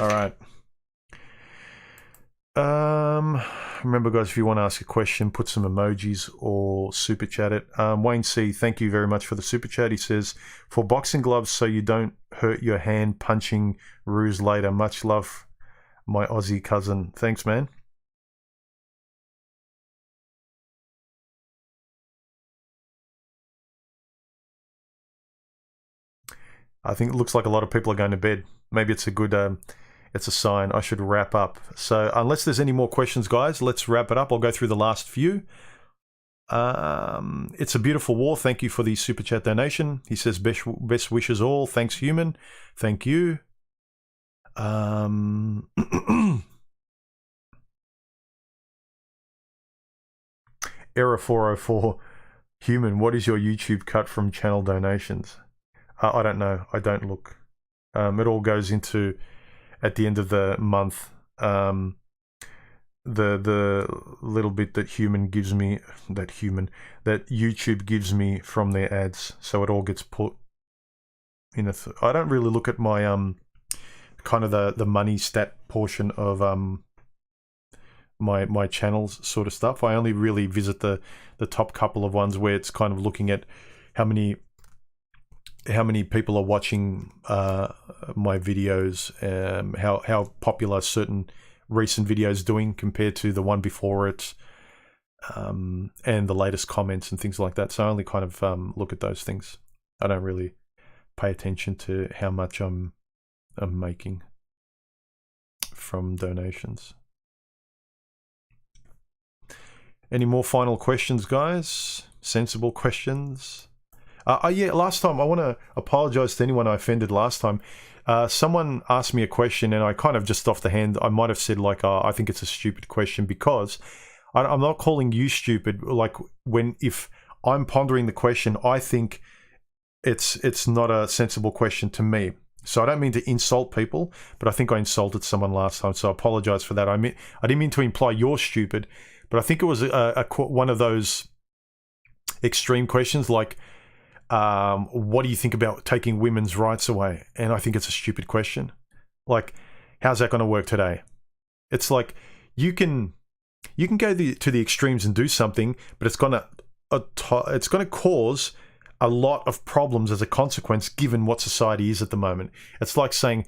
All right. Remember, guys, if you want to ask a question, put some emojis or super chat it. Wayne C, thank you very much for the super chat. He says, for boxing gloves so you don't hurt your hand punching ruse later. Much love, my Aussie cousin. Thanks, man. I think it looks like a lot of people are going to bed. Maybe it's a good, it's a sign I should wrap up. So unless there's any more questions, guys, let's wrap it up. I'll go through the last few. It's a beautiful war. Thank you for the super chat donation. He says, best wishes all. Thanks, human. Thank you. Error 404. Human, what is your YouTube cut from channel donations? I don't know. I don't look. It all goes into at the end of the month. The little bit that human gives me, that YouTube gives me from their ads. So it all gets put in a. I don't really look at my kind of the money stat portion of my channels sort of stuff. I only really visit the top couple of ones where it's kind of looking at how many people are watching my videos, how popular certain recent videos doing compared to the one before it, and the latest comments and things like that. So I only kind of look at those things. I don't really pay attention to how much I'm making from donations. Any more final questions, guys? Sensible questions? Yeah, last time, I want to apologize to anyone I offended last time. Someone asked me a question and I kind of just off the hand, I might have said like, I think it's a stupid question because I'm not calling you stupid. Like if I'm pondering the question, I think it's not a sensible question to me. So I don't mean to insult people, but I think I insulted someone last time. So I apologize for that. I didn't mean to imply you're stupid, but I think it was one of those extreme questions like, what do you think about taking women's rights away? And I think it's a stupid question. Like, how's that going to work today? It's like you can go to the extremes and do something, but it's going to cause a lot of problems as a consequence, given what society is at the moment. It's like saying,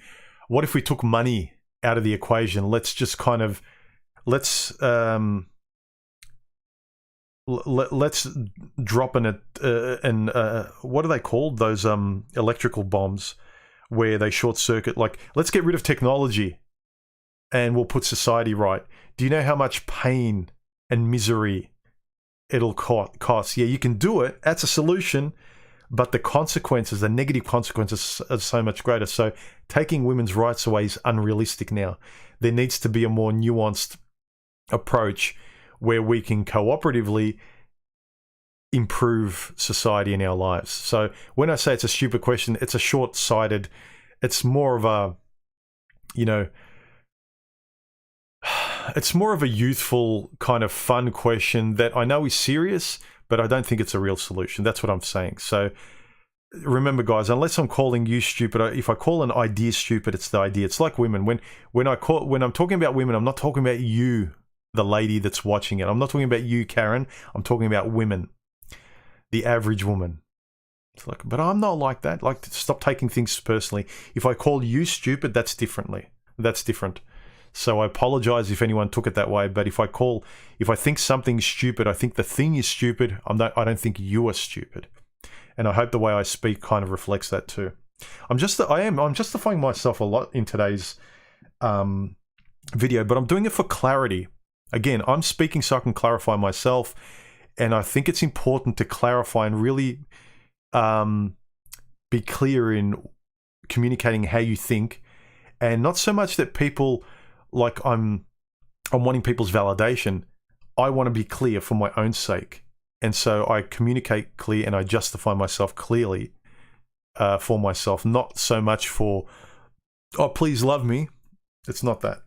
what if we took money out of the equation? Let's drop in what are they called? Those electrical bombs where they short circuit. Like, let's get rid of technology and we'll put society right. Do you know how much pain and misery it'll cost? Yeah, you can do it. That's a solution, but the consequences, the negative consequences, are so much greater. So taking women's rights away is unrealistic now. There needs to be a more nuanced approach where we can cooperatively improve society in our lives. So when I say it's a stupid question, it's a short-sighted, it's more of a, it's more of a youthful kind of fun question that I know is serious, but I don't think it's a real solution. That's what I'm saying. So remember, guys, unless I'm calling you stupid, if I call an idea stupid, it's the idea. It's like women. When I'm talking about women, I'm not talking about you, the lady that's watching it. I'm not talking about you, Karen. I'm talking about women, the average woman. It's like, but I'm not like that. Like, stop taking things personally. If I call you stupid, that's different. So I apologize if anyone took it that way. But if I think something's stupid, I think the thing is stupid. I don't think you are stupid. And I hope the way I speak kind of reflects that too. I'm justifying myself a lot in today's video, but I'm doing it for clarity. Again, I'm speaking so I can clarify myself, and I think it's important to clarify and really be clear in communicating how you think, and not so much that people, like I'm wanting people's validation. I want to be clear for my own sake, and so I communicate clear and I justify myself clearly for myself, not so much for, oh, please love me. It's not that.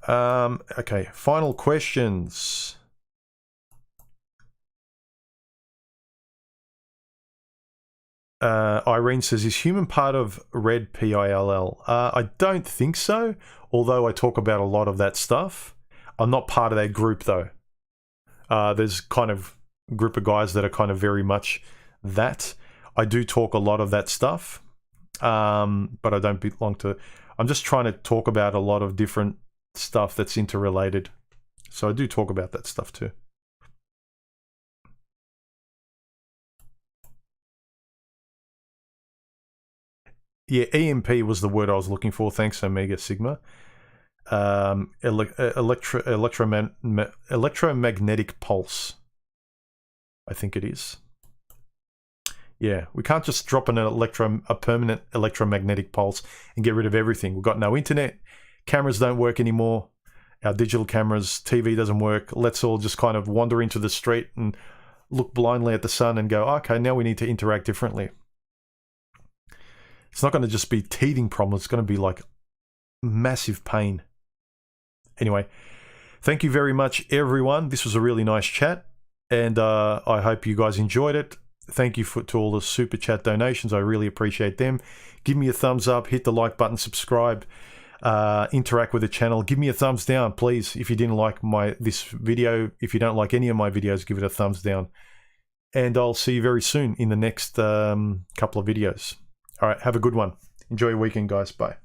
Okay, final questions. Irene says, is human part of red PILL? I don't think so, although I talk about a lot of that stuff. I'm not part of that group, though. There's kind of a group of guys that are kind of very much that. I do talk a lot of that stuff, but I don't belong to... I'm just trying to talk about a lot of different stuff that's interrelated. So I do talk about that stuff too. Yeah, EMP was the word I was looking for. Thanks, Omega Sigma. Electromagnetic pulse, I think it is. Yeah, we can't just drop a permanent electromagnetic pulse and get rid of everything. We've got no internet, cameras don't work anymore, our digital cameras, TV doesn't work. Let's all just kind of wander into the street and look blindly at the sun and go, okay, now we need to interact differently. It's not going to just be teething problems, it's going to be like massive pain. Anyway, thank you very much, everyone. This was a really nice chat, and I hope you guys enjoyed it. Thank you to all the super chat donations. I really appreciate them. Give me a thumbs up, hit the like button, subscribe, interact with the channel. Give me a thumbs down, please. If you didn't like this video, if you don't like any of my videos, give it a thumbs down. And I'll see you very soon in the next couple of videos. All right, have a good one. Enjoy your weekend, guys. Bye.